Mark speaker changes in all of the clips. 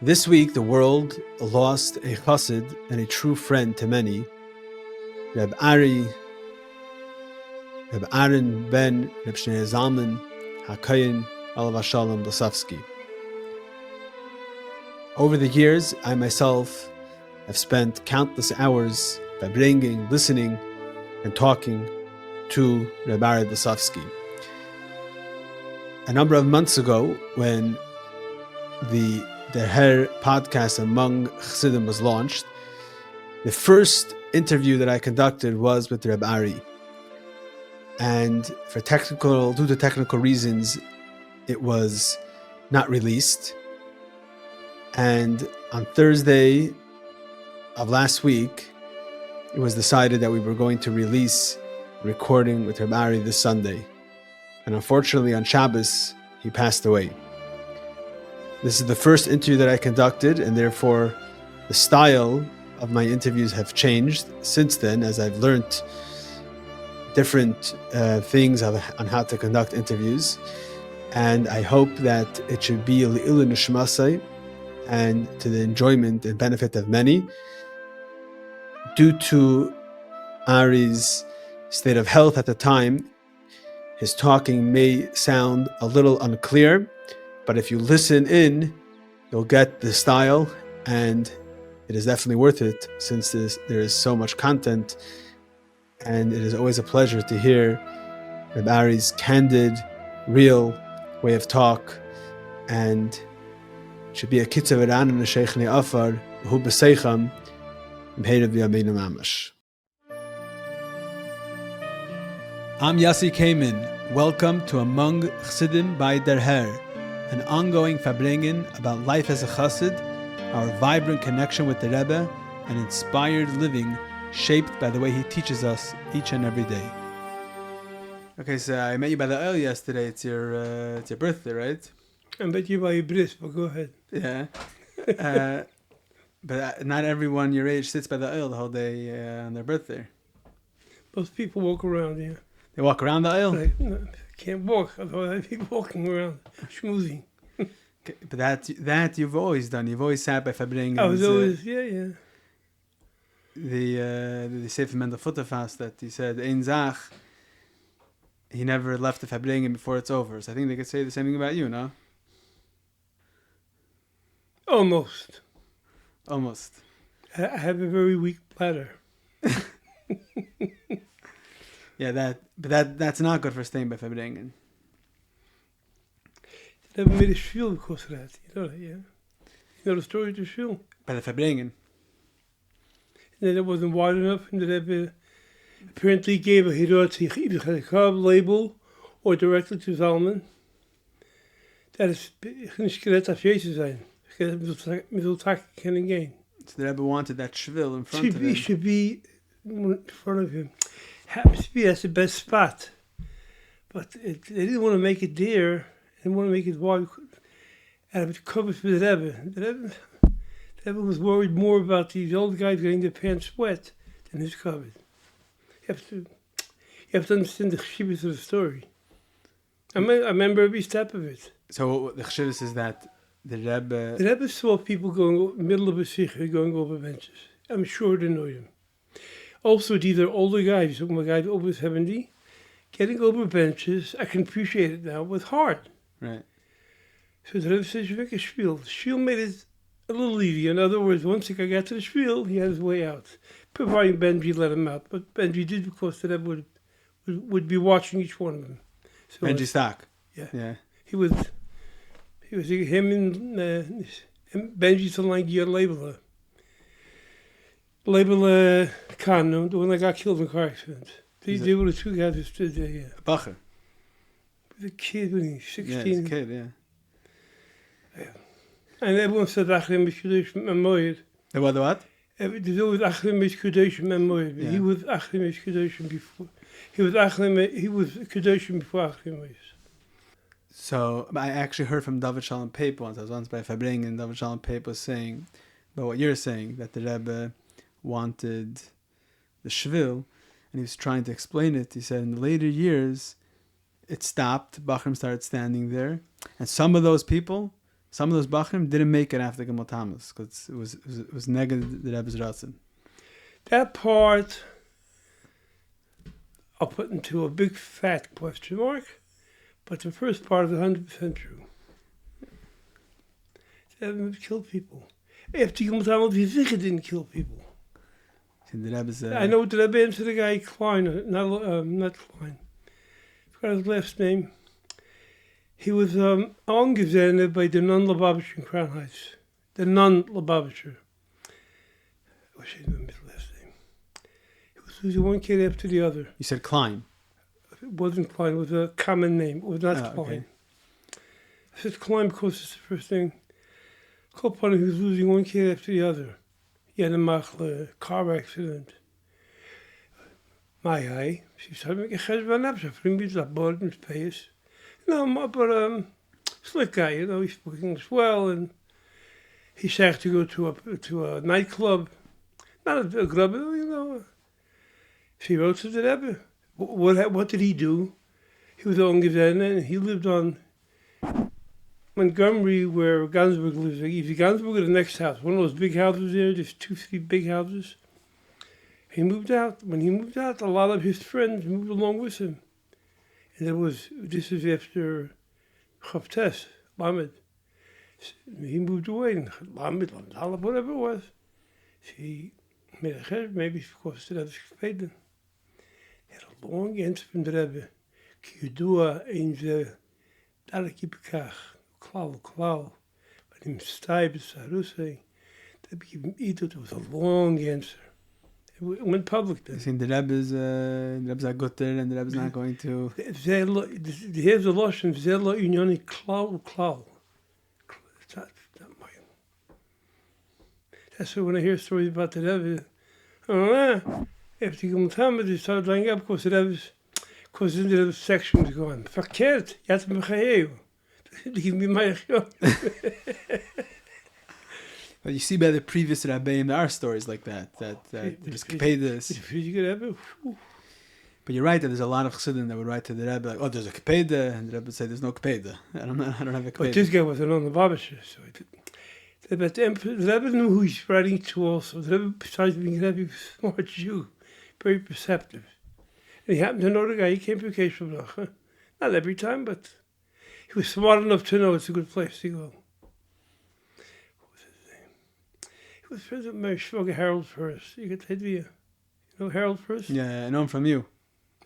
Speaker 1: This week, the world lost a chassid and a true friend to many, Reb Aharon ben Reb Shn HaCohen Blesofsky. Over the years, I myself have spent countless hours by bringing, listening, and talking to Reb Aharon Blesofsky. A number of months ago, when the Her podcast among chassidim was launched, the first interview that I conducted was with Reb Aharon, and due to technical reasons, it was not released. And on Thursday of last week, it was decided that we were going to release a recording with Reb Aharon this Sunday. And unfortunately, on Shabbos, he passed away. This is the first interview that I conducted, and therefore the style of my interviews have changed since then, as I've learned different things on how to conduct interviews. And I hope that it should be a leilui nishmas and to the enjoyment and benefit of many. Due to Ari's state of health at the time, his talking may sound a little unclear, but if you listen in, you'll get the style, and it is definitely worth it since there is so much content. And it is always a pleasure to hear Reb Aharon's candid, real way of talk, and it should be a kitzav eran and a sheikhni afar who b'seicham m'heirev v'yameinu mamash. I'm Yossi Kamen. Welcome to Among Chassidim by Der Her, an ongoing farbrengen about life as a chassid, our vibrant connection with the Rebbe, and inspired living shaped by the way he teaches us each and every day. Okay, so I met you by the Elul yesterday. It's your birthday, right?
Speaker 2: I met you by your bris, but go ahead.
Speaker 1: Yeah. But not everyone your age sits by the Elul the whole day on their birthday.
Speaker 2: Most people walk around here.
Speaker 1: They walk around the Elul?
Speaker 2: I can't walk, although I be walking around, schmoozing.
Speaker 1: Okay, but that you've always done. You've always sat by farbrengen.
Speaker 2: I was always, yeah.
Speaker 1: The Sefer Mendel Futterfast that he said, Ein Zach, he never left the farbrengen before it's over. So I think they could say the same thing about you, no?
Speaker 2: Almost.
Speaker 1: I
Speaker 2: I have a very weak bladder.
Speaker 1: Yeah, that's not good for staying by farbrengen.
Speaker 2: I never made a shul because of that. You know that, yeah? You know the story of the shul?
Speaker 1: By the farbrengen.
Speaker 2: And then it wasn't wide enough, and the Rebbe apparently gave a hirot, either had a carb label or directly to Zalman. Dat is niet gered af Jezus zijn. Middel tak ken again.
Speaker 1: So the Rebbe wanted that shvil in front of him.
Speaker 2: It should be in front of him. Happens to be that's the best spot. But they didn't want to make it there. They didn't want to make it wide. And it covers for the Rebbe. The Rebbe was worried more about these old guys getting their pants wet than his cupboard. You have to understand the chivas of the story. I remember every step of it.
Speaker 1: So the chivas is that the
Speaker 2: Rebbe saw people going middle of a sikh, going over benches. I'm sure they know them. Also, these are older guys, a guy over 70, getting over benches. I can appreciate it now, was hard.
Speaker 1: Right.
Speaker 2: So the Rebbe says, you make a spiel. The spiel made it a little easier. In other words, once he got to the spiel, he had his way out. Providing Benji let him out. But Benji did because the Rebbe would be watching each one of them. So
Speaker 1: Benji Stock.
Speaker 2: Yeah. He was him and Benji to like your label Khan, the one that got killed in a car accident. They were the two guys who stood there, yeah.
Speaker 1: Bacher.
Speaker 2: The kid, when he was 16.
Speaker 1: Yeah, he's a kid, yeah.
Speaker 2: And everyone said Acharon Mishkudesh Memoyed.
Speaker 1: The what?
Speaker 2: There's always Acharon Mishkudesh Memoyed.
Speaker 1: Yeah.
Speaker 2: He was Acharon Mishkudesh before. He was Kudesh before Acharon was.
Speaker 1: So I actually heard from David Shalom Pape once. I was once by farbrengen, and David Shalom Pape was saying about what you're saying, that the Rebbe wanted the shvil, and he was trying to explain it. He said in the later years, it stopped. Bachrim started standing there, and some of those people some of those Bachrim didn't make it after Gimel Tammuz because it was negative the Rebbe's Ratzon.
Speaker 2: That part I'll put into a big fat question mark, but the first part is 100% true. The Rebbe killed people. After Gimel Tammuz, you think it didn't kill people.
Speaker 1: The Rebbe's,
Speaker 2: I know what the Rebbe answered the guy Klein, not Klein. I forgot his last name. He was angesendet by the non-Lubavitcher in Crown Heights. The non-Lubavitcher. I wish I remember his last name. He was losing one kid after the other.
Speaker 1: You said Klein.
Speaker 2: It wasn't Klein, it was a common name. It was not Klein.
Speaker 1: Okay.
Speaker 2: I said Klein because it's the first thing. He was losing one kid after the other. He had a car accident. My eye, she said, "Make a cheshbon up, so bring me to the board and pay us." No, but slick guy, you know, he spoke English well, and he said to go to a nightclub, not a club, you know. She wrote to the Rebbe. What did he do? He was on Gezen, and he lived on Montgomery, where Gansberg lives. If you Gansberg, the next house, one of those big houses there, there's 2-3 big houses. He moved out. When he moved out, a lot of his friends moved along with him. And this is after Chavtes, Lamed. He moved away, and Lamed, whatever it was. He made a chesh, maybe because the Rebbe paid them. He had a long answer from the Rebbe. Ki yudua ein ze darki bekach, klal. But him stai b'sarusei, the Rebbe gave him eat it. It was a long answer. It went public then.
Speaker 1: You think the Rebbe's a gutter and the Rebbe's not going to...
Speaker 2: Here's the Lashon, V'zeh lo inyoni klal. It's not mine. That's why when I hear stories about the Rebbe, after Gimel Tammuz, they started lining up because in the section was going, verkehrt, yat mechayev. Give me my
Speaker 1: But you see by the previous Rabbeim, there are stories like that there's Kepedas. But you're right that there's a lot of chassidim that would write to the Rebbe like, oh, there's a Kepeda, and the Rebbe would say, there's no Kepeda. I don't have a Kepeda.
Speaker 2: But this guy was an on the Babasher, so but the Rebbe knew who he's writing to also. The Rebbe, besides being a Rebbe, was a smart Jew, very perceptive. And he happened to know the guy, he came to Keshe Bracha. Not every time, but he was smart enough to know it's a good place to go. He was friends with my Shvaga Harold first. You get the idea. You know Harold first?
Speaker 1: Yeah, I know him from you.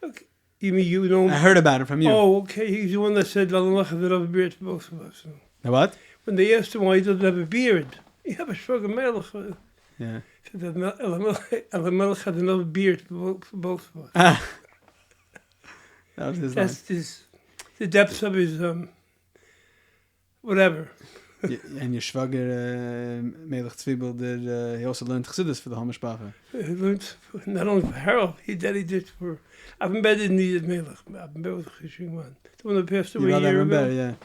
Speaker 2: Okay. You mean you know him?
Speaker 1: I heard about him from you.
Speaker 2: Oh, okay. He's the one that said, "I'll have a beard for both of us."
Speaker 1: The what?
Speaker 2: When they asked him why he doesn't have a beard, you have a Shvaga Melech.
Speaker 1: Yeah.
Speaker 2: He said that Melech had another beard for both of us.
Speaker 1: Ah. That was his line.
Speaker 2: The depths of his, whatever.
Speaker 1: And your Shvager, Melech Zwiebel, he also learned chassidus for the whole mishpacha.
Speaker 2: He learned not only for Harold, he did for... Abenbed didn't need Melech. Abenbed was a chishing man. The one that passed away a year ago.
Speaker 1: Yeah.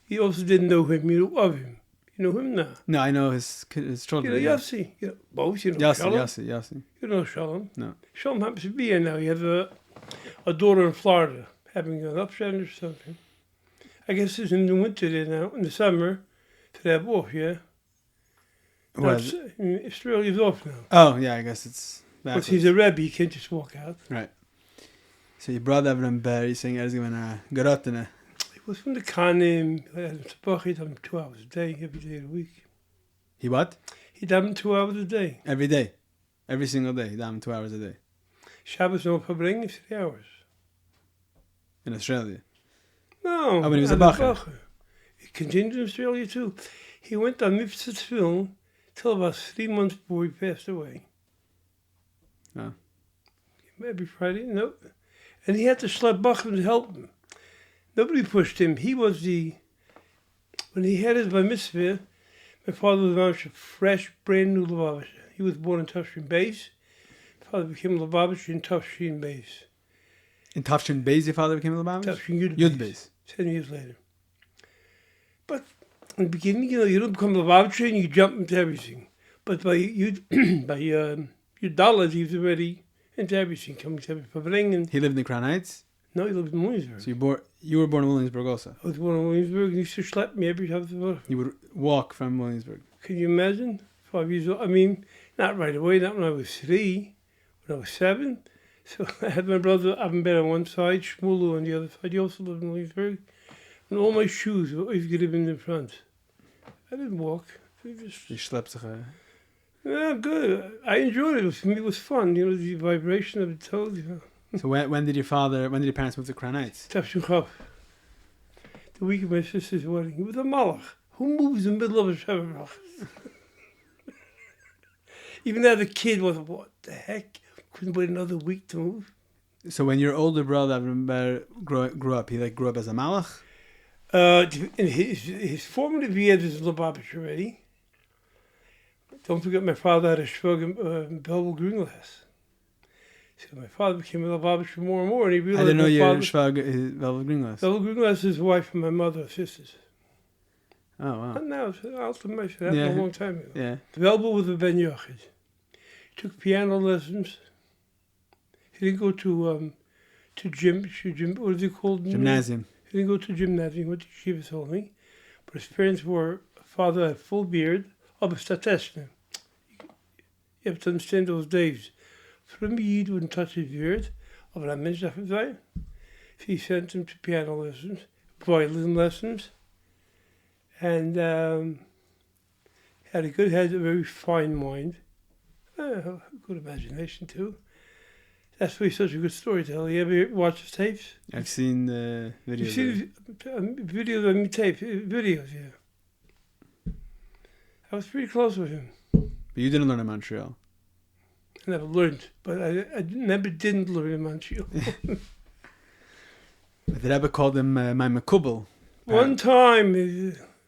Speaker 2: He also didn't know him. You know of him. You know him now.
Speaker 1: No, I know his children.
Speaker 2: You know Yossi. You know, both. You know Shalom.
Speaker 1: Yossi.
Speaker 2: You know Shalom.
Speaker 1: No.
Speaker 2: Shalom happens to be here now. He has a daughter in Florida having an upset or something. I guess it's in the winter there now. In the summer, to have off, yeah? Australia's off now.
Speaker 1: Oh, yeah, I guess it's backwards.
Speaker 2: But he's a Rebbe, he can't just walk out.
Speaker 1: Right. So your brother Aharon Blesofsky, he's saying Garotene.
Speaker 2: He was from the Kanim, he had him 2 hours a day, every day of the week.
Speaker 1: He what?
Speaker 2: He'd have him 2 hours a day.
Speaker 1: Every day? Every single day? He'd have him 2 hours a day?
Speaker 2: Shabbos no verbringen, 3 hours.
Speaker 1: In Australia?
Speaker 2: No.
Speaker 1: Oh, when he was a Bacher.
Speaker 2: He continued in Australia too. He went on Mitzvah film till about 3 months before he passed away.
Speaker 1: Oh.
Speaker 2: Every Friday, no. And he had to schlep Bachman to help him. Nobody pushed him. He was when he had his bar mitzvah, my father was a fresh, brand new Lubavitcher. He was born in Tafshin Beis. My father became a Lubavitcher in Tafshin Beis.
Speaker 1: In Tafshin Beis, your father became a Lubavitcher?
Speaker 2: Tafshin
Speaker 1: Yud Beis.
Speaker 2: 10 years later. But in the beginning, you don't become a Lubavitcher and you jump into everything. But by Yud Daled, he was already into everything. Coming to every pavilion.
Speaker 1: He lived in Crown Heights?
Speaker 2: No, he lived in Williamsburg.
Speaker 1: So you were born in Williamsburg also.
Speaker 2: I was born in Williamsburg, and he used to schlep me every time.
Speaker 1: You would walk from Williamsburg.
Speaker 2: Can you imagine? 5 years old. I mean, not right away, not when I was 3, when I was 7. So I had my brother, Abin on one side, Shmulu on the other side. He also lived in Williamsburg. And all my shoes were always given in front. I didn't walk.
Speaker 1: You schlepped sich.
Speaker 2: Yeah, good. I enjoyed it. For me, it was fun. You know, the vibration of the toes. You know.
Speaker 1: So when did your parents move to Crown Heights?
Speaker 2: The week of my sister's wedding. He was a Malach. Who moves in the middle of a Shabbat? Even as a kid, was what the heck? Couldn't wait another week to move.
Speaker 1: So when your older brother grew up, he grew up as a Malach?
Speaker 2: In his formative years was Lubavitch already. Don't forget, my father had a shrug in Belleville Green Glass. So my father became a Lubavitch more and more, and he realized
Speaker 1: I didn't know your shrug is Belleville Green Glass.
Speaker 2: Belleville Green Glass is his wife and my mother, sisters.
Speaker 1: Oh, wow.
Speaker 2: And now, it's ultimate. That happened a long time ago.
Speaker 1: Yeah.
Speaker 2: Belleville was a Ben Yochid. He took piano lessons. He didn't go to gym, what is it called?
Speaker 1: Gymnasium.
Speaker 2: He didn't go to gymnasium, he went to Yeshivas only. But his parents were, father had full beard, aber stateshne. You have to understand those days. From Yid wouldn't touch his beard, aber that meant that sein. He sent him to piano lessons, violin lessons, and had a good head, a very fine mind, good imagination too. That's why he's such a good storyteller. You ever watch his tapes?
Speaker 1: I've seen the videos.
Speaker 2: You've seen videos of me tapes, videos, yeah. I was pretty close with him.
Speaker 1: But you didn't learn in Montreal.
Speaker 2: I never learned, but I never didn't learn in Montreal.
Speaker 1: The Rebbe called him my Makubal.
Speaker 2: One time,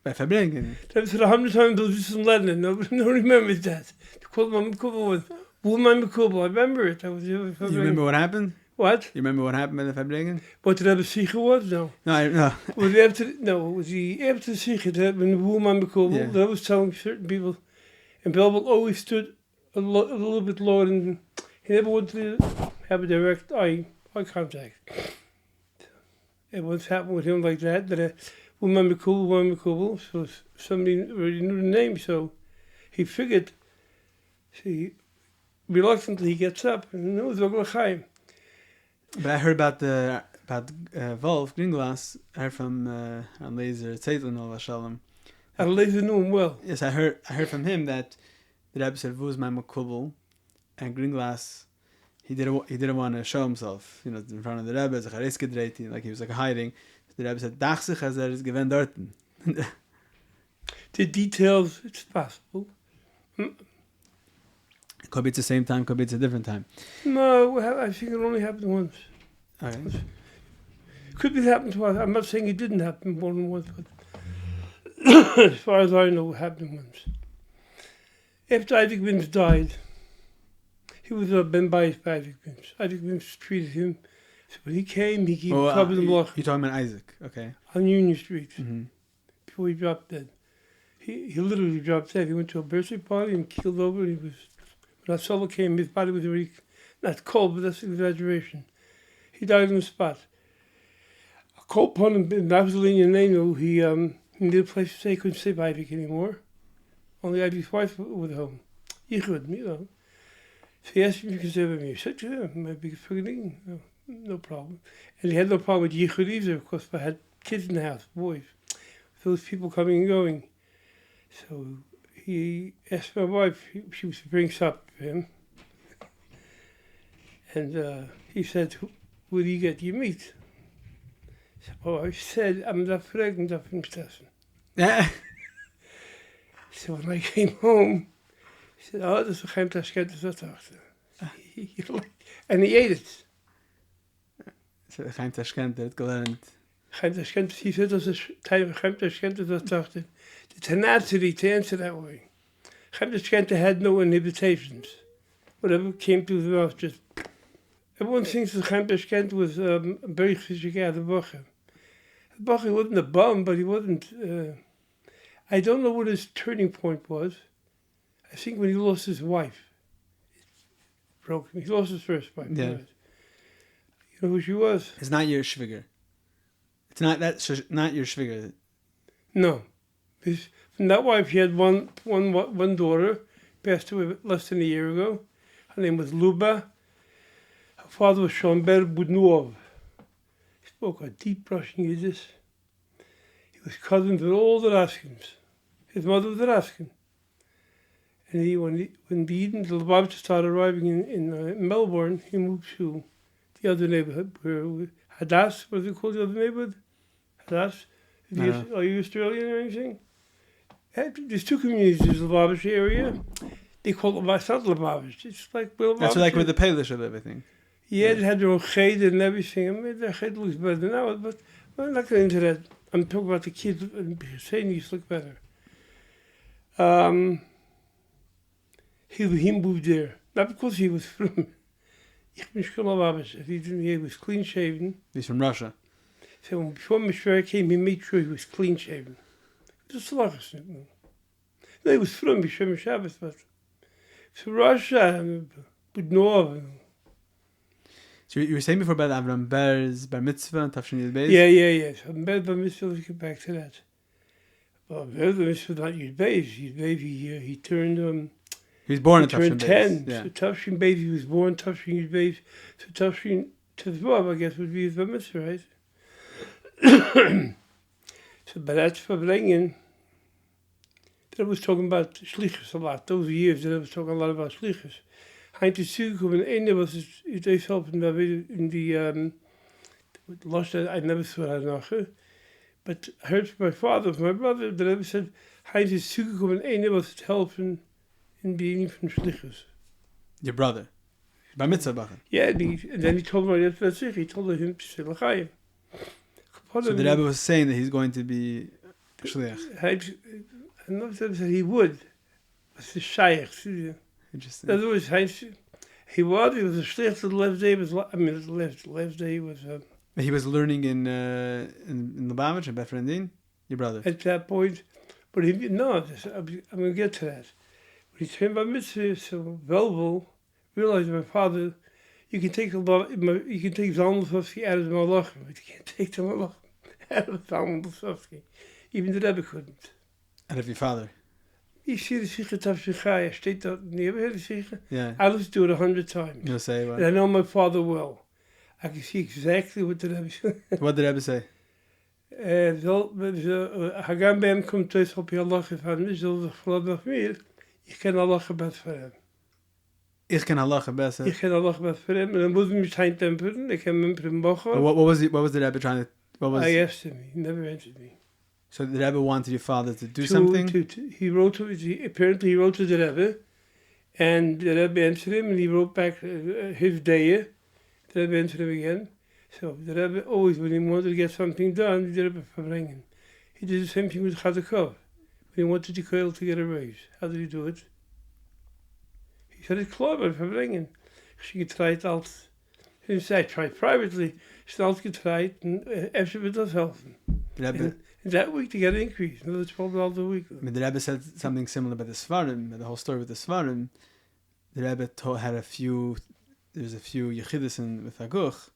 Speaker 1: By Verbringen.
Speaker 2: that was 100 times those just in Lebanon. Nobody remembers that. They called him my Makubal was my Makubal. I remember it.
Speaker 1: You remember what happened?
Speaker 2: What?
Speaker 1: You remember what happened by the Verbringen?
Speaker 2: What the Rebbe Sikha was? No.
Speaker 1: No.
Speaker 2: Was after the Sikha that when the woman Makubal, that was telling certain people, and Belleville always stood a little bit lower, and he never wanted to have a direct eye contact. It once happened with him like that a woman Makubal, so somebody already knew the name, so he figured, reluctantly he gets up, and it was Chaim.
Speaker 1: But I heard about Wolf Gringlas. I heard from Laser Tzeitlin al Shalom.
Speaker 2: Laser knew him well.
Speaker 1: Yes, I heard from him that the Rebbe said, "Who's my Makubal?" And Gringlas, he didn't want to show himself, in front of the Rebbe, like he was hiding. The Rebbe said, "Dach sich as is gewend dorten."
Speaker 2: The details, it's possible.
Speaker 1: Could be at the same time, could be at a different time.
Speaker 2: No, I think it only happened once.
Speaker 1: Okay.
Speaker 2: Could be it happened twice. I'm not saying it didn't happen more than once, but as far as I know, it happened once. After Isaac Wims died, he was Ben Bias by Isaac Wims. Isaac Wims treated him. So when he came, he covered the block.
Speaker 1: You're talking about Isaac, okay.
Speaker 2: On Union Street,
Speaker 1: Mm-hmm.
Speaker 2: before he dropped dead. He literally dropped dead. He went to a birthday party and keeled over. And when Asala came, his body was already, not cold, but that's an exaggeration. He died on the spot. A cold pun in Rabbitson, he needed a place to stay. He couldn't stay by Isaac anymore. Only Isaac's wife was home. Yichud, So he asked me if he could stay with me. I said, yeah, my biggest friggin' no problem. And he had no problem with Yichud either, of course, but I had kids in the house, boys. Those people coming and going. So he asked my wife, she was to bring supper for him. And he said, where do you get your meat? So I said, I'm not pregnant of him, Steffen. So when I came home, he said, oh, das ist geen Taschkent, das dachte. And he ate it.
Speaker 1: So geen Taschkent, het gelernt.
Speaker 2: Geen Taschkent, he said, das ist geen Taschkent, das dachte. The tenacity to answer that way. Geen Taschkent had no inhibitions. Whatever came to the mouth, just... Everyone thinks that Chaim Tashkent was a very physical Bacher. The Bacher wasn't a bum, but he wasn't... I don't know what his turning point was. I think when he lost his wife, it broke him. He lost his first wife.
Speaker 1: Yeah.
Speaker 2: know who she was?
Speaker 1: It's not your shviger. It's not not your shviger.
Speaker 2: No. From that wife, she had one daughter, passed away less than a year ago. Her name was Luba. Her father was Shomber Budnuov. He spoke a deep Russian Yiddish. He was cousins with all the Raskins. His mother was a Raskin. And when the Rabbitson started arriving in Melbourne, he moved to the other neighborhood, where Hadass, what is it called, the other neighborhood? Hadass? Are you Australian or anything? There's two communities. There's the Lubavitch area. They call it, it's not Lubavitch. It's like Lubavitch.
Speaker 1: That's like where the Polish live, I think.
Speaker 2: Yeah, they had their own ched and everything. I mean, their ched looks better than ours, but I'm not going into that. I'm talking about the kids saying these look better. He moved there. Not because he was from he was clean shaven.
Speaker 1: He's from Russia.
Speaker 2: So before Mishra came, he made sure he was clean shaven. Just like us. No, he was from Mishra Shabbos, but from Russia, but no.
Speaker 1: So you were saying before about Avram Ber's bar mitzvah and Tafshin Yud Beis?
Speaker 2: Yeah. So bar mitzvah, let's get back to that. Well, bar mitzvah not Yud Beis. Yud Beis, he turned...
Speaker 1: he was born in
Speaker 2: Tafshin 10.
Speaker 1: Yeah.
Speaker 2: So Tafshin Beis, he was born Tafshin Yud Beis. So Tafshin Tezvav, I guess, would be his bar mitzvah, right? So, but that's for bringing. I was talking about shlichus a lot. Those years that I was talking a lot about shlichus. Heint is zugekomen. Ene was it is helping in the lost. I never saw that nachher. But I heard from my father, from my brother, that I said Heint is zugekomen. Ene was it helping in being from shlichus.
Speaker 1: Your brother, bar mitzvah bacher.
Speaker 2: Yeah, and then he told me that's it. He told him to say l'chaim.
Speaker 1: So the Rebbe was saying that he's going to be shliach.
Speaker 2: I know that he would. It's a shaykh.
Speaker 1: Interesting.
Speaker 2: In other words, he was a shliach to the last day. Last day was.
Speaker 1: He was learning in Lubavitch and Befrendin, your brother.
Speaker 2: At that point, but I'm going to get to that. When he came by mitzvah, so Velvel realized my father, you can take Zalman Blesofsky out of the Malachim, but you can't take the Malachim out of Zalman Blesofsky. Even the Rebbe couldn't.
Speaker 1: Out of your father.
Speaker 2: You see the Sikha Tafshechai, I state that, you ever heard the Sikha?
Speaker 1: Yeah.
Speaker 2: I listened to it 100 times.
Speaker 1: You'll say what?
Speaker 2: And I know my father well. I can see exactly what the Rebbe said.
Speaker 1: What did Rebbe say?
Speaker 2: Hagan bij hem komt thuis op je Allah van, dus dat is geloof nog meer. Ik ken Allah gebed voor hem.
Speaker 1: Ich can Allah gebed.
Speaker 2: Ik ken Allah gebed voor hem. En dan moet ik me zijn tempelen. Ik heb hem in Bochum.
Speaker 1: What was the Rebbe trying to...
Speaker 2: I asked him. He never answered me.
Speaker 1: So the Rebbe wanted your father to do something?
Speaker 2: Apparently he wrote to the Rebbe. And the Rebbe answered him. And he wrote back his day. The Rebbe answered him again. So the Rebbe always, when he wanted to get something done, the Rebbe verbringen. He did the same thing with Chazakov. When he wanted to Koil to get a raise. How did he do it? He said, it's klar, but verbringen. She getried als... He said, I tried privately. Snel getried, and even with us helfen. And that week to get an increase. Another $12 a week.
Speaker 1: I mean, the Rebbe said something similar about the Svarim, the whole story with the Svarim. The Rebbe had there's a few Yechidus with Haguch.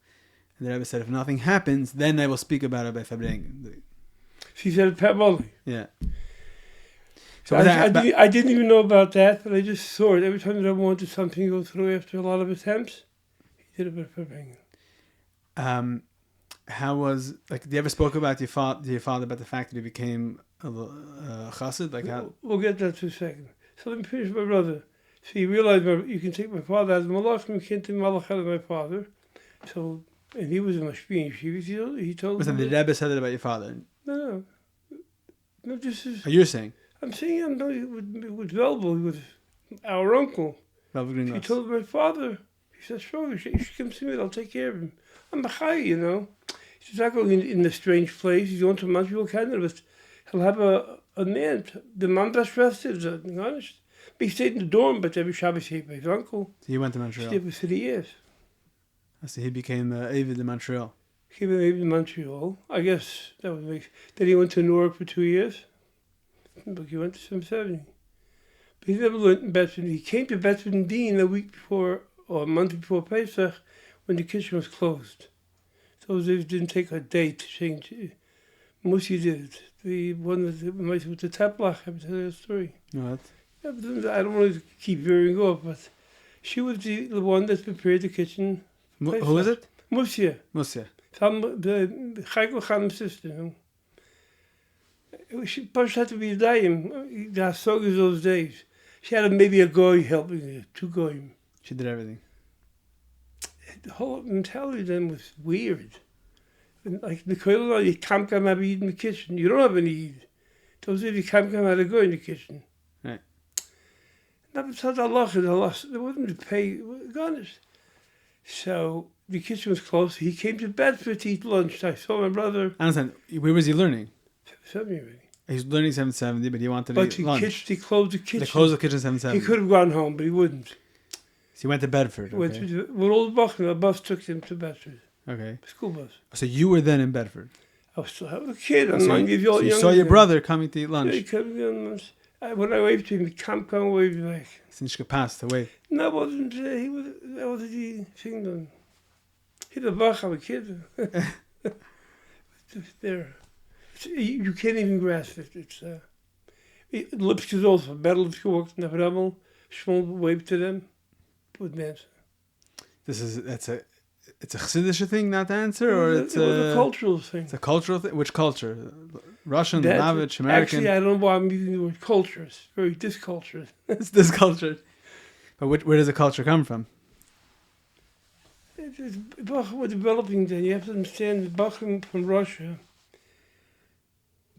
Speaker 1: And the Rebbe said, if nothing happens, then I will speak about it by Fabrengen.
Speaker 2: She said it Pat Molly.
Speaker 1: Yeah. So
Speaker 2: I didn't even know about that, but I just saw it. Every time that I wanted something to go through after a lot of attempts, he did it by Fabrengen.
Speaker 1: How was, do you ever spoke about your father about the fact that he became a chassid?
Speaker 2: We'll get that in a second. So let me finish my brother. So he realized you can take my father out of Malach, you can't take Malach out of my father. So, and he was a mashpin. He told
Speaker 1: me. The Rebbe said that about your father?
Speaker 2: No, this is...
Speaker 1: You're saying?
Speaker 2: I'm saying with Velvel, with our uncle. He told my father, he said, sure, you should come see me, I'll take care of him. I'm a chai, He says, I'm going in a strange place. He's going to Montreal, Canada, but he'll have a man. The man that's rested, honest. He stayed in the dorm, but every Shabbos he by his uncle.
Speaker 1: So he went to Montreal?
Speaker 2: He stayed for 30 years.
Speaker 1: So he became Avid in Montreal?
Speaker 2: He became Avid in Montreal. I guess that would make... Then he went to Newark for 2 years. But he went to some 70. But he never learned in Bedford. He came to Bedford Dean a week before, or a month before Pesach, when the kitchen was closed. Those days didn't take a day to change. Musi did. The one with the taplach, I tell you a story.
Speaker 1: What?
Speaker 2: Yeah, but I don't want to keep veering off, but she was the one that prepared the kitchen.
Speaker 1: Who is it?
Speaker 2: Musia.
Speaker 1: Musia.
Speaker 2: The HaCohen Khan's sister. You know. She pushed had to be dying. The Hasogas those days. She had maybe a guy helping her, 2 guys.
Speaker 1: She did everything.
Speaker 2: The whole mentality then was weird. And like the koil, you can't come and eat in the kitchen. You don't have any eat. Those days you can't come out and go in the kitchen.
Speaker 1: Right.
Speaker 2: That was how Allah. They wouldn't pay. Honest. So the kitchen was closed. He came to Bedford to eat lunch. I saw my brother.
Speaker 1: I understand. Where was he learning?
Speaker 2: 770.
Speaker 1: He's learning 770, but he wanted to eat lunch.
Speaker 2: They closed the kitchen.
Speaker 1: They closed the kitchen 770.
Speaker 2: He could have gone home, but he wouldn't.
Speaker 1: So he went to Bedford.
Speaker 2: Went to with old Bachman. The bus took him to Bedford.
Speaker 1: Okay.
Speaker 2: School bus.
Speaker 1: So you were then in Bedford.
Speaker 2: I was still a kid.
Speaker 1: So you saw your brother coming to eat lunch.
Speaker 2: Yeah, he came to eat lunch. When I waved to him, he can't come wave back.
Speaker 1: Since you could pass the way.
Speaker 2: No, it wasn't. That was the thing done. He had a bach of a kid. There. You can't even grasp it. It's Lipsky is also better. Lipsky worked in the Rebbe. Shmuel waved to them. With dance.
Speaker 1: It's a chassidish thing, not to answer, or
Speaker 2: it was a cultural thing.
Speaker 1: It's a cultural thing. Which culture? Russian, Slavic, American.
Speaker 2: Actually, I don't know why I'm using the word culture. It's very discultured.
Speaker 1: It's discultured. But where does the culture come from?
Speaker 2: Bach was developing then. You have to understand the Bach from Russia.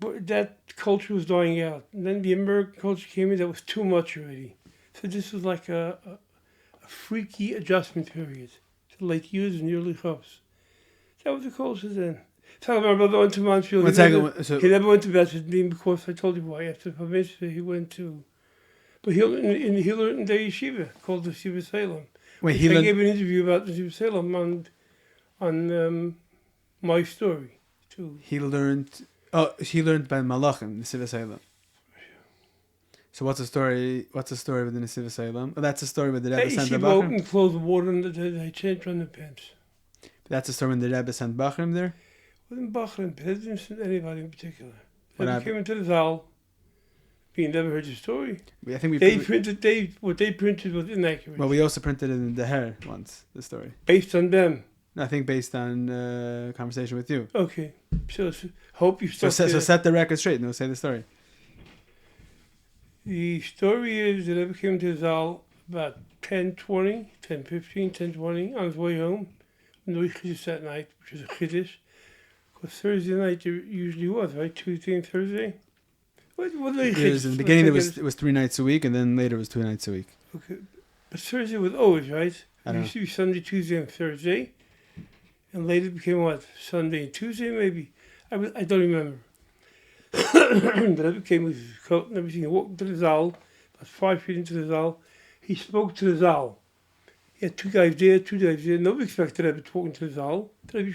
Speaker 2: But that culture was dying out. And then the American culture came in that was too much already. So this was like a freaky adjustment period. To late years and early hops. That was the culture then. So my brother went to Montreal. He never went to Bedford because I told you why. After Formative, he went to... But he learned in the yeshiva called the Yeshiva Salem.
Speaker 1: Wait,
Speaker 2: I gave an interview about the Yeshiva Salem on my story too.
Speaker 1: He learned by Malachim, the Yeshiva Salem. So what's the story? What's the story with the Yeshiva Salem? Oh, that's the story with the Rebbe sent the
Speaker 2: Yeshiva
Speaker 1: Bachrim.
Speaker 2: opened, closed the water, and they changed on the pants.
Speaker 1: That's the story when the Rebbe sent Bachrim there.
Speaker 2: Wasn't Bachrim? They didn't send anybody in particular.
Speaker 1: What
Speaker 2: They came into the Zal. You never heard your story.
Speaker 1: I think
Speaker 2: what they printed was inaccurate.
Speaker 1: Well, we also printed it in the Hair once. The story
Speaker 2: based on them.
Speaker 1: I think based on conversation with you.
Speaker 2: Okay, so hope you
Speaker 1: so set the record straight and we'll say the story.
Speaker 2: The story is that I came to Zal about 10:20, 10:15, 10:20 on his way home. No Chiddush that night, which was a Chiddush. Because Thursday night there usually was, right? Tuesday and Thursday. What
Speaker 1: in the beginning it was 3 nights a week, and then later it was 2 nights a week.
Speaker 2: Okay, but Thursday was always, right?
Speaker 1: It
Speaker 2: used to be Sunday, Tuesday, and Thursday. And later it became what? Sunday and Tuesday, maybe? I don't remember. But I became with his coat and everything. He walked into the Zal, about 5 feet into the Zal. He spoke to the Zal. He had 2 guys there. Nobody expected Rebbe to walk into the Zal. He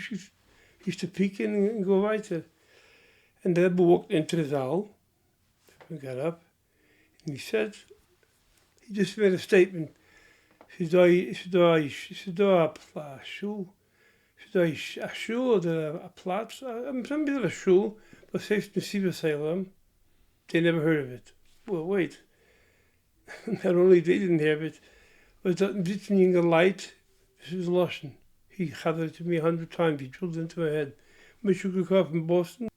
Speaker 2: used to peek in and go right there. And the Rebbe walked into the Zal. He got up. And he just made a statement. He said, a shul. A shul or a platz. Some people a shul, but says Yeshiva Salem. They never heard of it. Well, wait. Not only they didn't hear of it, but in the light, this is Lashon. He had it to me 100 times. He drilled into my head. Mr. Kukov in Boston.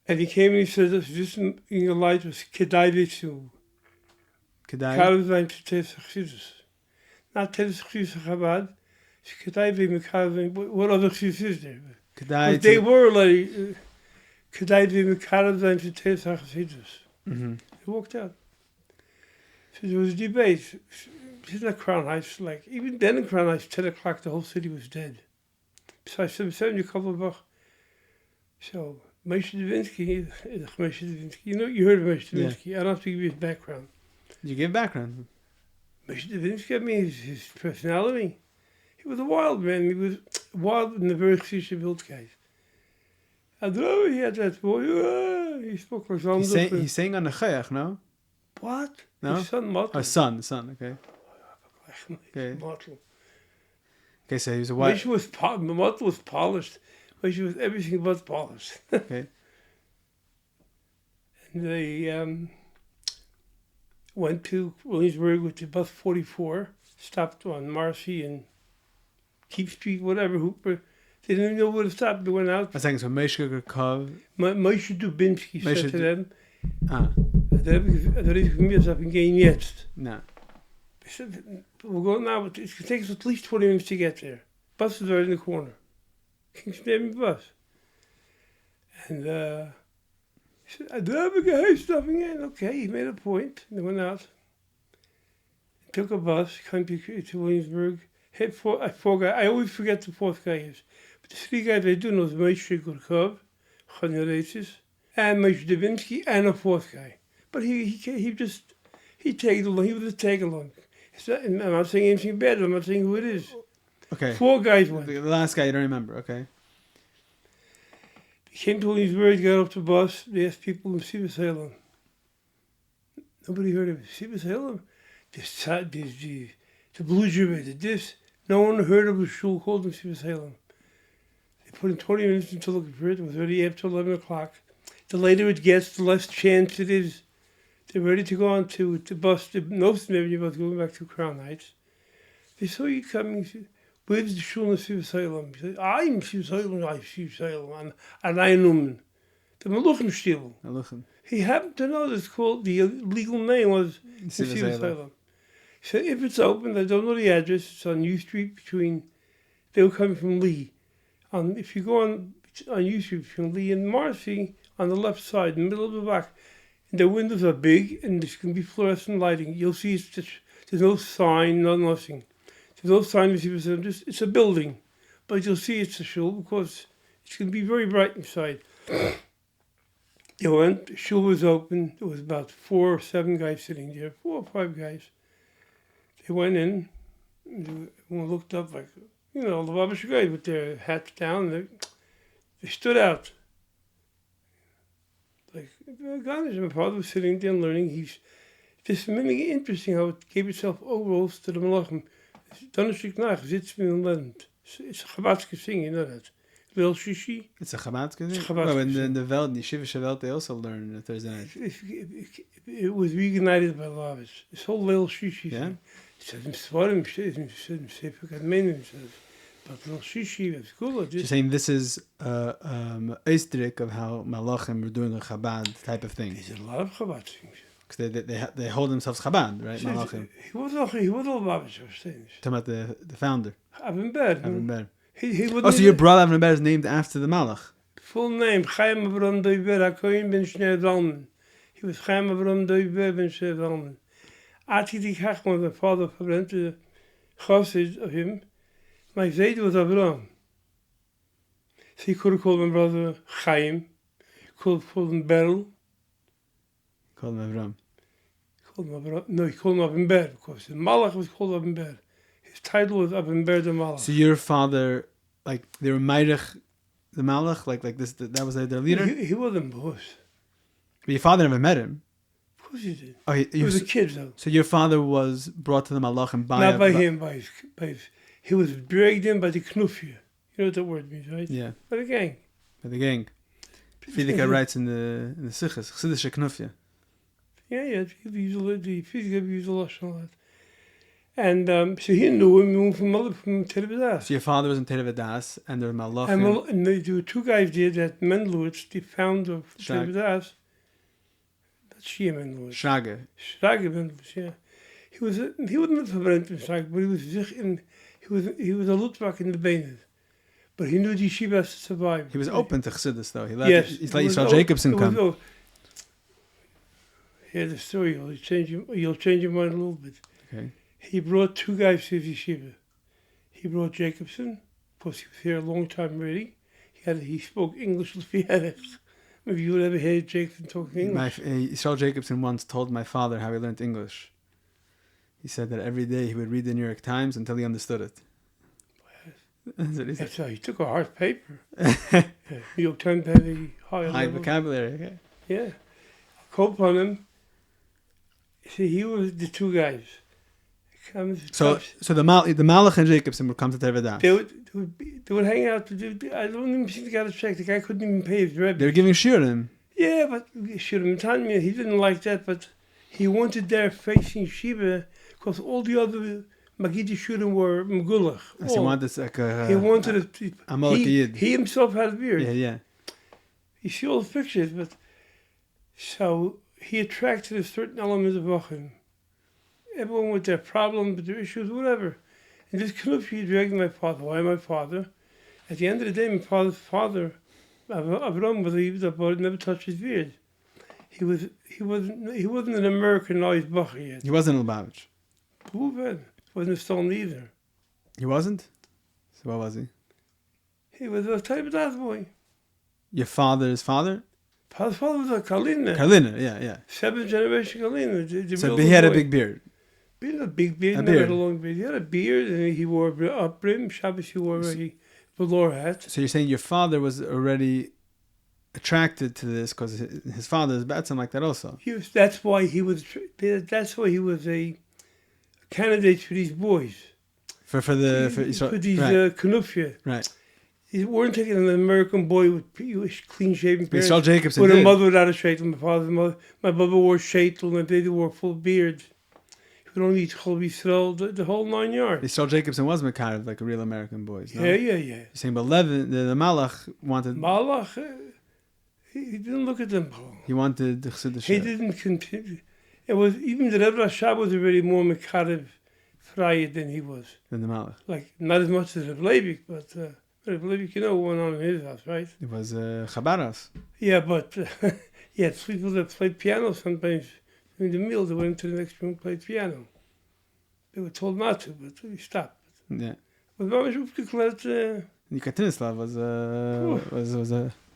Speaker 2: And he came and he said, this in the light was Kedai Vitsu.
Speaker 1: Kedai?
Speaker 2: Karavine to Tes Chassidus. Not Tes Chassidus Chabad. Kedai Vitsu. What other Chassidus is there? But they were like Kedai Vitsu to Tes Chassidus. He walked out. So there was a debate. Isn't that Crown Heights? Like, even then in Crown Heights, 10 o'clock, the whole city was dead. Besides 770, a couple of bucks. So, Moshe Davinsky, you heard of Moshe Davinsky. Yeah. I don't have to give you his background.
Speaker 1: You give background.
Speaker 2: Moshe Davinsky, I mean, his personality. He was a wild man. He was wild in the very chassid built guys. And he had that boy. He spoke like Zanduk.
Speaker 1: He's saying on the Chayach, no?
Speaker 2: What?
Speaker 1: No?
Speaker 2: His son, Malik.
Speaker 1: Oh, son, okay. Okay.
Speaker 2: Malik.
Speaker 1: Okay, so he was a wild...
Speaker 2: Malik was polished. Moshe was everything but polished.
Speaker 1: Okay.
Speaker 2: And they went to Williamsburg with the bus 44, stopped on Marcy and Keep Street, whatever, Hooper. They didn't even know where to stop. They went out.
Speaker 1: I think so. Moshe Kov.
Speaker 2: Moshe Dubinsky said to them,
Speaker 1: Ah,
Speaker 2: "Dat heb ik gemist, dat ik geen jetzt."
Speaker 1: no.
Speaker 2: They said, "We're going now, but it takes us at least 20 minutes to get there. Bus is right in the corner." Ging ze nemen bus. And he said, "Daar heb ik een huisstuffing in." Okay, he made a point. They went out. Took a bus, came to Williamsburg. Hit four guys. I always forget the fourth guy is. But the three guys I do know is Moshe Gurkov, Generations, and Moshe Davinsky, and a fourth guy. But he tagged along. He was a tag along. I'm not saying anything bad. I'm not saying who it is.
Speaker 1: Okay.
Speaker 2: 4 guys went.
Speaker 1: The last guy you don't remember. Okay.
Speaker 2: He came to Williamsburg, got off the bus. They asked people in Sivas Salem. Nobody heard of it. Sivas Salem? The Blue Jubber did this. No one heard of a shul called in Sivas Salem. They put in 20 minutes into looking for it. It was already after 11 o'clock. The later it gets, the less chance it is. They're ready to go on to the bus, the Nostrum Avenue bus going back to Crown Heights. They saw you coming. Where's the shul in Sivas Salem? He said, I'm Sivas Salem, and I knew the Maluchim Stil. He happened to know this called, the legal name was Sivas Salem. He said, if it's open, I don't know the address, it's on U Street they were coming from Lee. If you go on U Street between Lee and Marcy, on the left side, in the middle of the back, and the windows are big, and there's going to be fluorescent lighting. You'll see there's no sign, nothing. There's no sign, it's a building. But you'll see it's a shul, because it's going to be very bright inside. They went, the shul was open, there was about 4 or 7 guys sitting there, 4 or 5 guys. They went in, everyone looked up like, the Lubavitch guys with their hats down, they stood out. Like, my father was sitting there learning. He's just really interesting how it gave itself over to the Malachim. Donnerstag nach, sitzt me in Land. It's a Chabadske thing, you know that. Lil Shishi.
Speaker 1: It's a Chabadske thing?
Speaker 2: No,
Speaker 1: in the Welt, the Yeshiva Welt, they also learn on Thursday night.
Speaker 2: It was reignited by Lavis. This whole Lil Shishi thing. It says, in Svarim, it says, but Lil Shishi, that's cool.
Speaker 1: You're saying this is Eistrik of how Malachim were doing a Chabad type of thing.
Speaker 2: There's a lot of Chabad things.
Speaker 1: Because they hold themselves Chabad, right? Malachim.
Speaker 2: He was all Lavis of things.
Speaker 1: Talking about the founder.
Speaker 2: Avram Ber.
Speaker 1: So your brother Avram Ber is named after the Malach.
Speaker 2: Full name, Chaim Aharon HaCohen ben Shnei Zalman. He was Chaim Aharon ben Shnei Zalman. Ati die Chachman, my father, verbrennt the chassid of him. My Zayd was Avram. So he could have called my brother Chaim, could have called him Beryl.
Speaker 1: Called him Avram.
Speaker 2: No, he called him Avram Ber, because the Malach was called Avram Ber. His title was Avram Ber the Malach.
Speaker 1: So your father, like, they were Meirich the Malach, like this, that was their leader?
Speaker 2: He wasn't boss.
Speaker 1: But your father never met him.
Speaker 2: Of course he did.
Speaker 1: Oh,
Speaker 2: he was a kid, though.
Speaker 1: So your father was brought to the Malachim by...
Speaker 2: Not by him, by his... He was dragged in by the Knufia. You know what that word means, right?
Speaker 1: Yeah.
Speaker 2: By the gang.
Speaker 1: By the gang. Fiedeke writes in the Sichas, Chassidische Knufia.
Speaker 2: Yeah, the Fiedeke used a lot. And so he knew him from Tel Aviv.
Speaker 1: So your father was in Tel Aviv, and there were Malachim.
Speaker 2: And there were 2 guys there, that Mendelowitz, the founder of Tel Aviv. That's Shia Mendelowitz. Schrage Mendelowitz, yeah. He wasn't a verbrennt in Schrage, but he was a Lutvak in the Benes. But he knew the yeshiva has to survive.
Speaker 1: He was open to Chassidus, though. He's
Speaker 2: let
Speaker 1: Yisrael Jacobson come.
Speaker 2: Yeah, the story, you'll change your mind a little bit.
Speaker 1: Okay.
Speaker 2: He brought 2 guys to his yeshiva. He brought Jacobson, because he was here a long time already. He spoke English. Maybe you would ever hear Jacobson talking English.
Speaker 1: Yisrael Jacobson once told my father how he learned English. He said that every day he would read the New York Times until he understood it. That's what he said.
Speaker 2: That's how he took a hard paper. New York Times had a high
Speaker 1: vocabulary. Okay.
Speaker 2: Yeah. I called upon him. See, he was the 2 guys.
Speaker 1: So the Malach and Jacobson would come to Tevedas.
Speaker 2: They would hang out. I don't even think they got a check. The guy couldn't even pay his Rebbe.
Speaker 1: They were giving shiurim.
Speaker 2: Yeah, but Shurim, he didn't like that, but he wanted there facing Shiva because all the other Magidi Shurim were Megulach.
Speaker 1: So he wanted like
Speaker 2: he wanted he himself had a beard.
Speaker 1: Yeah.
Speaker 2: You see all the pictures, but so he attracted a certain element of Achim. Everyone with their problems, their issues, whatever. And this Knupfi dragged my father. Why my father? At the end of the day, my father's father, Aharon, believed that God never touched his beard. He wasn't an Americanized Bacher yet.
Speaker 1: He wasn't a Lubavitch.
Speaker 2: He wasn't a Stone either.
Speaker 1: He wasn't? So what was he?
Speaker 2: He was a type of that boy.
Speaker 1: Your father's father?
Speaker 2: Father's father was a Kalina.
Speaker 1: Kalina, yeah.
Speaker 2: 7th generation Kalina.
Speaker 1: So he had a big beard.
Speaker 2: He had a big beard, never had a long beard. He had a beard and he wore up brim. Shabbos he wore a velour hat.
Speaker 1: So you're saying your father was already attracted to this because his father is Rabbitson like that also.
Speaker 2: That's why he was a candidate for these boys.
Speaker 1: For these
Speaker 2: Knufia.
Speaker 1: Right.
Speaker 2: He weren't taking an American boy with clean shaven parents.
Speaker 1: Yisrael Jacobson
Speaker 2: with
Speaker 1: did.
Speaker 2: a mother without a shaitel. My mother wore shaitel and they wore full beards. He would only eat chol Yisrael, the whole 9 yards.
Speaker 1: Yisrael Jacobson was Mekarev like a real American boy. No?
Speaker 2: Yeah.
Speaker 1: You're saying, but Levin, the Malach wanted.
Speaker 2: Malach, he didn't look at them.
Speaker 1: He wanted the chassid.
Speaker 2: He didn't continue. It was even the Rebbe Rashab was already more Mekarev Frayed than he was.
Speaker 1: Than the Malach.
Speaker 2: Like not as much as Reb Levi, but Reb Levi, what went on in his house, right?
Speaker 1: It was Chabaras.
Speaker 2: Yeah, but he had people that played piano sometimes. During the meal, they went into the next room and played piano. They were told not to, but we stopped.
Speaker 1: Yeah.
Speaker 2: But Mamash Ufkiklet
Speaker 1: Nikatinislav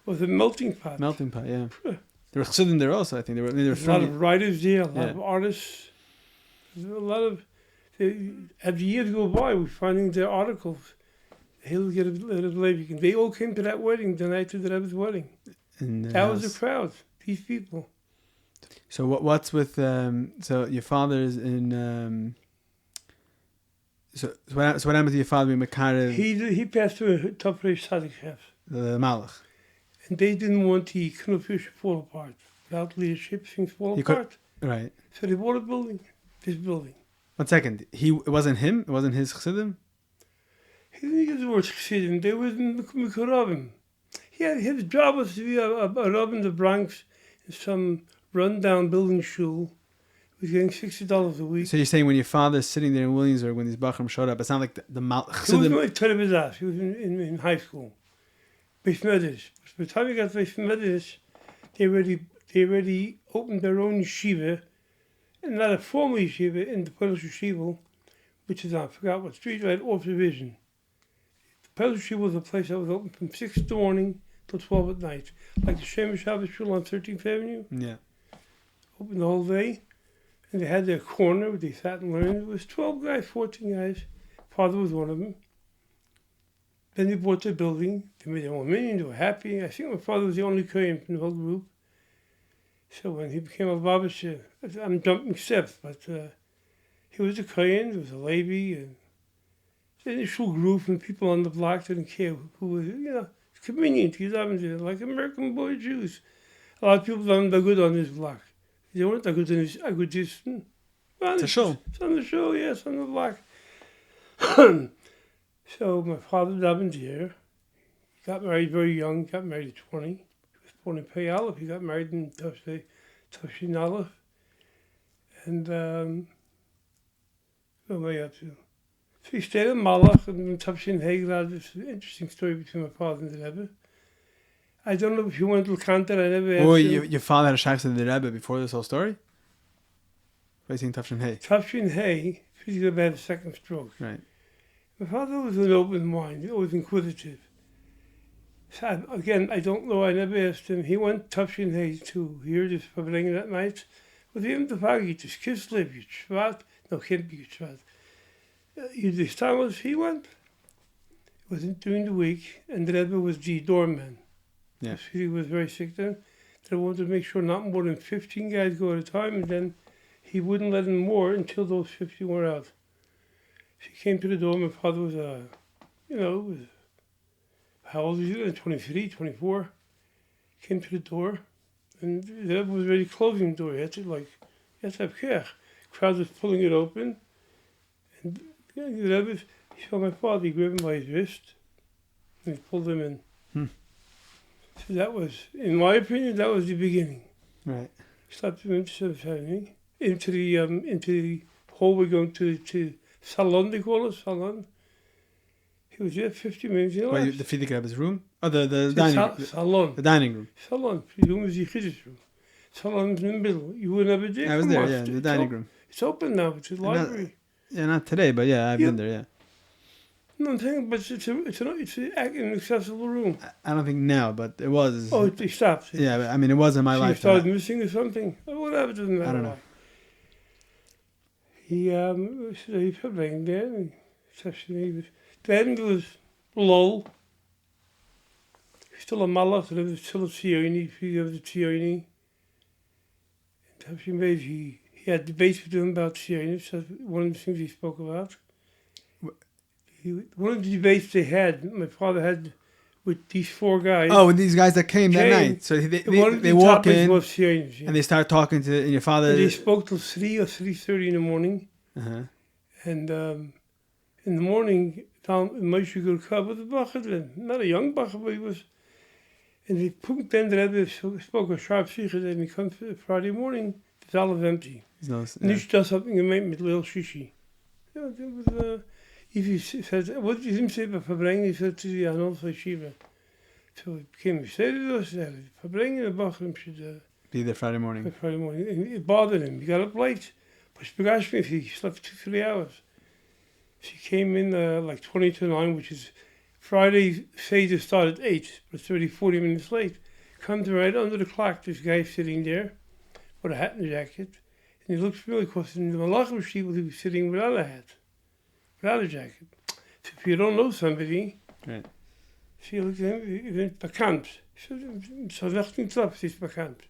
Speaker 2: was a melting pot.
Speaker 1: Melting pot, yeah. There were chassidim there also, I think. There were
Speaker 2: a lot of writers there, a lot of artists. There's a lot of... As the years go by, we're finding their articles. He'll get a Levi. They all came to that wedding, the night of the Rebbe's wedding. That was the crowd, these people.
Speaker 1: So what's with so your father's in so what happened to your father in Mekarev?
Speaker 2: He passed through a tough Tzaddik chef.
Speaker 1: The Malach.
Speaker 2: And they didn't want the Knuffish to fall apart. Without leadership, things fall apart.
Speaker 1: Right.
Speaker 2: So they bought a building. This building.
Speaker 1: 1 second. It wasn't him? It wasn't his chassidim?
Speaker 2: He didn't use the word chassidim. They were Mikorabim. His job was to be a Rab in the Bronx in some rundown building shul. He was getting $60 a week.
Speaker 1: So you're saying when your father's sitting there in Williamsburg, when these Bachram showed up, it's not like the
Speaker 2: chassidim... He was like He was in high school. Beis Medrash. By the time he got to Beis Medrash, they already opened their own yeshiva, and not a formal yeshiva, in the Polish yeshiva, which is, I forgot what street, right off the vision. The Polish yeshiva was a place that was open from 6 in the morning till 12 at night, like the Shemesh Shabbos shul on 13th Avenue.
Speaker 1: Yeah.
Speaker 2: Open the whole day, and they had their corner where they sat and learned. It was 12 guys, 14 guys. Father was one of them. Then they bought the building. They made their own million. They were happy. I think my father was the only Kohen from the whole group. So when he became a Rabbitson, I'm jumping steps, but he was a Kohen. There was a Levi, and the initial group and people on the block didn't care who was. It's convenient. He's like American boy Jews. A lot of people don't do good on this block. They weren't that good on this.
Speaker 1: It's a show.
Speaker 2: It's on the show, yes, on the block. So my father davened here. He got married very young. Got married at 20. He was born in Pei Aleph. He got married in Tafshin Aleph. And what am I up to? So he stayed in Malach and in Tafshin Hegel. This interesting story between my father and the Rebbe. I don't know if you went to Kantar. I never asked him.
Speaker 1: Your father had a shachs in the Rebbe before this whole story? Facing Tafshin Hay.
Speaker 2: Tafshin Hay, he's going to have a second stroke.
Speaker 1: Right.
Speaker 2: My father was an open mind, always inquisitive. So again, I don't know, I never asked him. He went Tafshin Hay to hear this Pavling that night. With him to Pagi, to Kislev, Yitzhvat, no, can't be Yitzhvat. This time was he went. It was during the week, and the Rebbe was the doorman.
Speaker 1: Yeah.
Speaker 2: He was very sick then. They wanted to make sure not more than 15 guys go at a time, and then he wouldn't let in more until those 50 were out. She came to the door. My father was, how old was he? 23, 24. Came to the door, and the Rebbe was already closing the door. You had to have care. Crowd was pulling it open, and the Rebbe, he saw my father. He grabbed him by his wrist, and he pulled him in. So that was, in my opinion, that was the beginning.
Speaker 1: Right.
Speaker 2: Slapped him into the hallway going to salon, they call it, salon. He was there 50 minutes.
Speaker 1: The Frierdiker Rebbe's room? Oh, the dining room.
Speaker 2: Salon.
Speaker 1: The dining room.
Speaker 2: Salon. The room was the chassid room. Salon's in the middle. You were never there.
Speaker 1: I was there, the dining room.
Speaker 2: It's open now. It's a library.
Speaker 1: Not today, but I've been there, yeah.
Speaker 2: No, I'm saying, but it's an accessible room.
Speaker 1: I don't think now, but it was.
Speaker 2: Oh, they stopped.
Speaker 1: Yeah, but, I mean, it was in my life.
Speaker 2: You started missing or something. Whatever, doesn't matter.
Speaker 1: I don't know.
Speaker 2: He put laying there, and then there was lull. Still a malach, there was still a tziyoni, he was a tziyoni. He had debates with him about tziyoni, so one of the things he spoke about. One of the debates they had, my father had with these four guys.
Speaker 1: Oh, and these guys that came that night. So they walk in and they start talking to and your father.
Speaker 2: And they spoke till 3 or 3:30 in the morning.
Speaker 1: Uh-huh.
Speaker 2: And in the morning, down Moshe Gurkha with a bacher, not a young bacher, but he was. And he put then the Rebbe spoke a sharp sicher, and he comes Friday morning, it's all empty. Nicht das hat ihn gemeint mit Leil Shishi. Yeah, that was, if he said, what did he say about verbrengen? He said to the Anon Yeshiva. So it became a serious, verbrengen the bacher should
Speaker 1: be there Friday morning.
Speaker 2: Friday morning. And it bothered him. He got up late. But she begashed me if he slept 2-3 hours. She came in 20 to 9, which is Friday Seder started at 8, but 30-40 minutes late. Comes right under the clock, this guy sitting there with a hat and a jacket. And he looks familiar because in the Malachim Shul he was sitting without a hat, without a jacket. So if you don't know somebody,
Speaker 1: right.
Speaker 2: She looked at him, je bent bekend. So zegt niet op, ze is bekend.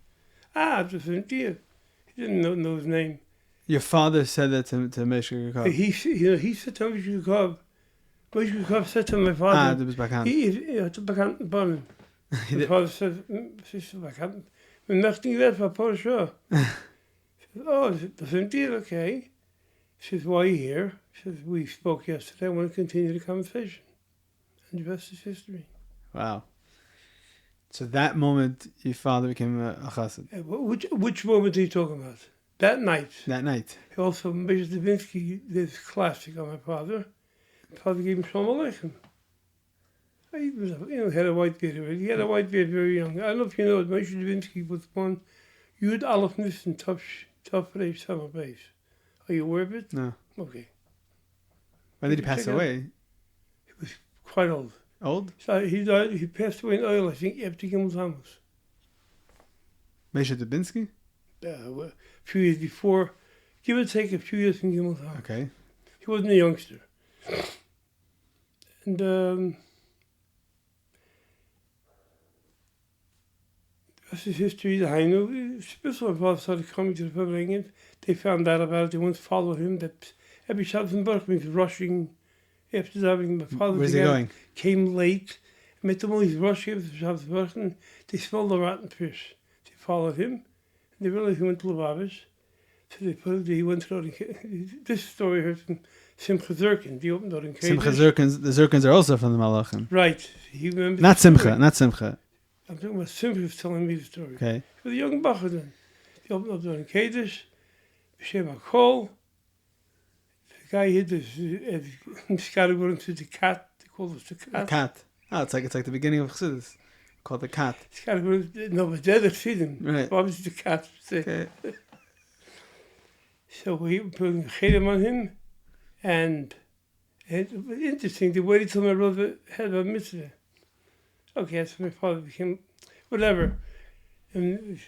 Speaker 2: Ah, dat is een dier. He didn't know his name.
Speaker 1: Your father said that to Moshe Gurkha.
Speaker 2: He said to Moshe Gurkha. Moshe Gurkha said to my father.
Speaker 1: Ah, dat was bekend.
Speaker 2: Het is bekend bannen. My father said, ze is bekend. Men dacht niet dat van Porsche. Oh, dat is een dier, okay. She says, why are you here? She says, we spoke yesterday. I want to continue the conversation. And the rest is history.
Speaker 1: Wow. So that moment, your father became a chassid.
Speaker 2: Which moment are you talking about? That night.
Speaker 1: That night.
Speaker 2: Also, Mr. Davinsky did this classic on my father. My father gave him Shalom Aleichem. He was, had a white beard already. He had a white beard very young. I don't know if you know it. Mr. Davinsky was born Yud Aleph Nissen Tov Reish Samar Beis. Are you aware of it?
Speaker 1: No.
Speaker 2: Okay.
Speaker 1: When did he pass away?
Speaker 2: He was quite old.
Speaker 1: Old?
Speaker 2: So he died. He passed away in oil, I think, after Gimel Tammuz.
Speaker 1: Moshe Davinsky?
Speaker 2: A few years before, give or take a few years from Gimel Tammuz.
Speaker 1: Okay.
Speaker 2: He wasn't a youngster. And that's his history. The Hainu, especially my father started coming to the Verbringen. They found out about it. They went to follow him. That every Shabbos was rushing after davening. My father
Speaker 1: Where's he going?
Speaker 2: Came late. Met them all. He's rushing after Shabbos. They smelled the rotten fish. They followed him. And they realized he went to Lubavitch. So he went to this story I heard from Simcha Zirkin. The opened out in Kadesh.
Speaker 1: Simcha Zirkins. The Zirkins are also from the Malachim.
Speaker 2: Right. He remembers.
Speaker 1: Not Simcha. Not Simcha.
Speaker 2: I'm talking about Simcha was telling me the story.
Speaker 1: Okay.
Speaker 2: For the young Bacher then. He opened up in Kadesh. B'Shem HaKol. The guy hid this category to the cat. They call it the cat.
Speaker 1: The cat. Oh, it's like the beginning of Chassidus. Called the cat.
Speaker 2: No, but they're the Chassidim.
Speaker 1: Right.
Speaker 2: Obviously the cat.
Speaker 1: Okay.
Speaker 2: So we put a chedem on him, and it was interesting. They waited till my brother had a mitzvah. Okay, so my father became whatever, and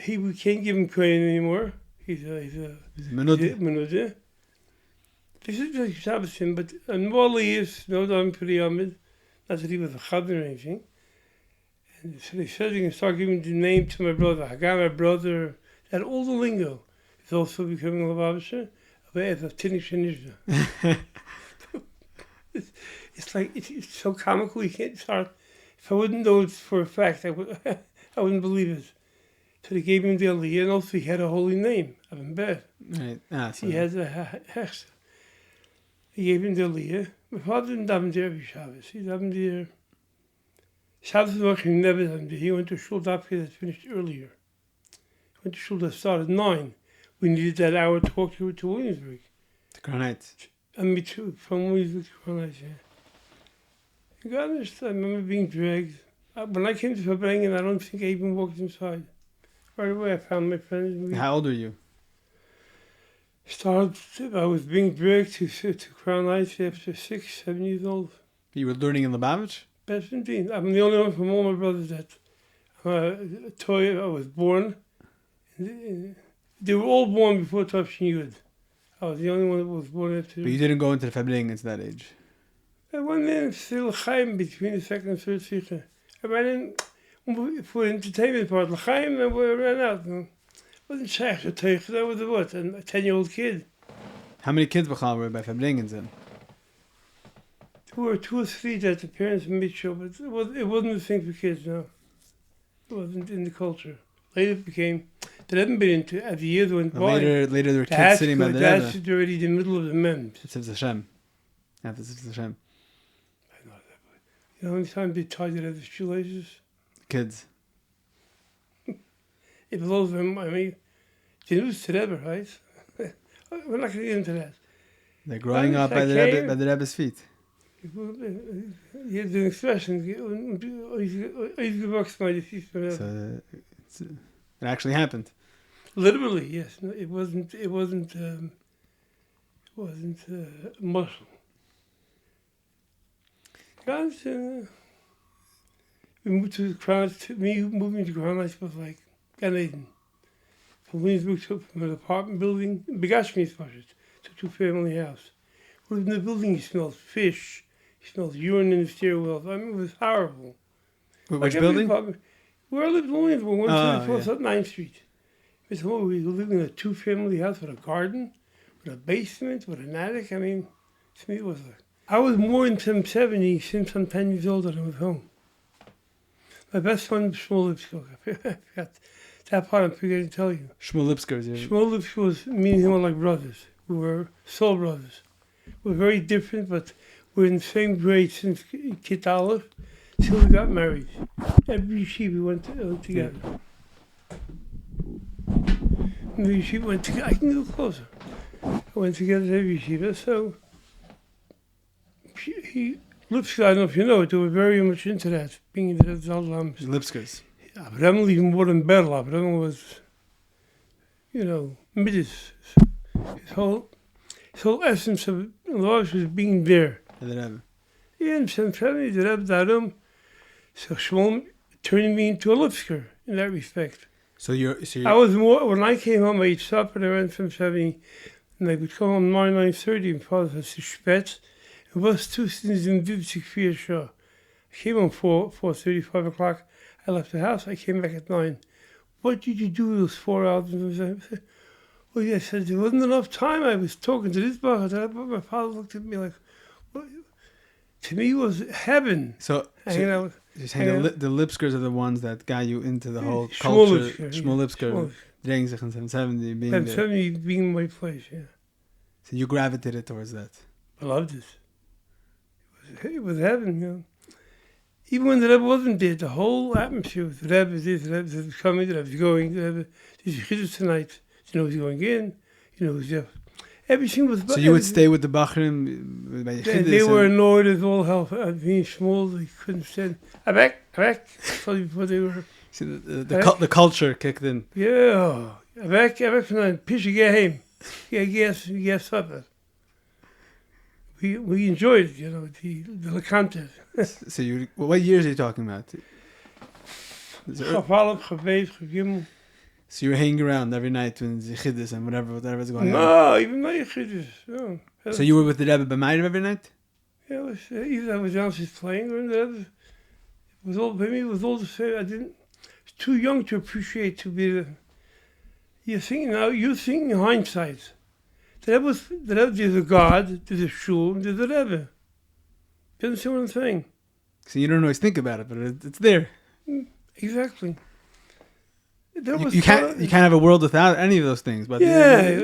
Speaker 2: we can't give him Kohen anymore. He's a Menudeh. This is like Shabbos him, but Mali is no doubt pretty Ahmed. Not that he was a chad or anything. And so they said they can start giving the name to my brother. Gaba, my brother, that all the lingo. Is also becoming a Lubavitcher, but as a Tinnish and Nishna. It's like, it's so comical, you can't start. If I wouldn't know it for a fact, I wouldn't believe it. So they gave him the aliyah, and also he had a holy name, Avin Ber.
Speaker 1: Right. So
Speaker 2: He had a hechsher. He gave him the aliyah. My father didn't daven there every Shabbos. He davened there. Shabbos was he never davened there. He went to shul that finished earlier. He went to shul that started at 9. We needed that hour to walk to Williamsburg.
Speaker 1: The Granite.
Speaker 2: And me too, from Williamsburg to Crown Heights, yeah. God understood. I remember being dragged. When I came to Verbringen, I don't think I even walked inside. Right away, I found my friends.
Speaker 1: How old were you?
Speaker 2: I was being dragged to Crown Heights after 6, 7 years old.
Speaker 1: You were learning in Lubavitch?
Speaker 2: Best indeed. I'm the only one from all my brothers that I was born. They were all born before Tafshin Yud. I was the only one that was born after.
Speaker 1: But you didn't go into the Verbringen at that age?
Speaker 2: I went in still Chaim between the second and third Sikha. I ran in for the entertainment part, Chaim, and we ran out. Wasn't Shaykh to take, that was a 10-year-old kid.
Speaker 1: How many kids were by Verbringen then?
Speaker 2: There were 2 or 3 that the parents made sure, but it wasn't a thing for kids, no. It wasn't in the culture. Later it became, they hadn't been into, as the years went by.
Speaker 1: Later there were kids sitting by the Rebbe.
Speaker 2: That's already in the middle of the memes.
Speaker 1: It's Hashem. Yeah, this is Hashem.
Speaker 2: I know that, but you know how many times they tied it at the shoelaces?
Speaker 1: Kids.
Speaker 2: It blows them, I mean, they knew it's the Rebbe, right? We're not going to get into that.
Speaker 1: They're growing up by the Rebbe's feet.
Speaker 2: You have the expression,
Speaker 1: So it actually happened.
Speaker 2: Literally, yes. No, it wasn't muscle. Guys, we moved to the Crown. Me moving to Crown Heights was like Gan Eden. From Williamsburg to from an apartment building, Begashmi's budget, to 2-family house. We lived in the building, you smelled fish, you smelled urine in the stairwells. I mean, it was horrible.
Speaker 1: Which building?
Speaker 2: Where I lived in Williamsburg, 174
Speaker 1: yeah.
Speaker 2: 9th Street. We were living in a 2-family house with a garden, with a basement, with an attic. I mean, to me it was like, I was more in 70 since I'm 10 years old and I was home. My best friend was Shmuel Lipsko. I forgot that part, I'm forgetting to tell you.
Speaker 1: Shmuel Lipsko.
Speaker 2: Shmuel Lipsko was me and him were like brothers. We were soul brothers. We're very different, but we're in the same grade since Kit Aleph till we got married. Every yeshiva we went together. The yeshiva went together. I can go closer. I went together to every yeshiva, so Lipsko, I don't know if you know it, they were very much into that, being into that Zaldams.
Speaker 1: Lipskos.
Speaker 2: Abraham even more than Berla. Abraham was, Midas. His whole essence of life was being there.
Speaker 1: And the Rebbe.
Speaker 2: Yeah, and some family, the Rebbe Darum. So Shmuel turned me into a Lipsker in that respect.
Speaker 1: So you're
Speaker 2: I was more, when I came home, I ate supper and I went from 70, and I would come home 9:30 and father had to spet. It was 2 things in Vivsik Fear Shaw. I came home 4:30, 5 o'clock. I left the house, I came back at 9. What did you do those 4 hours? Well, yeah, I said, there wasn't enough time. I was talking to this boy. My father looked at me like, what? To me, it was heaven.
Speaker 1: So
Speaker 2: you're
Speaker 1: saying the Lipskers are the ones that got you into the whole culture. Shmuel Lipsker, draining sich in 770, being there.
Speaker 2: 770 being my place, yeah.
Speaker 1: So you gravitated towards that.
Speaker 2: I loved it. It was heaven, Even when the Rebbe wasn't there, the whole atmosphere was the Rebbe, the Rebbe was coming, the Rebbe was going, the Rebbe, there's chassid tonight. You know who's going in, you know who's there. Everything was...
Speaker 1: So you would stay with the Bachrim by
Speaker 2: They were annoyed as all hell. Being small, they couldn't stand. Abek. So before they were...
Speaker 1: See, the culture kicked in.
Speaker 2: Yeah. Abek, Pisha Geheim. Get supper. We enjoyed it, the content.
Speaker 1: So what years are you talking about? So you were hanging around every night when Zichidis and whatever's going on?
Speaker 2: No, even my Zichidis. No.
Speaker 1: So you were with the Rebbe B'mayim every night?
Speaker 2: Yeah, either I was downstairs playing or the Rebbe. It was all the same. I was too young to appreciate to be the... You're thinking in hindsight. The Rebbe, there's a God, there's a shul, and there's a Rebbe. You understand what I'm saying?
Speaker 1: So you don't always think about it, but it's there.
Speaker 2: Exactly. There was
Speaker 1: You can't have a world without any of those things. But
Speaker 2: yeah.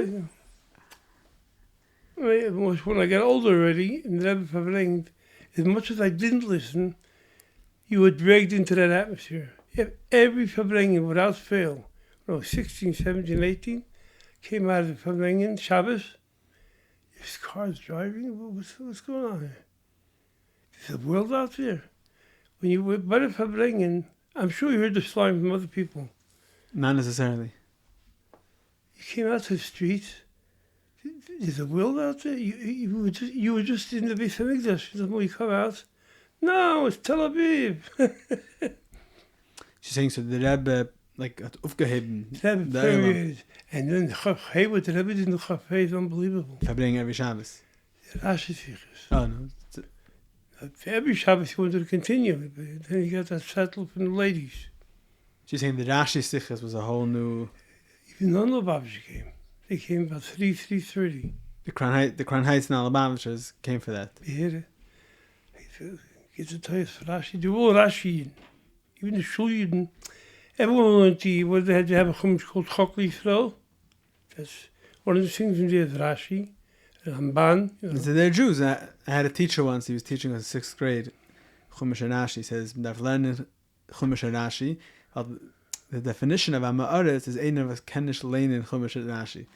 Speaker 2: When I got older already, and the Rebbe Fabling, as much as I didn't listen, you were dragged into that atmosphere. Every Fabling, without fail, 16, 17, 18, came out of the Fabling, Shabbos. There's cars driving. What's going on here? There's a world out there. When you were by the Fabling, I'm sure you heard the line from other people.
Speaker 1: Not necessarily.
Speaker 2: You came out to the streets. There's a world out there. You were just in the Beis Hamikdash. When you come out, no, it's Tel Aviv.
Speaker 1: She's saying so the Rebbe hat aufgeheben.
Speaker 2: The Rebbe and then the Gabai, what the Rebbe did in the Gabai is unbelievable.
Speaker 1: Verbringen every Shabbos.
Speaker 2: Rashi Sichos.
Speaker 1: Oh no.
Speaker 2: Every Shabbos he wanted to continue, but then he got that settled from the ladies.
Speaker 1: She's saying the Rashi Sichos was a whole new.
Speaker 2: Even none of the Lubavitchers came. They came about 3:30.
Speaker 1: The Crown Heights and Alabamishers came for that.
Speaker 2: You hear it? Get the tires for Rashi. They were all Rashi. Even the shul Yidden. Everyone learned they had to have a chumash called Chok Yisrael. That's one of the things in there is Rashi. Ramban.
Speaker 1: So they're Jews. I had a teacher once. He was teaching us 6th grade. Chumash and Rashi says, "Daf learn Chumash and Rashi." The definition of Amaretz is ein of a kenish lane in Chumash and Rashi.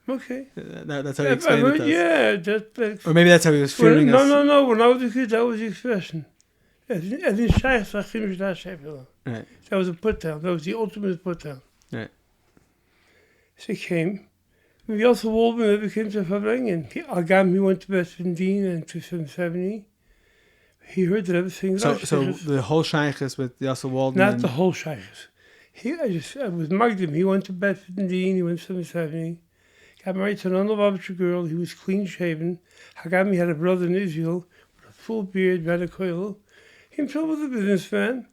Speaker 2: Okay.
Speaker 1: That's how he explained it to us.
Speaker 2: Yeah, that.
Speaker 1: Or maybe that's how he was feeling us.
Speaker 2: No. When I was a kid, that was the expression. Right. That was a put down. That was the ultimate put down.
Speaker 1: Right.
Speaker 2: So he came. We also Waldman became to Fabringen. He went to Beth Vendine in 270. He heard that everything.
Speaker 1: So the whole shaykhs with Yosef Waldman.
Speaker 2: Not the whole shaykhs. I was Magdim. He went to Beth Vendine. He went to 770. Got married to an Lubavitcher girl. He was clean shaven. Hagami had a brother in Israel with a full beard, red a coil. He himself was a businessman.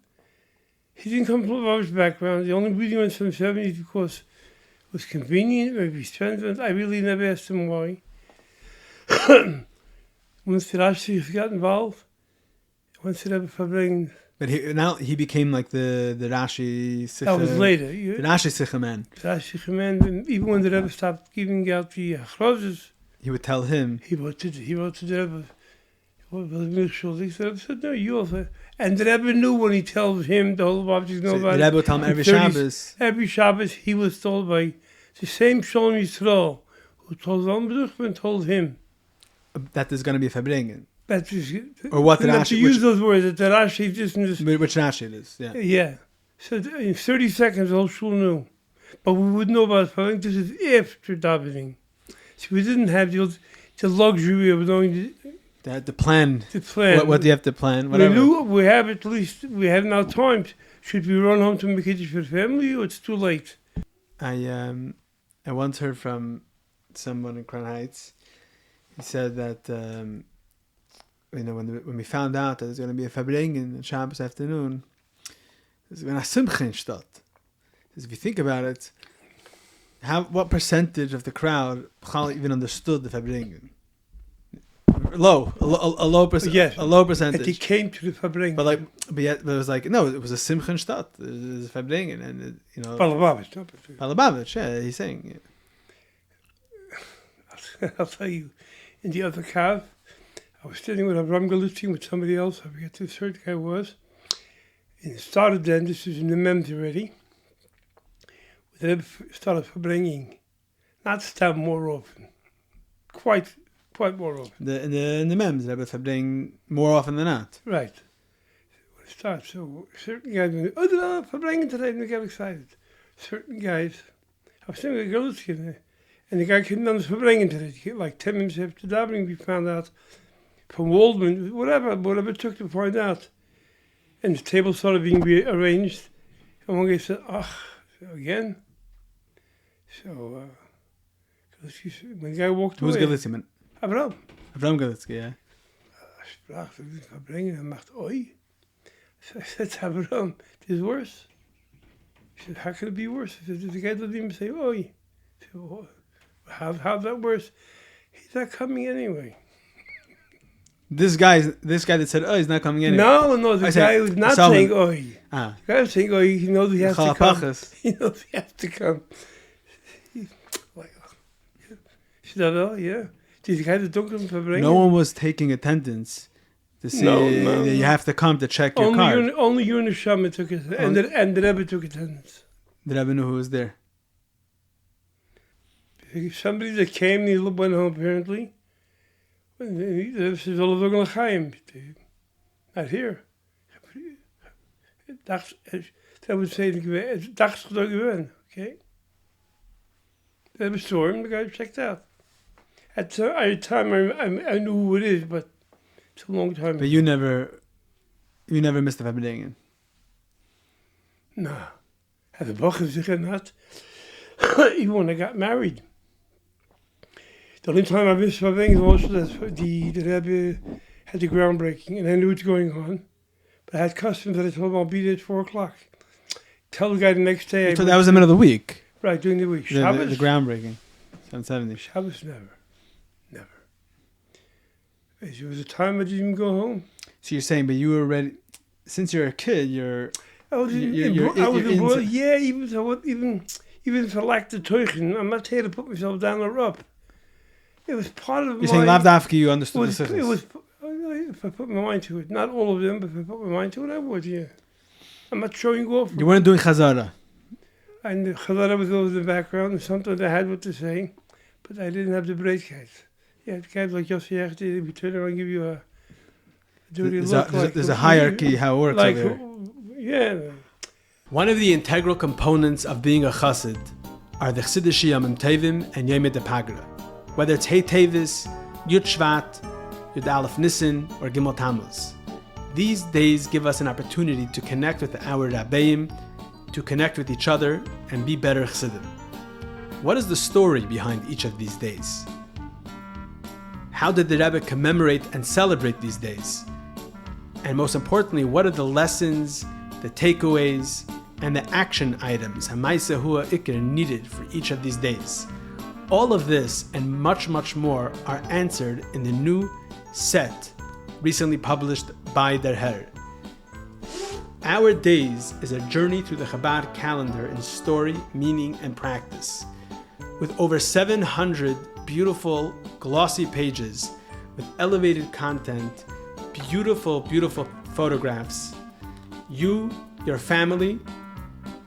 Speaker 2: He didn't come from a Lubavitcher background. The only reason he went to 770 because it was convenient, maybe expensive. I really never asked him why. Once the Rashi got involved, once it ever Fabringen.
Speaker 1: But he became like the Rashi Sikha.
Speaker 2: That was later.
Speaker 1: The Rashi Sikha man.
Speaker 2: Rashi man. Even when the Rebbe stopped giving out the achrozes,
Speaker 1: he would tell him.
Speaker 2: He wrote to the Rebbe. He said, no, you also. And the Rebbe knew when he tells him, the whole Lubavitchers know about it.
Speaker 1: The Rebbe would tell him every Shabbos.
Speaker 2: Every Shabbos he was told by the same Shalom Yisrael who told Zalman told him.
Speaker 1: That there's going to be a Fabringen.
Speaker 2: Or
Speaker 1: what the Rashi...
Speaker 2: to use those words, that the Rashi just...
Speaker 1: Which Rashi it is, yeah.
Speaker 2: Yeah. So in 30 seconds, the whole shul knew. But we wouldn't know about it. This is after davening. So we didn't have the luxury of knowing...
Speaker 1: The plan.
Speaker 2: The plan.
Speaker 1: What do you have to plan? Whatever.
Speaker 2: We knew we have at least... We have now time. Should we run home to make it for the family or it's too late?
Speaker 1: I once heard from someone in Crown Heights. He said that... when we found out that there's going to be a Fabringen on Shabbos afternoon, there's going to be a Simcha in Stadt. Because if you think about it, what percentage of the crowd even understood the Fabringen? A low percentage.
Speaker 2: Yes.
Speaker 1: A low percentage.
Speaker 2: And he came to the Fabringen.
Speaker 1: But it was like, no, it was a Simcha in Stadt. It was a Fabringen. And,
Speaker 2: Palabavich,
Speaker 1: yeah, he's saying.
Speaker 2: Yeah. I'll tell you, in the other car, I was sitting with Aharon Blesofsky with somebody else. I forget who the third guy was. And it started then, this was in the MEMS already. We started Fabringen. Not stop more often. Quite more often.
Speaker 1: In the MEMS, Rebbe Fabringen more often than not.
Speaker 2: Right. When it starts, so certain guys went, oh, Fabringen today, and they got excited. Certain guys, I was sitting with Blesofsky, and the guy came down to Fabringen today. Like 10 minutes after davening, we found out from Waldman, whatever it took to find out. And the table started being rearranged. And one guy said, again? So, when the guy walked away...
Speaker 1: Who's Galitzman?
Speaker 2: Aharon.
Speaker 1: Aharon Blesofsky, yeah.
Speaker 2: Sprach, Verbringen, and macht oi. I said to Aharon, it is worse. He said, how can it be worse? I said, the guy doesn't even say oi. I said, well, how's that worse? He's not coming anyway.
Speaker 1: This guy that said, "Oh, he's not coming in."
Speaker 2: No, the guy who's not saying oi.
Speaker 1: Ah.
Speaker 2: The guy who's saying oi, he knows he has to come.
Speaker 1: Chalapachas.
Speaker 2: He knows he has to come. Yeah. Die guy dat donker verbrengen.
Speaker 1: No one was taking attendance to see
Speaker 2: No.
Speaker 1: you have to come to check your card.
Speaker 2: Only you and the shaman took it, and the Rebbe took attendance.
Speaker 1: The Rebbe knew who was there.
Speaker 2: Somebody that came, he went home apparently. The Rebbe says, "All of them Chaim." Not here. That would say, "Dachs gedaan." Okay. The Rebbe saw him. The guy checked out. At the time, I knew who it is, but it's a long time.
Speaker 1: But you never missed the Rabbitson.
Speaker 2: No. Had the Bach zich not. Even when I got married. The only time I missed my things was that the Rebbe had the groundbreaking, and I knew what's going on. But I had customs that I told him I'll be there at 4 o'clock. Tell the guy the next day.
Speaker 1: So that was the middle of the week.
Speaker 2: Right, during the week.
Speaker 1: The
Speaker 2: Shabbos?
Speaker 1: groundbreaking. 770.
Speaker 2: Shabbos, never. There was a time I didn't even go home.
Speaker 1: So you're saying, but you were ready, since you're a kid,
Speaker 2: I was even if I lacked the teuchen, I'm not here to put myself down or up. It was part of
Speaker 1: You're saying Lavdafki, you understood the
Speaker 2: it was,
Speaker 1: sichos.
Speaker 2: if I put my mind to it. Not all of them, but if I put my mind to it, I would, yeah. I'm not showing off.
Speaker 1: You weren't doing chazara.
Speaker 2: And the chazara was over the background, and sometimes I had what to say, but I didn't have the breedkeit. Yeah, the guys like Yossi Echti, we turn around and give you a dirty look.
Speaker 1: There's a hierarchy how it works
Speaker 2: like,
Speaker 1: over
Speaker 2: yeah.
Speaker 1: One of the integral components of being a chassid are the chassidish Yom Tovim and Yom Pagra. Whether it's Hey Tevis, Yud Shvat, Yud Aleph Nisan, or Gimel Tammuz. These days give us an opportunity to connect with our Rabbeim, to connect with each other, and be better chassidim. What is the story behind each of these days? How did the Rebbe commemorate and celebrate these days? And most importantly, what are the lessons, the takeaways, and the action items Hamaisa Hua Ikir needed for each of these days? All of this and much, much more are answered in the new set recently published by Der Herr. Our Days is a journey through the Chabad calendar in story, meaning, and practice. With over 700 beautiful, glossy pages with elevated content, beautiful, beautiful photographs, you, your family,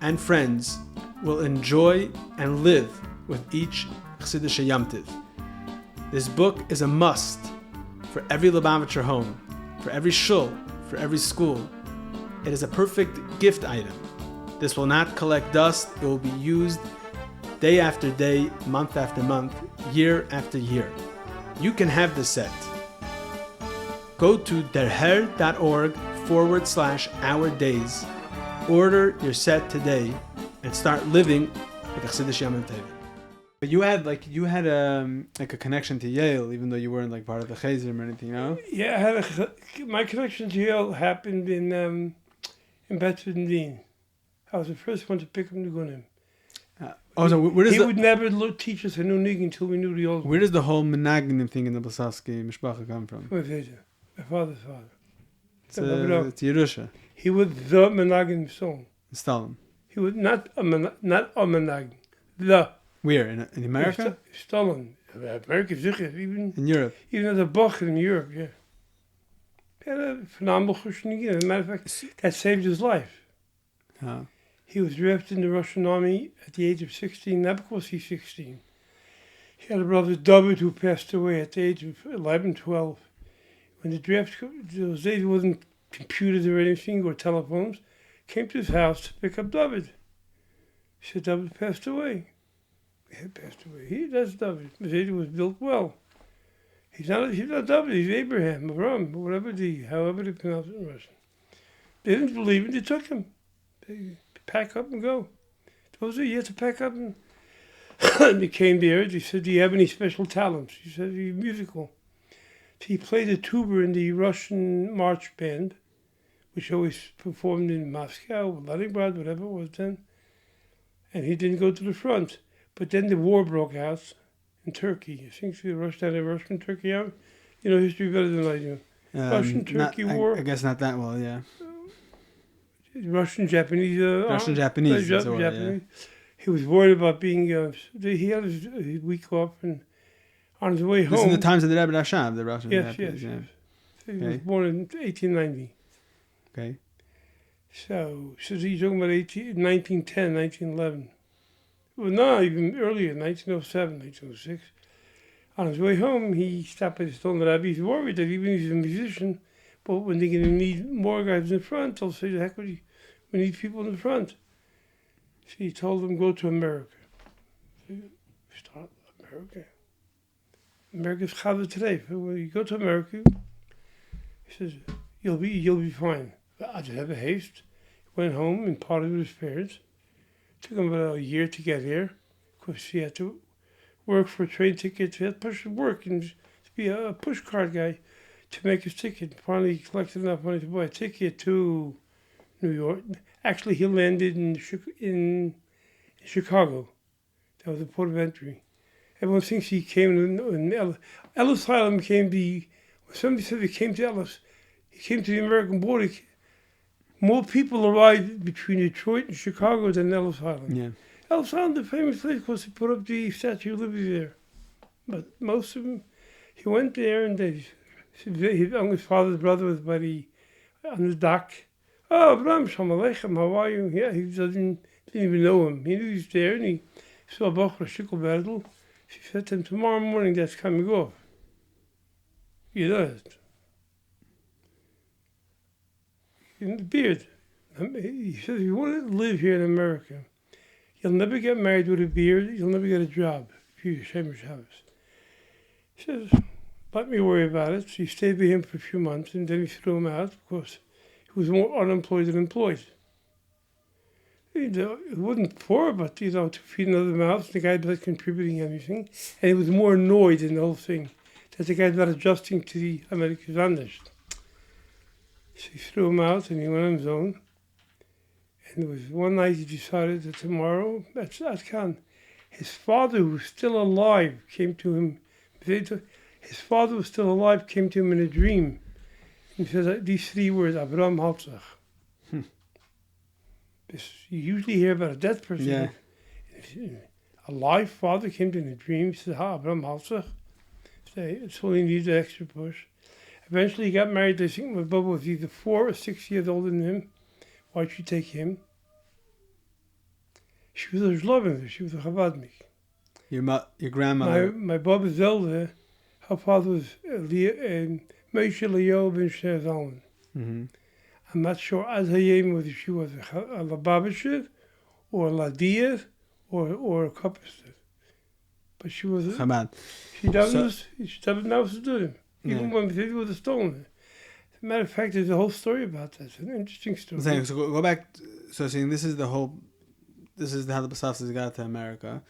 Speaker 1: and friends will enjoy and live with each Chassidish Yom Tov. This book is a must for every Lubavitcher home, for every shul, for every school. It is a perfect gift item. This will not collect dust. It will be used day after day, month after month, year after year. You can have this set. Go to derher.org/Our Days. Order your set today and start living with Chassidish Yom Tov. But you had a connection to Yale, even though you weren't like part of the Chazim or anything, you know?
Speaker 2: Yeah, my connection to Yale happened in Bedford and Dean. I was the first one to pick up Nigunim.
Speaker 1: So where does
Speaker 2: he would never teach us a new nig until we knew the old one.
Speaker 1: Where does the whole menagnim thing in the Blesofsky mishpacha come from?
Speaker 2: My father's father.
Speaker 1: It's Yerusha.
Speaker 2: He was the menagnim son.
Speaker 1: Stalin.
Speaker 2: He was not a menagnim. The.
Speaker 1: Where? In America?
Speaker 2: Stalin. America, even
Speaker 1: in Europe.
Speaker 2: Even as a Bach in Europe, yeah. He had a phenomenal Chushnig. As a matter of fact, that saved his life.
Speaker 1: Oh.
Speaker 2: He was drafted in the Russian army at the age of 16, not because he's 16. He had a brother, David, who passed away at the age of 11, 12. When the draft, those days there wasn't computers or anything or telephones, came to his house to pick up David. He said, David passed away. He had passed away. That's David. Mercedes was built well. He's not David, he's Abraham, Avram, however they pronounce it in Russian. They didn't believe it, they took him. They pack up and go. Those are you have to pack up and they came there. They said, do you have any special talents? He said, you're musical. So he played the tuba in the Russian march band, which always performed in Moscow, Leningrad, whatever it was then. And he didn't go to the front. But then the war broke out in Turkey. I think they rushed out and rushed from Turkey out. You know history better than I do. Russian-Turkey war.
Speaker 1: I guess not that well, yeah.
Speaker 2: Russian-Japanese.
Speaker 1: Russian-Japanese.
Speaker 2: Japanese. He was worried about being. He had his week off, and on his way home.
Speaker 1: This is the times of the Rebbe Hashem, the Russian.
Speaker 2: Yes,
Speaker 1: Japanese,
Speaker 2: yes.
Speaker 1: yeah.
Speaker 2: He was born in 1890.
Speaker 1: Okay.
Speaker 2: So he's talking about 1910, 1911. Well, no, even earlier, 1907, 1906. On his way home, he stopped at the Stone Rabbi. He's worried that even if he's a musician, but when they're going to need more guys in the front, they'll say, heck, we need people in the front. So he told them, go to America. So start America. America's chassid today. When you go to America, he says, you'll be fine. I just have a haste. Went home and parted with his parents. Took him about a year to get here. Of course, he had to work for train tickets. He had to push work and be a push cart guy to make his ticket. Finally, he collected enough money to buy a ticket to New York. Actually, he landed in Chicago. That was the port of entry. Everyone thinks he came in Ellis Island came when somebody said he came to Ellis, he came to the American border. More people arrived between Detroit and Chicago than Ellis Island.
Speaker 1: Yeah.
Speaker 2: Ellis Island, the famous place, because they put up the Statue of Liberty there. But most of them, he went there and his father's brother was on the dock. Oh, Abraham, Shalom Aleichem, how are you? Yeah, he didn't even know him. He knew he was there and he saw Bach for a shikl battle. She said to him, tomorrow morning that's coming off. You know it. In the beard. He says, if you want to live here in America, you'll never get married with a beard, you'll never get a job if you're Shemesh Shabbos. He says, let me worry about it. So he stayed with him for a few months and then he threw him out because he was more unemployed than employed. It wasn't poor, but to feed another mouth, the guy was contributing anything. And he was more annoyed in the whole thing that the guy's not adjusting to the American standards. So he threw him out and he went on his own. And it was one night he decided that tomorrow, that's Kan. His father, who was still alive, came to him. His father was still alive, came to him in a dream. And he says these three words, Abraham Haltzach. You usually hear about a dead person.
Speaker 1: Yeah.
Speaker 2: A live father came to him in a dream. He said, Abraham Haltzach. So he needed an extra push. Eventually he got married. I think my Bubba was either 4 or 6 years older than him. Why'd she take him? She was a Zlovin. She was a Chabadnik.
Speaker 1: Your grandmother.
Speaker 2: My Bubba's elder, her father was Moshe Leo ben Shazalman.
Speaker 1: Mm-hmm.
Speaker 2: I'm not sure as Hayim whether she was a Lubavitcher or a Ladiyah or a Kopster. But she was
Speaker 1: Chabad.
Speaker 2: She doesn't know what to do. Even when they was a stone. As a matter of fact, there's a whole story about that. It's an interesting story.
Speaker 1: So go back. So saying this is how the Blesofskys got to America.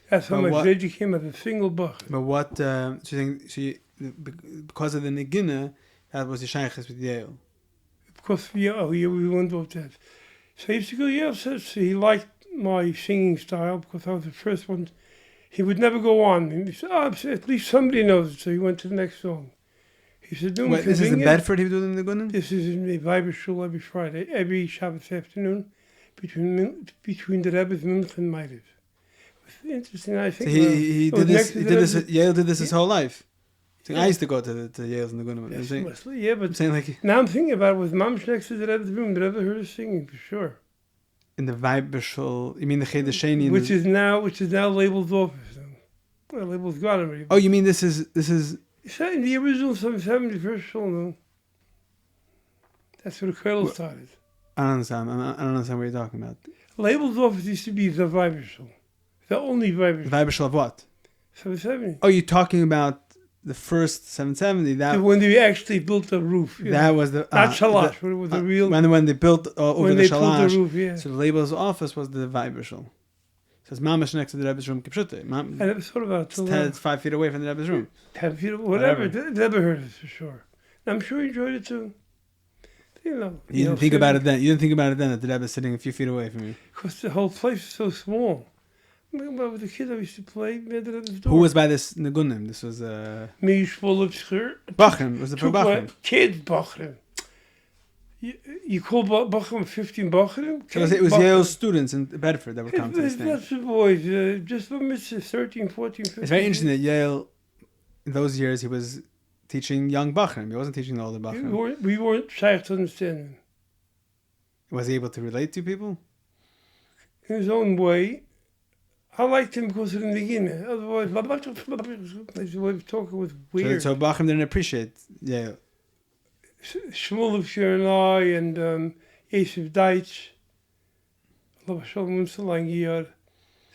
Speaker 2: That's how much they came as a single buck.
Speaker 1: But what because of the Negina, that was the Sheikhs with Yale.
Speaker 2: Because we went with that. So he used to go, Yale says he liked my singing style because I was the first one. He would never go on. He said, at least somebody knows it. So he went to the next song. He said,
Speaker 1: this is in Bedford he was doing the Gunnen?
Speaker 2: This is in the Weiber shul every Friday, every Shabbos afternoon, between the Rebbe's Minch and Malik. Interesting, I think.
Speaker 1: So he did this. Yale did this his whole life. So I used to go to Yale's and the Gunnen.
Speaker 2: Yeah, but now I'm thinking about it with Mamsh next to the Rebbe's room. The Rebbe heard us singing for sure.
Speaker 1: In the Weiber shul, you mean the Cheder Sheni?
Speaker 2: Which is now labeled office. Well, label's gone already.
Speaker 1: Oh, you mean this is?
Speaker 2: It's in the original 71st shul, no? That's where the cradle started.
Speaker 1: I don't understand. I don't understand what you're talking about.
Speaker 2: Label's office used to be the Weiber shul. The only Weiber shul.
Speaker 1: The Weiber shul of what?
Speaker 2: 770.
Speaker 1: Oh, you're talking about the first 770. That
Speaker 2: when they actually built the roof.
Speaker 1: That was the
Speaker 2: not shalash, but it was the real.
Speaker 1: When they built over the shalash.
Speaker 2: Built the roof, yeah.
Speaker 1: So the label's office was the Weiber shul. So it's mamash next to the Rebbe's room.
Speaker 2: I never thought about it.
Speaker 1: It's 5 feet away from the Rebbe's room.
Speaker 2: 10 feet, whatever. Never heard it for sure. And I'm sure he enjoyed it too. You
Speaker 1: didn't think about it then. You didn't think about it then that the Rebbe's sitting a few feet away from you.
Speaker 2: Because the whole place is so small. Well, with the kids I used to play, we had it at the
Speaker 1: Who
Speaker 2: door.
Speaker 1: was by this Negunim? This was
Speaker 2: Me, Schwolopscher.
Speaker 1: Bachrim. Was it for Bachrim?
Speaker 2: Kids, Bachrim. You call Bachrim 15 Bachrim?
Speaker 1: So it was Yale's students in Bedford that were coming to this thing.
Speaker 2: That's the boys, just from Mr. 13, 14, 15.
Speaker 1: It's very interesting that Yale, in those years, he was teaching young Bachrim. He wasn't teaching the older Bachrim.
Speaker 2: We weren't shy to understand him.
Speaker 1: Was he able to relate to people?
Speaker 2: In his own way. I liked him because of the beginning. Otherwise, his way of talking was weird.
Speaker 1: So Bachrim didn't appreciate Yale.
Speaker 2: Schmolopscher and I and Yosef Deitch. Allah Shalom Salang. There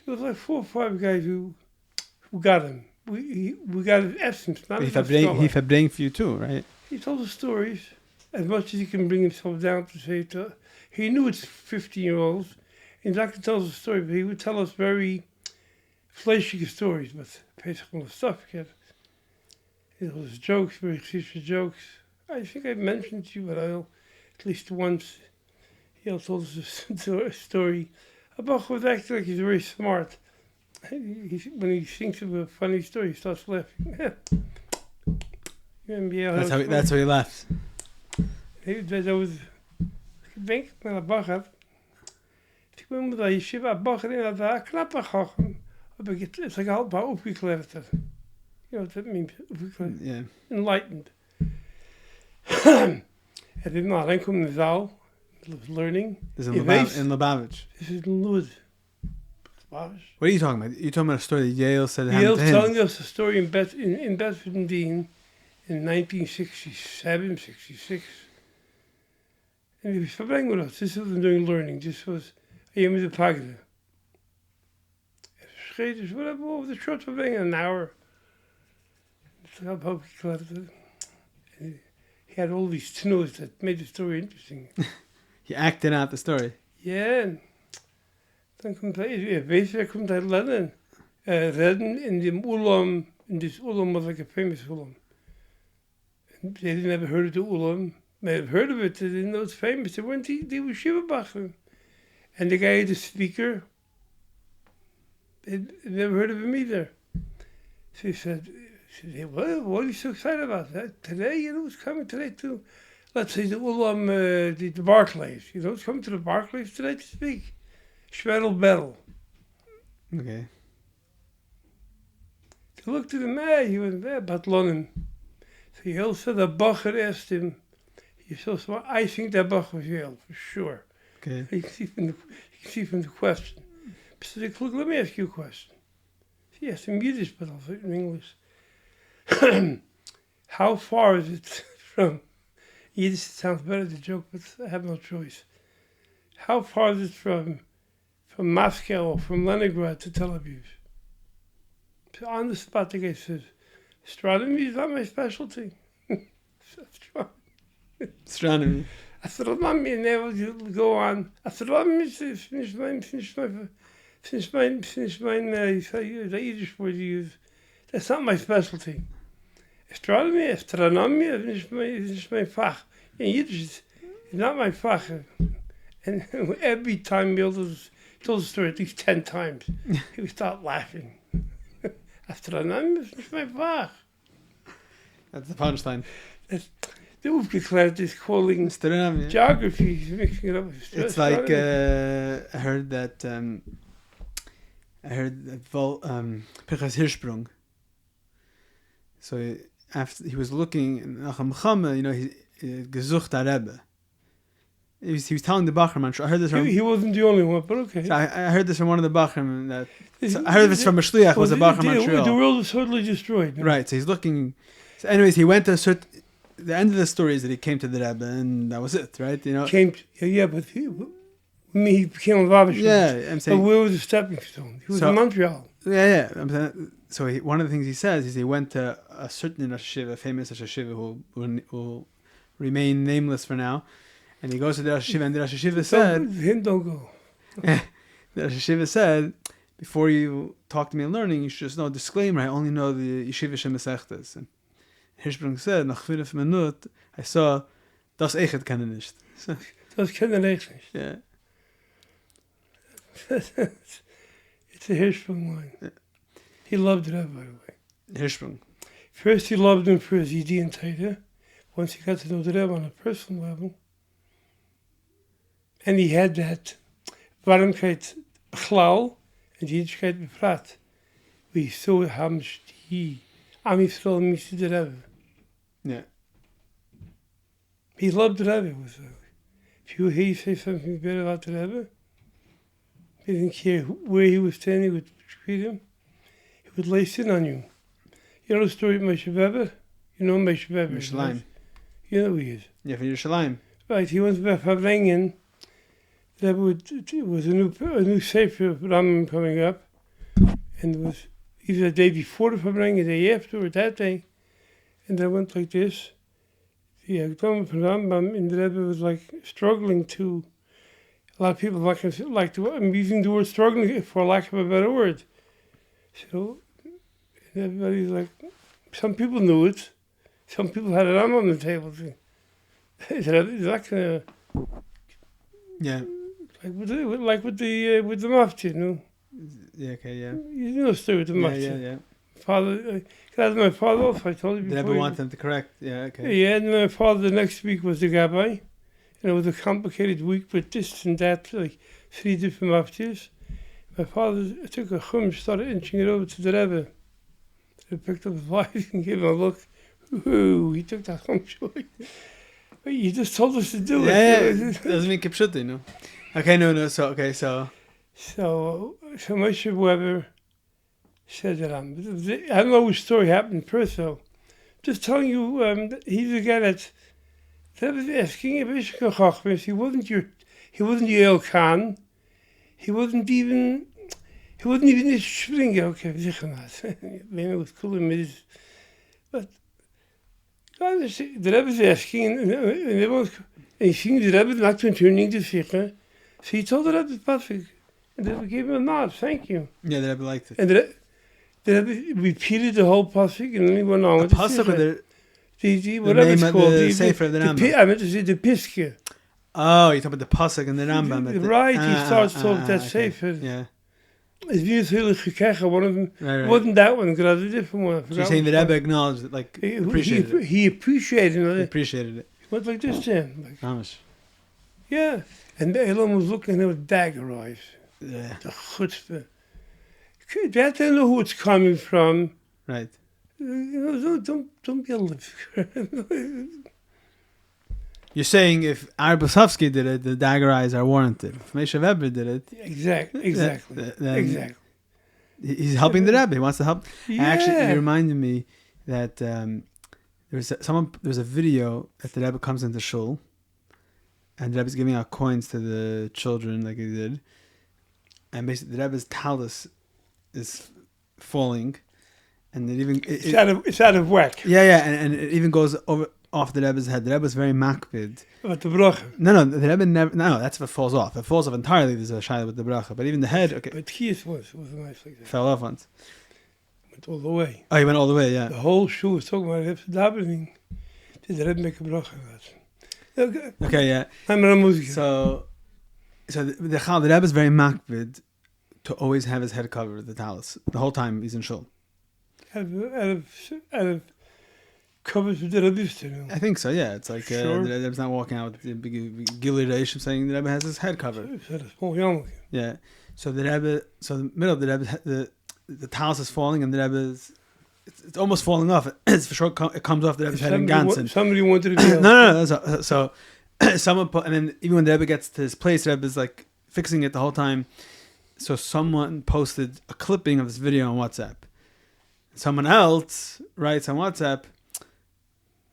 Speaker 2: was like 4 or 5 guys who got him. We got his essence. Not
Speaker 1: He verbring for you too, right?
Speaker 2: He told the stories as much as he can bring himself down to say it. He knew it's 15-year-olds. And Dr. tells a story, but he would tell us very fleshige stories, but basically stuff. It was jokes, very serious jokes. I think I mentioned to you, but I'll at least once. He also told us a story. Abach was acting like he's very smart. When he thinks of a funny story, he starts laughing.
Speaker 1: That's how he laughed.
Speaker 2: Dat was. Ik denk naar de bagger. Ik ben met de yeshiva bagger in de knappe chacham. Het is like halb opgekleerd. You know what that means?
Speaker 1: Yeah.
Speaker 2: Enlightened. Hij did not enkel in de zaal. Learning.
Speaker 1: This is in Lubavitch.
Speaker 2: This is in Lud.
Speaker 1: What are you talking about? You're talking about a story that Yale said
Speaker 2: Yale
Speaker 1: happened to him.
Speaker 2: telling us a story in Bedford and Dean in 1967, 66. And he was verbring with us. This wasn't doing learning. This was a with the pagde. Scheet whatever over the short verbring an hour. He had all these tnoes that made the story interesting.
Speaker 1: He acted out the story.
Speaker 2: Yeah. Dan komt hij, hij komt uit Lenin. Redden in the ulam. In this ulam was like a famous ulam. And they didn't ever heard of the ulam. They had heard of it. They didn't know it's famous. They weren't. They were shiva bachrim. And the guy, the speaker, they'd never heard of him either. So he said, hey, what are you so excited about that? Today, you know, it's coming today too. Let's say the ulam, the Barclays. You know, it's coming to the Barclays today to speak. Shvedel Bedel.
Speaker 1: Okay.
Speaker 2: He looked at him, he went, Batlonim. So Yale said the Bacher asked him, he's so smart, I think that Bacher was Yale, for sure.
Speaker 1: Okay.
Speaker 2: You can see from the question. So he said, look, let me ask you a question. He asked him Yiddish, but also in English. How far is it from, Yiddish sounds better, the joke, but I have no choice. How far is it from Moscow or from Leningrad to Tel Aviv? So on the spot, the guy says, astronomy is not my specialty.
Speaker 1: Astronomy.
Speaker 2: Astronomy, and they will go on. Astronomy is finish mine, the Yiddish word you use. That's not my specialty. Astronomy, finish my fach. In Yiddish, it's not my fach. And every time Bill told the story at least 10 times, he would start laughing. Astronomy is my fach.
Speaker 1: That's the punchline.
Speaker 2: The Ufgeklärt is calling geography, he's mixing it up with
Speaker 1: it's like, I heard that Pinchas Hirschsprung. So after he was looking nach a Mechama, you know, he gesucht a Rebbe. He was telling the Bachrim, I heard this from...
Speaker 2: He wasn't the only one, but okay.
Speaker 1: So I heard this from one of the Bachrim. I heard this from a Shliach, was a Bachrim Montreal.
Speaker 2: The world was totally destroyed. No?
Speaker 1: Right, so he's looking... So anyways, he went to a certain... The end of the story is that he came to the Rebbe, and that was it, right? You know.
Speaker 2: But he became a Rabbitson.
Speaker 1: Yeah, I'm saying...
Speaker 2: But where was the stepping stone? He was in Montreal.
Speaker 1: Yeah. I'm saying, so one of the things he says is he went to a certain Rosh Hashiva, famous Rosh Hashiva, who will remain nameless for now. And he goes to the Rosh Hashiva, and the Rosh Hashiva said...
Speaker 2: Him don't go.
Speaker 1: The Rosh Hashiva said, before you talk to me in learning, you should just know, disclaimer, I only know the Yeshiva Shemesechtes. And Hirschsprung said, nach 5 Minuten, I saw, das Eichet kann nicht.
Speaker 2: Das kann nicht.
Speaker 1: Yeah.
Speaker 2: It's It's a Hirschsprung line. He loved Rebbe, by the way.
Speaker 1: Hirschsprung.
Speaker 2: First, he loved him for his Yiddian Taita. Once he got to know the Rebbe on a personal level. And he had that Warmkeit Bechlal and Jiddischkeit Befrat. We saw haben die Am Yisrael missed the Rebbe.
Speaker 1: Yeah.
Speaker 2: He loved the Rebbe. If you hear say something bad about the Rebbe, he didn't care where he was standing, he would treat him. He would lay sin on you. You know the story of Moshe Weber? You know Moshe Weber?
Speaker 1: Yerushalayim.
Speaker 2: You know who he is.
Speaker 1: Yeah, from Yerushalayim.
Speaker 2: Right, he went to Fabrengen. There was a new Sefer Rambam coming up. And it was either the day before the Fabrengen, the day after, or that day. And I went like this. The Agdom from Rambam in the Rebbe was like struggling to, a lot of people like to, I'm using the word struggling for lack of a better word. So everybody's like, some people knew it. Some people had it on the table. Is that kind of,
Speaker 1: Yeah.
Speaker 2: like with the mufti, you know?
Speaker 1: Yeah, okay, yeah.
Speaker 2: You know the story with the mufti.
Speaker 1: Yeah.
Speaker 2: Father, that's my father also, I told you
Speaker 1: The
Speaker 2: before.
Speaker 1: Rebbe wanted them to correct. Yeah, okay.
Speaker 2: Yeah, and my father the next week was the Gabai. And it was a complicated week with this and that, like 3 different muftis. My father took a chum, started inching it over to the Rebbe. He picked up his wife and gave him a look. Ooh, he took that chum short. You just told us to do it.
Speaker 1: Yeah, doesn't mean kipshut, you know. Okay, no, so.
Speaker 2: So Moshe Weber said that I don't know which story happened first, though. Just telling you, he's the guy that was asking a bit of chachmas. He wasn't your Khan. He wasn't even a Springer. Okay, maybe it was cool in his, but the Rebbe was asking, and he seen the Rebbe not turning the Sikha. So he told the Rebbe perfect. And the Rebbe gave him a nod, thank you.
Speaker 1: Yeah, the Rebbe liked it.
Speaker 2: And the Rebbe repeated the whole pasuk and then he went on with the
Speaker 1: pasuk or
Speaker 2: the whatever it's called.
Speaker 1: The Sefer of the Rambam.
Speaker 2: I meant to say the Piske.
Speaker 1: Oh, you're talking about the pasuk and the Rambam.
Speaker 2: Right, he starts talking that Sefer.
Speaker 1: Yeah.
Speaker 2: It's really gekeken, one of them.
Speaker 1: Right.
Speaker 2: Wasn't that one, because a different one.
Speaker 1: So you're saying the Rebbe acknowledged it, like, appreciated it.
Speaker 2: He appreciated it.
Speaker 1: He appreciated it.
Speaker 2: He went like this to him. Like,
Speaker 1: How much?
Speaker 2: yeah. And the Elul was looking at him with dagger eyes.
Speaker 1: Yeah.
Speaker 2: The chutzpah. They have to know who it's coming from.
Speaker 1: Right.
Speaker 2: You know, don't be a live.
Speaker 1: You're saying if Aharon Blesofsky did it, the dagger eyes are warranted. If Moshe Weber did it,
Speaker 2: Exactly.
Speaker 1: then
Speaker 2: Exactly.
Speaker 1: He's helping the Rebbe. He wants to help.
Speaker 2: Yeah.
Speaker 1: Actually, you reminded me that there was a video that the Rebbe comes into shul, and the Rebbe's giving out coins to the children like he did, and basically the Rebbe's talus is falling, and
Speaker 2: It's out of whack.
Speaker 1: Yeah, and it even goes off the Rebbe's head. The Rebbe was very makpid.
Speaker 2: But the bracha.
Speaker 1: No, the Rebbe never. No, that's if it falls off. If it falls off entirely, there's a shayla with the bracha. But even the head, okay.
Speaker 2: But his was nice like that.
Speaker 1: Fell off once.
Speaker 2: Went all the way.
Speaker 1: Oh, he went all the way, yeah.
Speaker 2: The whole shul was talking about it. Davening. Did the Rebbe make a bracha?
Speaker 1: Okay, yeah.
Speaker 2: I'm a music.
Speaker 1: So the Rebbe is very makpid to always have his head covered with the talus the whole time he's in shul.
Speaker 2: Out of covers with the Rabbitson.
Speaker 1: I think so, yeah. It's like
Speaker 2: Sure.
Speaker 1: the Rebbe's not walking out with the big Gilui Reish saying the Rebbe has his head covered.
Speaker 2: It's a small yarmulke.
Speaker 1: Yeah. So the middle of the Rebbe, the talus is falling, and the Rebbe is, it's almost falling off. It's for sure it comes off the Rebbe's head in Gansen.
Speaker 2: Somebody wanted to be
Speaker 1: No. So someone put, and then even when the Rebbe gets to his place, the Rebbe is like fixing it the whole time. So someone posted a clipping of this video on WhatsApp. Someone else writes on WhatsApp,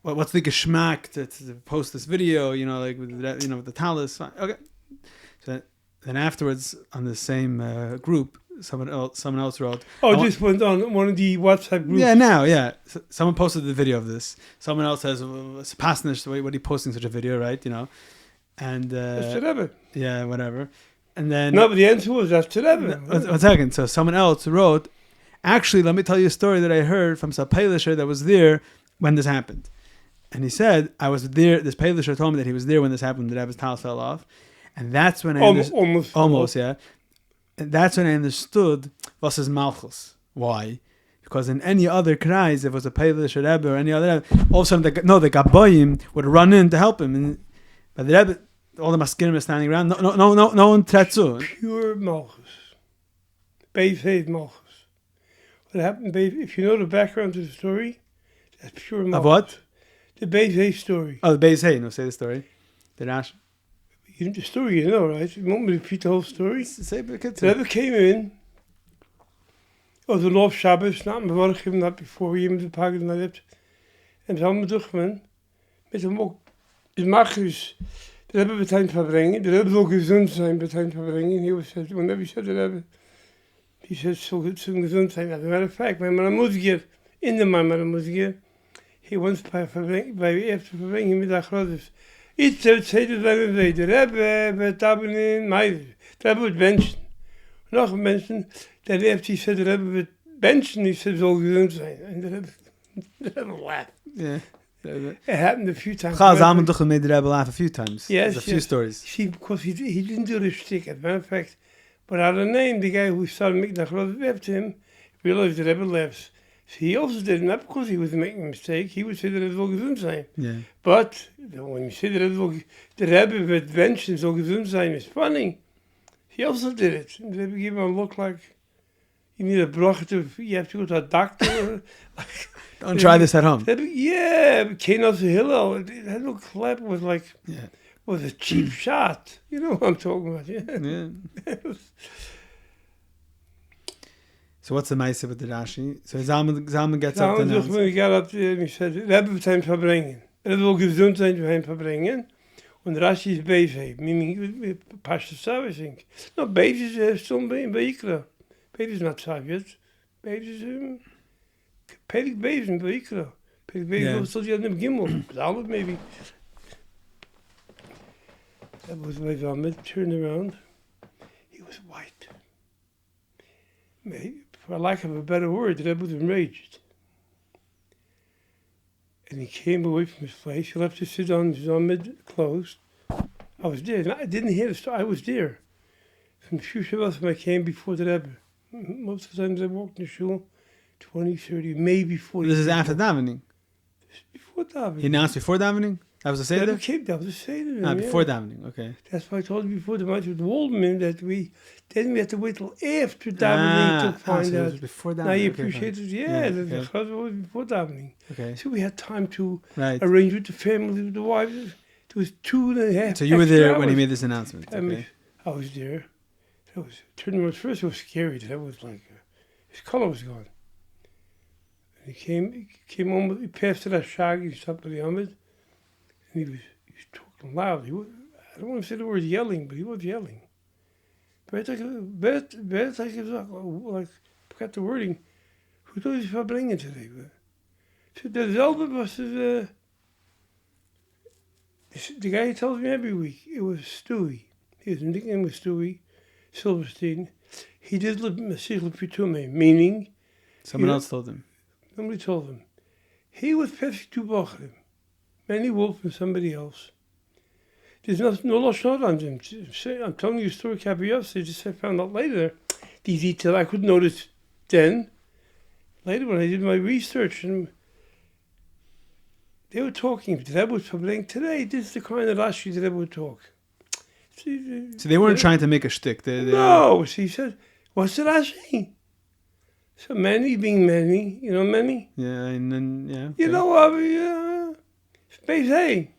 Speaker 1: well, what's the geschmack to post this video, like with the talus. Okay. So then afterwards on the same group, someone else wrote,
Speaker 2: this went on one of the WhatsApp groups.
Speaker 1: Yeah. So someone posted the video of this. Someone else says, it's pasnish, what are you posting such a video, right? And
Speaker 2: That's the Rebbe.
Speaker 1: yeah, whatever. And then
Speaker 2: No, but the answer was that's the Rebbe.
Speaker 1: one second. So someone else wrote, actually, let me tell you a story that I heard from some Peilisher that was there when this happened. And he said, I was there, this Peilisher told me that he was there when this happened, that Rebbe's talus fell off. And that's when I
Speaker 2: almost,
Speaker 1: yeah. that's when I understood was his Malchus. Why? Because in any other kreis, if it was a Pelish or Rebbe or any other Rebbe, all of a sudden the Gabayim would run in to help him. And, but the Rebbe, all the Maskirim are standing around. No one tretzu.
Speaker 2: Pure Malchus. Beis Malchus. What happened, if you know the background to the story, that's pure Malchus.
Speaker 1: Of what?
Speaker 2: The Beis story.
Speaker 1: Oh, the Beis Hey. No, say the story. The Rash.
Speaker 2: The story you know, right? You want me to repeat the whole story?
Speaker 1: Say the
Speaker 2: The Rebbe came in. Oh, the law of Shabbos, not Mevorchim, not before we even the Pagad Nalipt. En we allemaal durchgemen. Met hem ook. De Machus. De Rebbe betein verbrengen. De Rebbe wil gezond zijn betein verbrengen. He was said, whenever he said the Rebbe, he said, so gezond zijn. As a matter of fact, my Maramuzgir, in the Maramuzgir, he wants by after verbrengen met de grooters. Iets uit zeiden we weten. De Rebbe, we tappen in Meijer. De Rebbe wordt benchen. Nog mensen. Then after he said the Rebbe would benchen, he said, "All gezond zijn." And the Rebbe laughed.
Speaker 1: Yeah.
Speaker 2: It happened a few times.
Speaker 1: Chazam Duchel made the Rebbe laugh a few times.
Speaker 2: Yes,
Speaker 1: There's a few stories.
Speaker 2: See, because he didn't do the shtick. As a matter of fact, but out of name, the guy who started making the Chlod left him, realized the Rebbe laughs. So he also did it, not because he was making a mistake, he would say the Rebbe all gezond zijn.
Speaker 1: Yeah.
Speaker 2: But when you say the Rebbe would benchen, all gezond zijn is funny. He also did it. And the Rebbe gave him a look like, you need a bracha you have to go to a doctor.
Speaker 1: Don't try this at home.
Speaker 2: Yeah, Kenos Hillel. That little clap was like, was a cheap shot. You know what I'm talking about, yeah.
Speaker 1: So what's the Maisa with the Rashi? So Zalman gets up
Speaker 2: When
Speaker 1: there.
Speaker 2: he got up there, he said, Rebbe wird heim verbringen. Rebbe will gesund sein, wir heim verbringen. Und Rashi is Beis, meaning Pasha Sav, I think. No, Beis is still in Beikra. Beis is not Sav yet. Beis is Pedig Beis in Beikra. Pedig Beis was still in Gimel. Zalman maybe. That was my Zalman, turned around. He was white. Maybe, for lack of a better word, the Rebbe was enraged. And he came away from his place. He left his Zalman closed. I was there. And I didn't hear the story. I was there. From few Shabbos when I came before the Rebbe. Most of the times I walked in the shul, 20, 30, maybe 40.
Speaker 1: This is after davening.
Speaker 2: Before davening.
Speaker 1: He announced before davening? That was the Seder?
Speaker 2: That was the Seder.
Speaker 1: Before davening, okay.
Speaker 2: That's why I told you before the match with Waldman that we had to wait till after davening to find
Speaker 1: so
Speaker 2: out.
Speaker 1: It was before davening.
Speaker 2: Now you
Speaker 1: okay,
Speaker 2: appreciate it. The chassid was before davening.
Speaker 1: Okay.
Speaker 2: So we had time to
Speaker 1: Right.
Speaker 2: arrange with the family, with the wives. It was 2.5
Speaker 1: So you were there
Speaker 2: hours.
Speaker 1: when he made this announcement. Okay.
Speaker 2: I was there. That was turning around. First it was scary. That was like his color was gone. And he came on. He passed to that shag. He stopped at the Ahmed, and he was talking loud. I don't want to say the word yelling, but he was yelling. But like forgot the wording. Who knows if I bring it today? So the Zelda was the guy who tells me every week. It was Stewie. His nickname was Stewie Silverstein. He did live Masich Pitume, meaning
Speaker 1: Someone else told him.
Speaker 2: Somebody told him. He was perfect to Bachrim. Manny Wolf and somebody else. There's no Lashon on him. I'm telling you a story, Kabiyos. I found out later. These details I couldn't notice then. Later when I did my research, and they were talking. The Rebbe was publishing today. This is the kind of Rashi the Rebbe would talk.
Speaker 1: So they weren't trying to make a shtick.
Speaker 2: No. So he said, what's the Rashi? So many being many, you know many?
Speaker 1: Yeah, and then, yeah. Okay.
Speaker 2: You know, space A.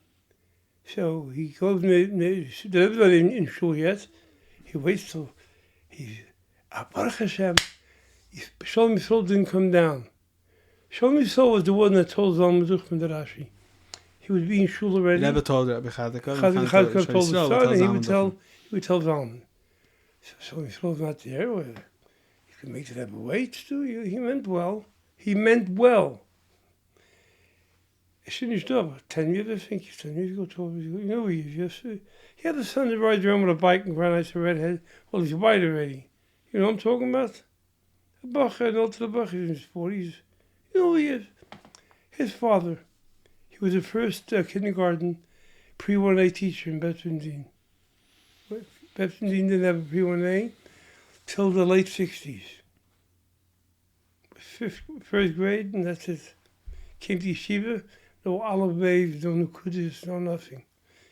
Speaker 2: So he goes, the Rebbe's not in shul yet. He waits till Baruch Hashem, Shalom Yisrael didn't come down. Shalom Yisrael was the one that told Zalman Zuch from the Rashi. He was being shul already.
Speaker 1: Rebbe told Rabbi Aharon
Speaker 2: Chazaka told the son, and he would tell Zalman. So Shalom Yisrael's not there. Well, you can make the Rebbe wait, too. He meant well. He meant well. It's finished up 10 years, I think. 10 years ago, 12 years ago. You know, he had a son that rides around with a bike and granite a redhead. Well, he's white already. You know what I'm talking about? A Bacher, an ultra Bacher, he's in his 40s. You know who he is? His father. He was the first kindergarten pre-1A teacher in Beth Din. Beth Din didn't have a pre-1A. till the late 60s. First grade, and that's it. Came to yeshiva, no olive waves, no nukudas, no nothing.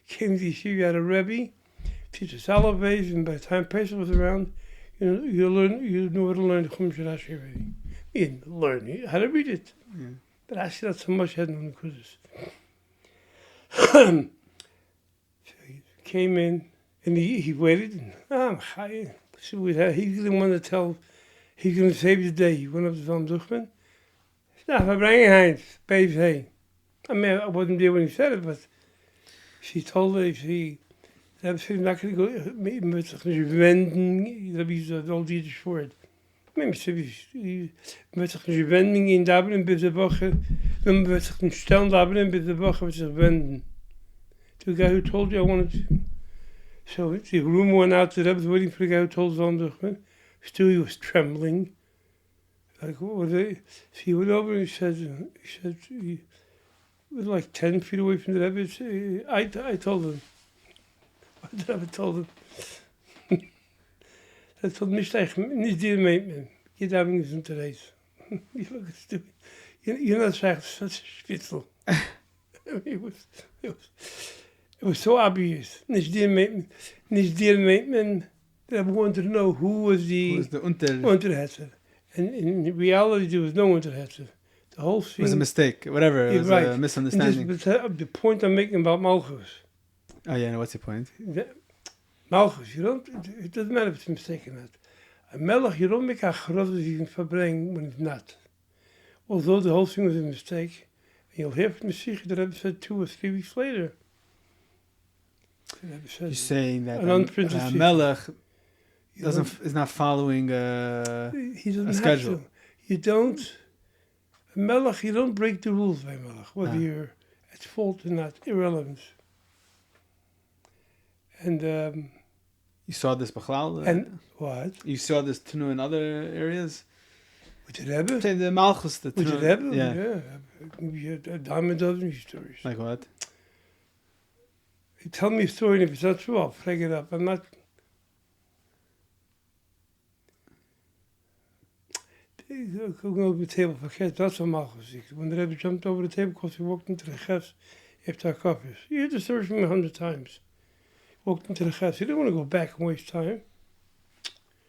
Speaker 2: Came to yeshiva, had a Rebbe, teach us olive waves, and by the time Pesach was around, you knew how to learn the Chumash Rashi already. You didn't learn how to read it.
Speaker 1: Yeah.
Speaker 2: But Rashi not so much, had no nukudas. So he came in, and he waited, and I'm high. So he didn't want to tell, he's going to save the day. He went up to Van Duchman. Nou, we brengen Heinz, PV. I mean, I wasn't there when he said it, but she told her, that was not going to go, met zich niet wenden, dat is het al Jiddisch woord. Met zich niet wenden in Dublin, bij de woche, met zich niet stellen Dublin, bij de woche, met zich wenden. The guy who told you I wanted to. So the rumor went out that I was waiting for the guy who told Van Duchman. Still he was trembling. Like, what was it? So he went over and he said, he was like 10 feet away from the Rebbe. I told him. The Rebbe told him. I told him, nicht dir meint man. Get out of the race. You look stupid. You're not such a spitzel. It was so obvious. Nicht dir meint man. That I wanted to know who was the Unterhetzer. And in reality, there was no Unterhetzer. The whole thing...
Speaker 1: It was a mistake, whatever. It was
Speaker 2: right.
Speaker 1: a misunderstanding.
Speaker 2: The point I'm making about Malchus.
Speaker 1: Oh, yeah, no, what's the point?
Speaker 2: Malchus, it doesn't matter if it's a mistake or not. A melech, you don't make a chroz that you can verbring when it's not. Although the whole thing was a mistake, and you'll hear from the Mashiach, the Rebbe said 2 or 3 weeks later.
Speaker 1: You're saying that
Speaker 2: a
Speaker 1: melech is not following a schedule.
Speaker 2: You don't. A melech, you don't break the rules by melech, whether you're at fault or not, irrelevant. And
Speaker 1: you saw this Bechlal?
Speaker 2: And what?
Speaker 1: You saw this Tunu in other areas?
Speaker 2: With the Rebbe?
Speaker 1: The Malchus, the
Speaker 2: With the Rebbe?
Speaker 1: Yeah.
Speaker 2: We had a dime a dozen stories.
Speaker 1: Like what?
Speaker 2: You tell me a story, and if it's not true, I'll flag it up. I'm not... Going over the table, forget that's a Malchus. When the Rebbe jumped over the table because he walked into the chefs after coffees. You heard the story from me 100 times. Walked into the chefs. He didn't want to go back and waste time.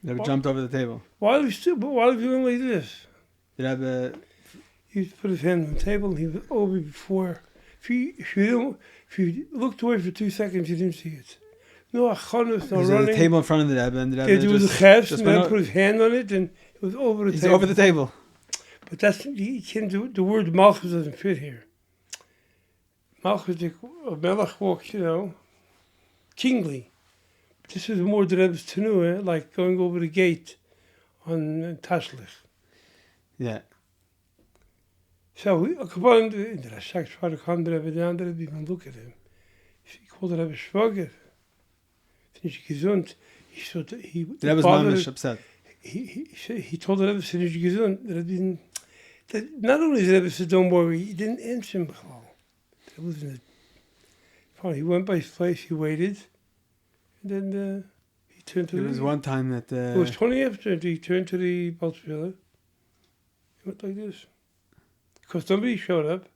Speaker 1: The Rebbe jumped over the table.
Speaker 2: While he was doing like this.
Speaker 1: The Rebbe...
Speaker 2: He put his hand on the table and he was over before. If you looked away for 2 seconds, you didn't see it. No achonus, no running.
Speaker 1: There was a table in front of the Rebbe, and the Rebbe
Speaker 2: there was a chefs, and then put his hand on it, and it was over the table.
Speaker 1: He's over the table.
Speaker 2: But that's, you can't do, the word Malchus doesn't fit here. Malchus, Melech walks, kingly. But this is more the Rebbe's Tanu, like going over the gate on Tashlich.
Speaker 1: Yeah.
Speaker 2: So we come in the Rashak Shvar come the Rebbe down, the Rebbe even look at him. He called the Rebbe Schwager. Finish gesund. The
Speaker 1: Rebbe's mom was upset.
Speaker 2: He told the Rebbe, finish gesund. The Rebbe didn't, not only the Rebbe said, don't worry, he didn't answer him. That wasn't it. He went by his place, he waited, and then he turned to
Speaker 1: There was one time that...
Speaker 2: it was 20 after, he turned to the Baltzviller. He went like this. Because somebody showed up.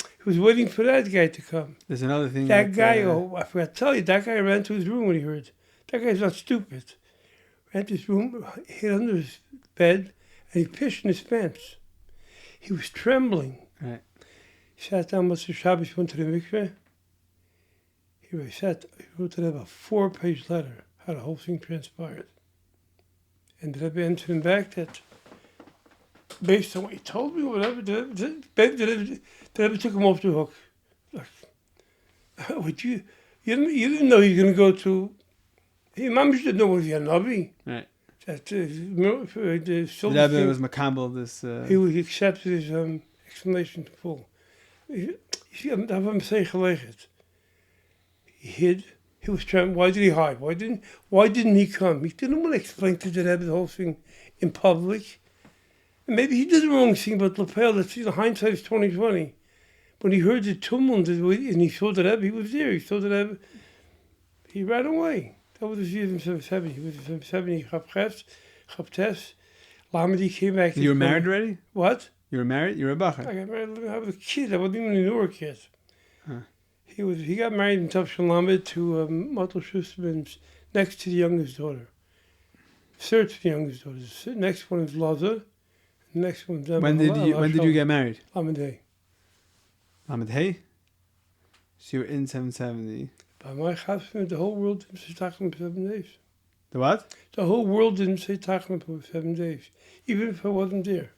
Speaker 2: He was waiting for that guy to come.
Speaker 1: There's another thing
Speaker 2: that guy, I forgot to tell you, that guy ran to his room when he heard. That guy's not stupid. Ran to his room, hid under his bed, and he pissed in his pants. He was trembling.
Speaker 1: Right.
Speaker 2: He sat down, Mr. Shabbos went to the mikveh. He wrote to Rebbe a 4-page letter, how the whole thing transpired. And the Rebbe answered him back that, based on what he told me, whatever, the Rebbe took him off the hook. Like, you didn't know you were going to go to... Mom didn't know was he a Navi.
Speaker 1: Right.
Speaker 2: That
Speaker 1: the Rebbe was makabel this...
Speaker 2: He accepted his explanation to full. You see, I'm saying gelegen. He hid. He was trying. Why did he hide? Why didn't he come? He didn't want to explain to the Rebbe the whole thing in public. And maybe he did the wrong thing, but lapel. That's hindsight is 20/20. When he heard the tumult and he saw the Rebbe, he was there. He saw the Rebbe. He ran away. That was his year in 77. He was in 77. He got chefs. Chaptes. Lamedi came back.
Speaker 1: You were married already?
Speaker 2: What?
Speaker 1: You were married? You were a bacher?
Speaker 2: I got married. I was a kid. I wasn't even in New York yet.
Speaker 1: Huh.
Speaker 2: He got married in Tavshel Lamed to Motel Schusterman, next to the youngest daughter. Third to the youngest daughter. The next one is Laza. The next one's
Speaker 1: When did you get married?
Speaker 2: Lamed.
Speaker 1: Lamed Hey? So you were in 770.
Speaker 2: By my husband, the whole world didn't say Tachlim for 7 days.
Speaker 1: The what?
Speaker 2: The whole world didn't say Tachlim for 7 days, even if I wasn't there.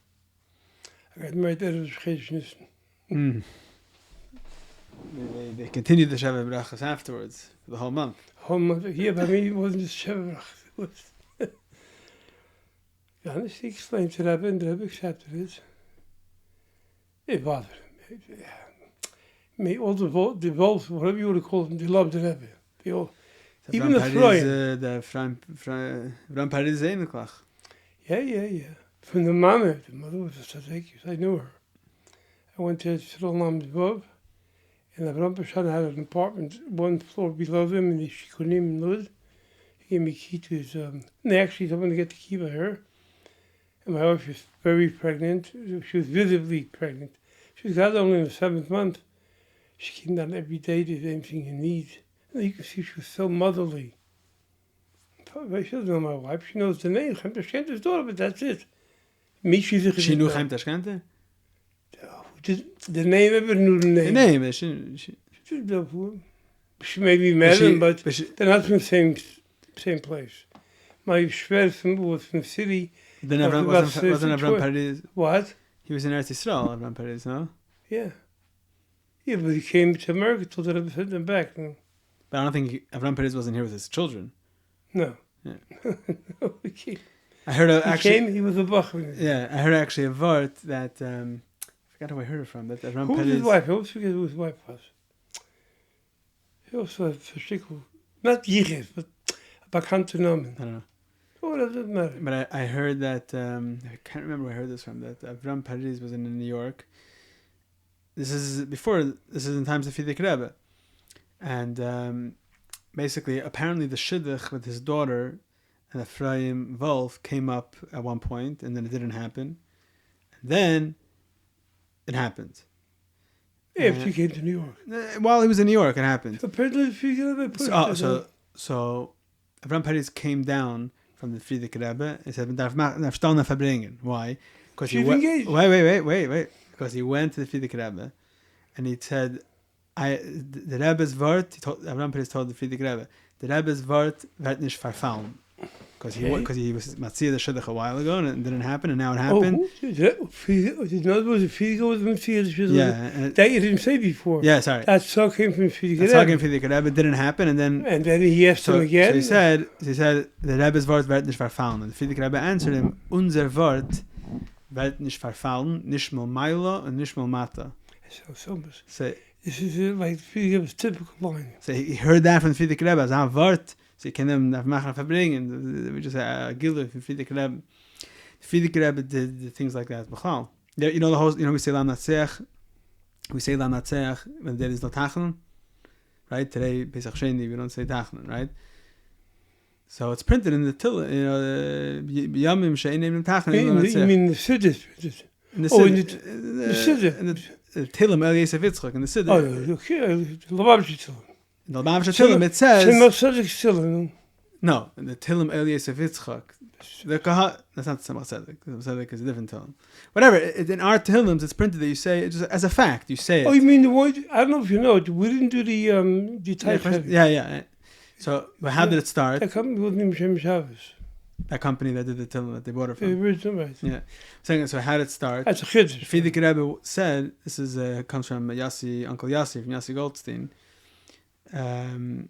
Speaker 2: I got married out of Cheshnis.
Speaker 1: Mm. They continued the Sheva Brachas afterwards for the whole month.
Speaker 2: Whole month. Yeah, by me, it wasn't just Shevrach. It was. Honestly, explained to Rebbe, and the Rebbe accepted it. It bothered him. All the wolves, whatever you want to call them, they loved the Rebbe. They all, even the Freud.
Speaker 1: The Ram Paris Einklach.
Speaker 2: Yeah. From the mother was a tzaddik. I knew her. I went to Shul Bob, and Aharon Blesofsky had an apartment 1 floor below them, and she couldn't even live. He gave me a key to his. And they actually told me to get the key by her. And my wife was very pregnant. She was visibly pregnant. She was got only in the 7th month. She came down every day to do anything you need. And you can see she was so motherly. She doesn't know my wife. She knows the name. Chaim Tashkente's daughter, but that's it.
Speaker 1: She knew Chaim Tashkente?
Speaker 2: The name, ever knew the name.
Speaker 1: The name,
Speaker 2: she may be married, but they're not from the same place. My Schwer was from the city.
Speaker 1: Then wasn't Aharon Paris?
Speaker 2: What?
Speaker 1: He was in Eretz Yisrael, Aharon Paris, no?
Speaker 2: Yeah. Yeah, but he came to America, told the Rebbe to send them back. No.
Speaker 1: But I don't think Aharon Paris wasn't here with his children.
Speaker 2: No.
Speaker 1: Yeah.
Speaker 2: No, he came.
Speaker 1: I heard
Speaker 2: He was a bacher.
Speaker 1: Yeah, I heard actually a word that I forgot who I heard it from. That Aharon
Speaker 2: Who was
Speaker 1: Paris.
Speaker 2: his wife? I always forget who his wife was. He also had verschrikkelijk, not Yichis, but bekannte Namen.
Speaker 1: I don't know.
Speaker 2: Oh, that doesn't matter.
Speaker 1: But I heard that I can't remember where I heard this from. That Aharon Paris was in New York. This is in times of Fidik Rebbe, and basically, apparently, the shidduch with his daughter and Ephraim Wolf came up at one point, and then it didn't happen. And then it happened.
Speaker 2: If he came to New York.
Speaker 1: While he was in New York, it happened.
Speaker 2: Apparently,
Speaker 1: So Aharon Paris came down from the Frierdiker Rebbe and said, "Darf stellen verbringen." Why? Because he went. Wait. Because he went to the Frierdiker Rebbe, and he said, "The Rebbe's word." Aharon Paris told the Frierdiker Rebbe, "The Rebbe's word wird nicht verfallen." Because he was Matzia the Shidduch a while ago, and it didn't happen, and now it happened.
Speaker 2: Did you know was a Frierdiker was Matzia the Shidduch?
Speaker 1: Yeah,
Speaker 2: that you didn't say before.
Speaker 1: Yeah, sorry.
Speaker 2: That song came from Frierdiker Rebbe.
Speaker 1: That song came from Frierdiker Rebbe. It didn't happen, and then
Speaker 2: he asked him again.
Speaker 1: So he said, "The Rebbe's word wird nicht verfallen." And the Frierdiker Rebbe answered him, "Unser Wort wird nicht verfallen, nicht mal Mailo und nicht mal Mata."
Speaker 2: So this is like Frierdiker Rebbe's typical line.
Speaker 1: So he heard that from the Frierdiker Rebbe as a word. So you can them machen verbringen. We just say a gilu from Frierdiker Rebbe. The Frierdiker Rebbe did things like that. You know the whole. You know we say Lam Natseach. We say Lam Natseach when there is no Tachlan. Right today, Pesach Sheni, we don't say Tachlan. Right. So it's printed in the Till. You know, Yamim Sheinim Tachlan.
Speaker 2: You mean the Siddur?
Speaker 1: In the
Speaker 2: Siddur.
Speaker 1: In the Tillim El Yosef Yitzchak in the Siddur.
Speaker 2: Oh, okay. The Lubavitcher.
Speaker 1: In the Tillim it says. No, in the Tillim El Yosef Yitzchak. The Kahat, that's not the Tzemach Tzedek. The Tzedek is a different Tillim. Whatever, in our Tillims, it's printed that you say it just as a fact. You say it.
Speaker 2: Oh, you mean the one? I don't know if you know it. We didn't do the type.
Speaker 1: Yeah. So, how did it start?
Speaker 2: That company was named Shem Shabbos.
Speaker 1: That company that did the Tillim that they bought it from.
Speaker 2: The original, right?
Speaker 1: Yeah. So how did it start?
Speaker 2: That's a chiddush.
Speaker 1: Frierdiker Rebbe said, this is comes from Uncle Yossi, from Yossi Goldstein. And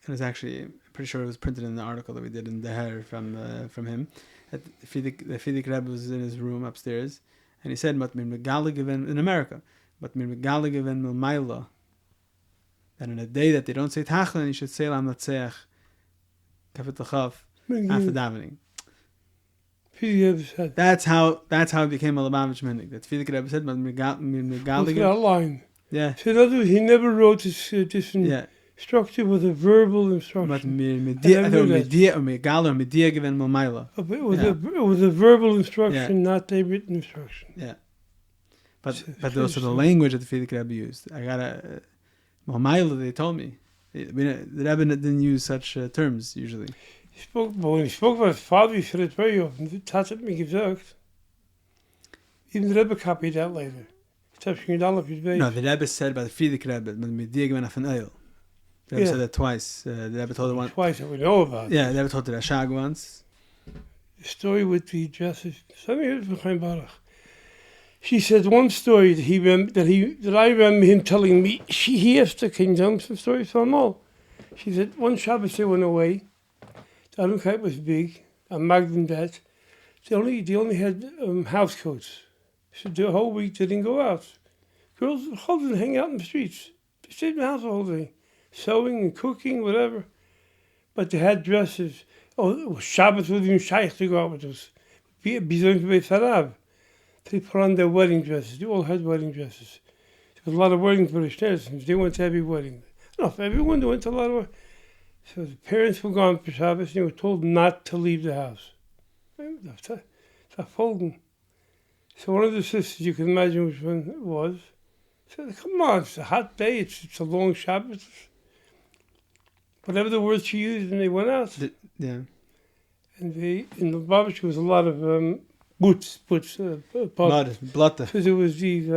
Speaker 1: it's actually, I'm pretty sure it was printed in the article that we did in the Hair from him. The Frierdiker Rebbe was in his room upstairs, and he said, in America, that in a day that they don't say Tachlan, you should say Lam Natseach, Kapitel Chav, after davening. That's how it became a Lubavitch Minhag. That Frierdiker Rebbe said,
Speaker 2: Look at that line.
Speaker 1: Yeah.
Speaker 2: So in other words, he never wrote this in Structure was a verbal
Speaker 1: Aber
Speaker 2: instruction.
Speaker 1: mit dir gewinnen mal Meile.
Speaker 2: It was a verbal instruction, not a written instruction.
Speaker 1: Yeah. But also the language that the Frierdiker Rebbe used. I got a Meile, they told me. The Rebbe didn't use such terms usually.
Speaker 2: When he spoke about his father, he said it very often. That's what me gesagt. Even the Rebbe copied that later.
Speaker 1: No, the Rebbe said about the Frierdiker Rebbe, mit dir gewinnen von Elul. The Rebbe said that twice. The Rebbe told it once.
Speaker 2: Twice that we know about.
Speaker 1: Yeah, the Rebbe told it Rashag once.
Speaker 2: The story with the dresses. Some years behind Baruch. She said one story that I remember him telling me. He asked the King James some stories from all. She said one Shabbos they went away. The Alunkite was big, a Magdalene that. They only had house coats. So the whole week they didn't go out. Girls didn't hang out in the streets. They stayed in the house the whole day, sewing and cooking, whatever. But they had dresses. Oh, Shabbos was even shaykh to go out with us. Bizarre Beit Sarab. They put on their wedding dresses. They all had wedding dresses. There was a lot of weddings for the Schneersons. They went to every wedding. No, for everyone, they went to a lot of weddings. So the parents were gone for Shabbos and they were told not to leave the house. That's a folding. So one of the sisters, you can imagine which one it was, said, come on, it's a hot day, it's a long Shabbos. Whatever the words she used, and they went out.
Speaker 1: Yeah.
Speaker 2: And in the barbecue was a lot of boots,
Speaker 1: Mud, blood.
Speaker 2: because there was these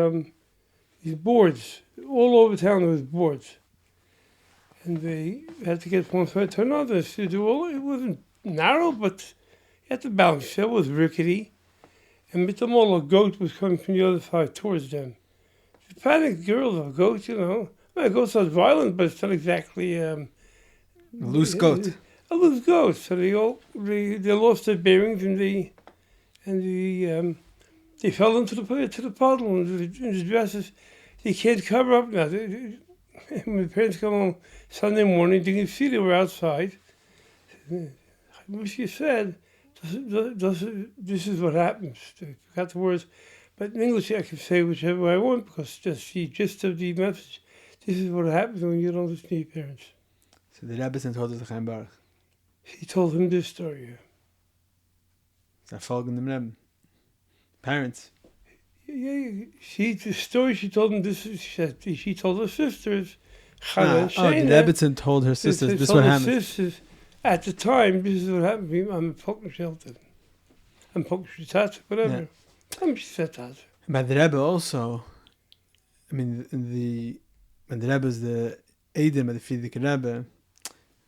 Speaker 2: boards. All over town there was boards. And they had to get from one side to another. So it wasn't narrow, but you had to balance. It was rickety. And with them all, a goat was coming from the other side towards them. The panicked girls are goats, you know. Well, goats are violent, but it's not exactly...
Speaker 1: a loose goat.
Speaker 2: A loose goat. So they lost their bearings and they fell into the puddle and the dresses. They can't cover up now. When the parents come home Sunday morning, they can see they were outside. She said, this is what happens. I forgot the words. But in English, I can say whichever I want because just the gist of the message. This is what happens when you don't listen to your parents.
Speaker 1: So the Rabbitson told us the Chaim Baruch.
Speaker 2: He told him this story.
Speaker 1: Is folgende Rebbe? Parents.
Speaker 2: Yeah. The story she told him this. She told her sisters.
Speaker 1: The Rabbitson told her sisters. This is what happened.
Speaker 2: Sisters, at the time, this is what happened to me. I'm a Pokemon shelter. I'm Pokemon Tat, whatever. I'm just that.
Speaker 1: By the Rebbe also, I mean, when the Rebbe is the Eidim of the Frierdiker Rebbe,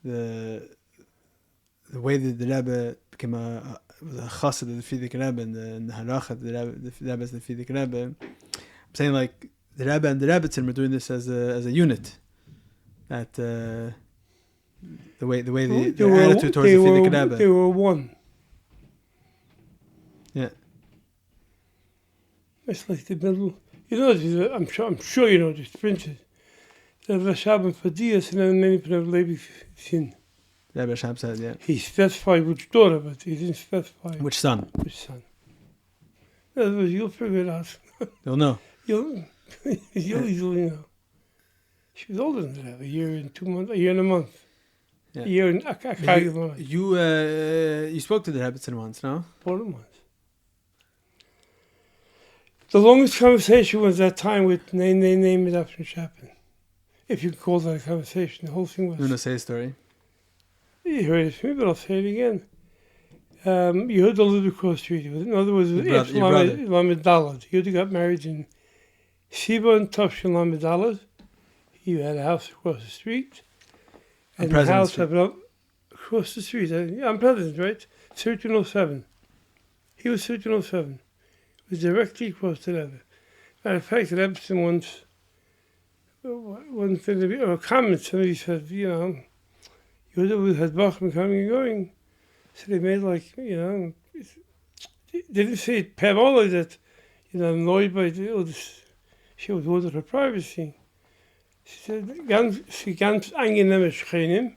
Speaker 1: the way that the Rebbe became a chassid of the Frierdiker Rebbe and the harachat the Rebbe is the Frierdiker Rebbe, I'm saying like the Rebbe and the Rabbitson were doing this as a unit. That the way the attitude towards the Frierdiker Rebbe.
Speaker 2: They were one.
Speaker 1: Yeah.
Speaker 2: It's like the middle. You know, I'm sure you know these princes. Reb Shn for Dias and then many Reb Shn.
Speaker 1: Reb Shn said, yeah.
Speaker 2: He specified which daughter, but he didn't specify
Speaker 1: which son.
Speaker 2: In other words, you'll figure it out.
Speaker 1: You'll know.
Speaker 2: You'll easily know. She was older than that, a year and 2 months, a year and a month.
Speaker 1: Yeah.
Speaker 2: A year and a month.
Speaker 1: You spoke to the Rabbitson once, no?
Speaker 2: 4 months. The longest conversation was that time with name adoption Chapin. If you call that a conversation, the whole thing was...
Speaker 1: You want to say a story?
Speaker 2: You heard it from me, but I'll say it again. You heard the little cross street. In other words, Lamed Dalad. He got married in Siba and Tafshin Lamed Dalad. He had a house across the street. And the house across the street. I'm president, right? 1307. He was 1307. It was directly across the Rebbe. Matter of fact, the Rabbitson once thing, or a comment, somebody said, you know, you had Bachman coming and going. So they made like, you know, they didn't say it Pamela that, you know, annoyed by she was wanted her privacy. She said, ganz angenehme Schreinim.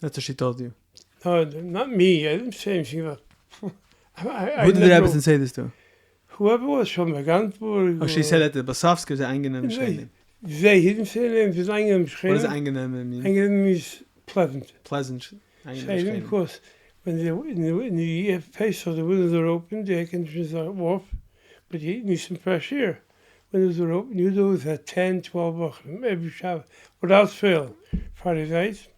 Speaker 1: That's what she told you.
Speaker 2: No, not me. I didn't say anything about.
Speaker 1: Who did the Rabbitson say this to?
Speaker 2: Whoever was from Gantburg.
Speaker 1: Oh, she said that the Blesofsky was angenehm Schreinim.
Speaker 2: He didn't say the name, it was angenehm.
Speaker 1: What does angenehm mean?
Speaker 2: Angenehm means pleasant.
Speaker 1: Pleasant.
Speaker 2: Shayim, of course, when in the year of Pesach, the windows are open, the air conditioners are off, but you need some fresh air. Windows are open, you always had 10, 12 Bachrim every Shabbat, without fail. Friday night,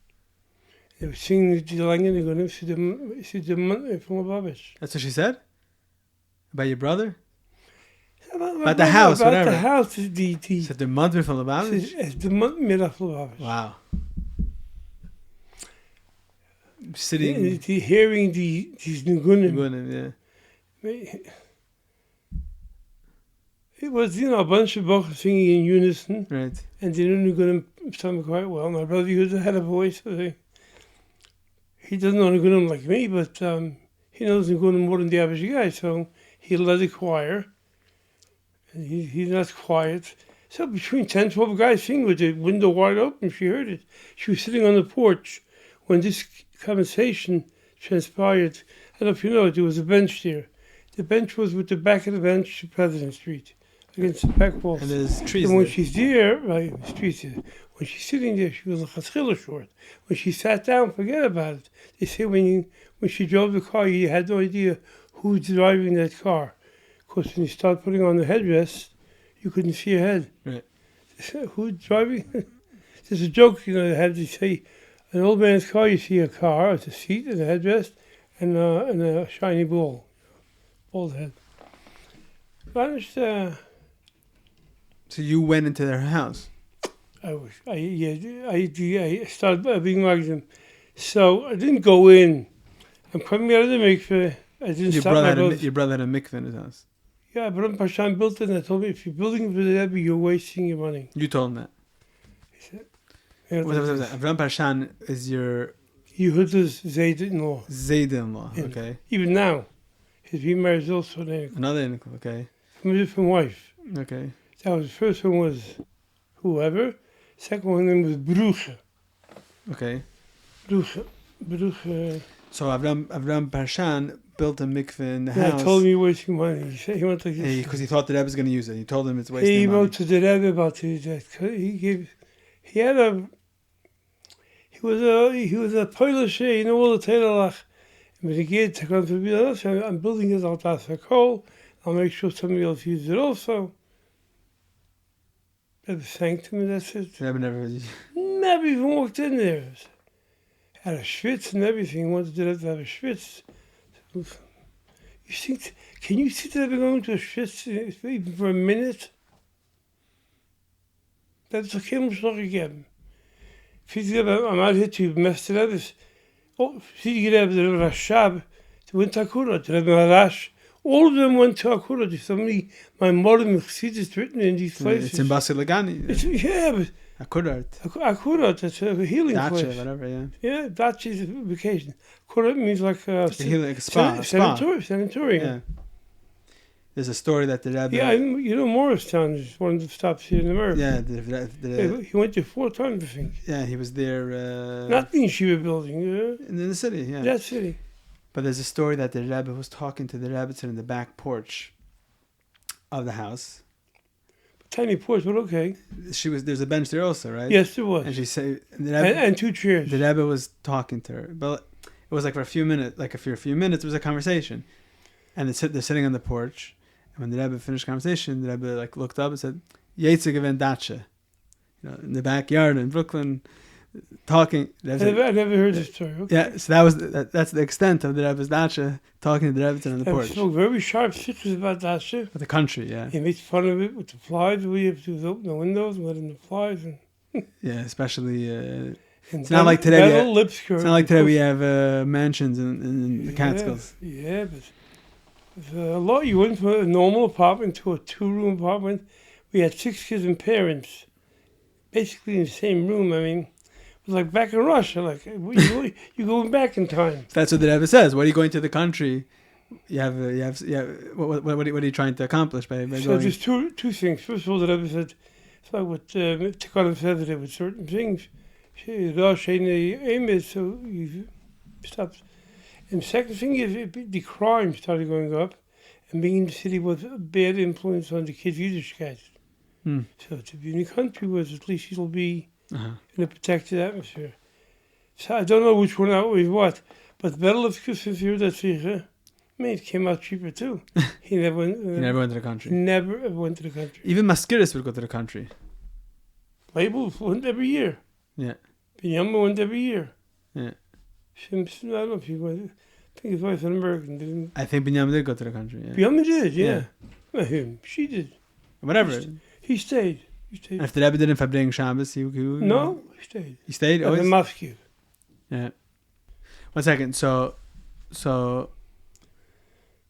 Speaker 2: they were singing the Langen, they're going to see the month from above.
Speaker 1: That's what she said? About your brother?
Speaker 2: About
Speaker 1: the house,
Speaker 2: about
Speaker 1: whatever.
Speaker 2: The house is the
Speaker 1: Said the mother from the Babish?
Speaker 2: it's the month made from above.
Speaker 1: Wow. Sitting.
Speaker 2: Hearing these Nigunim.
Speaker 1: Yeah.
Speaker 2: It was, a bunch of Bachrim singing in unison.
Speaker 1: Right.
Speaker 2: And they knew Nigunim sounded quite well. My brother had a voice. He doesn't know Nigunim like me, but he knows Nigunim more than the average guy. So he led the choir. And he's not quiet. So between 10, 12 guys singing with the window wide open, she heard it. She was sitting on the porch when this conversation transpired. I don't know if you know it, there was a bench there. The bench was with the back of the bench to President Street, against the back walls.
Speaker 1: And there's trees
Speaker 2: And when
Speaker 1: there.
Speaker 2: she's there, right, the streets there, when she's sitting there, she was a chassid short. When she sat down, forget about it. They say when she drove the car, you had no idea who's driving that car. Because when you start putting on the headrest, you couldn't see your head.
Speaker 1: Right.
Speaker 2: Who's driving? There's a joke, they have to say, an old man's car, you see a car, it's a seat and a headrest, and a shiny ball. Bald head. Vanished,
Speaker 1: So you went into their house?
Speaker 2: I started being like them. So I didn't go in. I'm coming out of the mikveh. I didn't
Speaker 1: Your
Speaker 2: stop
Speaker 1: brother,
Speaker 2: my brother.
Speaker 1: your brother had a mikveh in his house.
Speaker 2: Yeah, but Pashan built it and I told me, if you're building for the Rebbe, you're wasting your money.
Speaker 1: You told him that.
Speaker 2: He said,
Speaker 1: Avraham Parshan is your
Speaker 2: Yehuda's Zayd-in-law.
Speaker 1: Zayd-in-law,
Speaker 2: Yeah.
Speaker 1: okay.
Speaker 2: Even now. His remarried is also an Enoch.
Speaker 1: Another Enoch, okay.
Speaker 2: From a different wife.
Speaker 1: Okay.
Speaker 2: That was, the first one was whoever. Second one name was Bruche.
Speaker 1: Okay.
Speaker 2: Bruche.
Speaker 1: So Avraham Parshan built a mikveh in the
Speaker 2: And
Speaker 1: house.
Speaker 2: I told him you're wasting money. He said he went like this.
Speaker 1: Because he thought the Rebbe was going to use it. He told him it's wasting
Speaker 2: He
Speaker 1: money.
Speaker 2: wrote to the Rebbe about it. He was a Polish, all the Taylorach. And when he gave to come to be honest, I'm building it out as a coal. I'll make sure somebody else uses it also. Rebbe thanked him and that's it.
Speaker 1: The Rebbe never...
Speaker 2: Never even walked in there. Had a schwitz and everything. Wanted to have a schwitz. You think? Can you see that going to a schwitz even for a minute? Dat is toch geen nog gegeven. Vind je dat aan mij het u meester hebben? Oh, zie je dat de Rashab, the went to Akura, the Rebbe Rash. All of them went to Akura. There's so many, my modern chassid is written in these places.
Speaker 1: It's in Basel Lagani.
Speaker 2: Yeah, but
Speaker 1: Akurat.
Speaker 2: Akura, that's a healing
Speaker 1: Dacha,
Speaker 2: place.
Speaker 1: whatever, yeah.
Speaker 2: Yeah, Dacha is a vacation. Akura means like a
Speaker 1: Like a spa.
Speaker 2: sanatorium.
Speaker 1: Yeah. There's a story that the Rebbe...
Speaker 2: Yeah, Morristown is one of the stops here in America.
Speaker 1: Yeah,
Speaker 2: He went there 4 times, I think.
Speaker 1: yeah, he was there...
Speaker 2: Not the Yeshiva building,
Speaker 1: in the city, yeah.
Speaker 2: that city.
Speaker 1: But there's a story that the Rebbe was talking to the Rabbitson in the back porch of the house.
Speaker 2: Tiny porch, but okay.
Speaker 1: There's a bench there also, right?
Speaker 2: Yes, there was.
Speaker 1: And she said... The Rebbe,
Speaker 2: And 2 chairs.
Speaker 1: the Rebbe was talking to her. But it was like for a few minutes, it was a conversation. And they're sitting on the porch. And when the Rebbe finished the conversation, the Rebbe looked up and said, Yetze gewen Dacha. In the backyard in Brooklyn, talking.
Speaker 2: I never heard this story. Okay.
Speaker 1: Yeah, so that's the extent of the Rebbe's Dacha, talking to the Rabbitson on the porch.
Speaker 2: He spoke very sharp secrets about Dacha.
Speaker 1: For the country, yeah.
Speaker 2: He made fun of it with the flies. We have to open the windows and let in the flies. And
Speaker 1: Yeah, especially...
Speaker 2: it's
Speaker 1: not like today.
Speaker 2: It's
Speaker 1: not like today we have mansions in the Catskills.
Speaker 2: Yeah, but a lot. You went from a normal apartment to a 2-room apartment. We had 6 kids and parents, basically in the same room. I mean, it was like back in Russia. Like you're going back in time.
Speaker 1: That's what the Rebbe says. What are you going to the country? You have. What are you trying to accomplish by
Speaker 2: So
Speaker 1: going?
Speaker 2: there's two things. First of all, the Rebbe said, it's like what Tikkanim said today with certain things. So you stop. And the second thing is the crime started going up, and being in the city was a bad influence on the kids' Yiddishkeit. So to be in a country where at least it'll be
Speaker 1: Uh-huh.
Speaker 2: in a protected atmosphere. So I don't know which one outweighs what, but the Battle of Kusinfir, that's it came out cheaper too. He never went.
Speaker 1: He never went to the country.
Speaker 2: Never ever went to the country.
Speaker 1: Even Maskiris would go to the country.
Speaker 2: Labels went every year.
Speaker 1: Yeah.
Speaker 2: Binyama went every year.
Speaker 1: Yeah.
Speaker 2: Simpson, I don't know if he went. I think his wife's an American, didn't
Speaker 1: I think Binyam did go to the country. Yeah.
Speaker 2: Binyama did, yeah. Not him. She did.
Speaker 1: Whatever.
Speaker 2: He stayed.
Speaker 1: And if the Rebbe didn't Fabring Shabbos, he
Speaker 2: No, he stayed.
Speaker 1: He stayed
Speaker 2: At
Speaker 1: always?
Speaker 2: the mosque.
Speaker 1: Yeah. 1 second. So,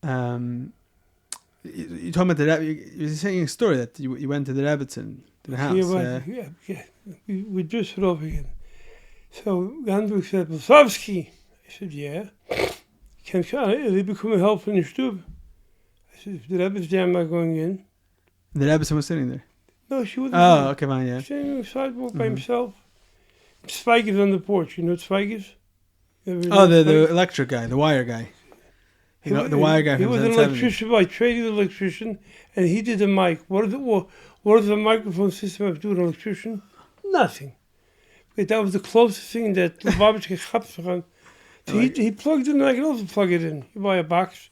Speaker 1: you told me the Rebbe, you were saying a story that you went to the Rabbitson, to the house.
Speaker 2: Yeah. We dressed it up again. So Gandalf said, Blesofsky. I said, yeah. Can they become a help in the stube? I said, if the Rebbe's there, I'm not going in.
Speaker 1: The Rabbitson was sitting there.
Speaker 2: No, she wasn't.
Speaker 1: Oh, okay, fine, yeah.
Speaker 2: Standing on the sidewalk by himself. Spike is on the porch. You know what Spike is?
Speaker 1: Oh, the electric guy, the wire guy. The wire guy.
Speaker 2: He was an electrician by trade, an electrician, and he did the mic. What does the microphone system have to do with an electrician? Nothing. But that was the closest thing that the barbecue could on. So he plugged it in. I can also plug it in. You buy a box.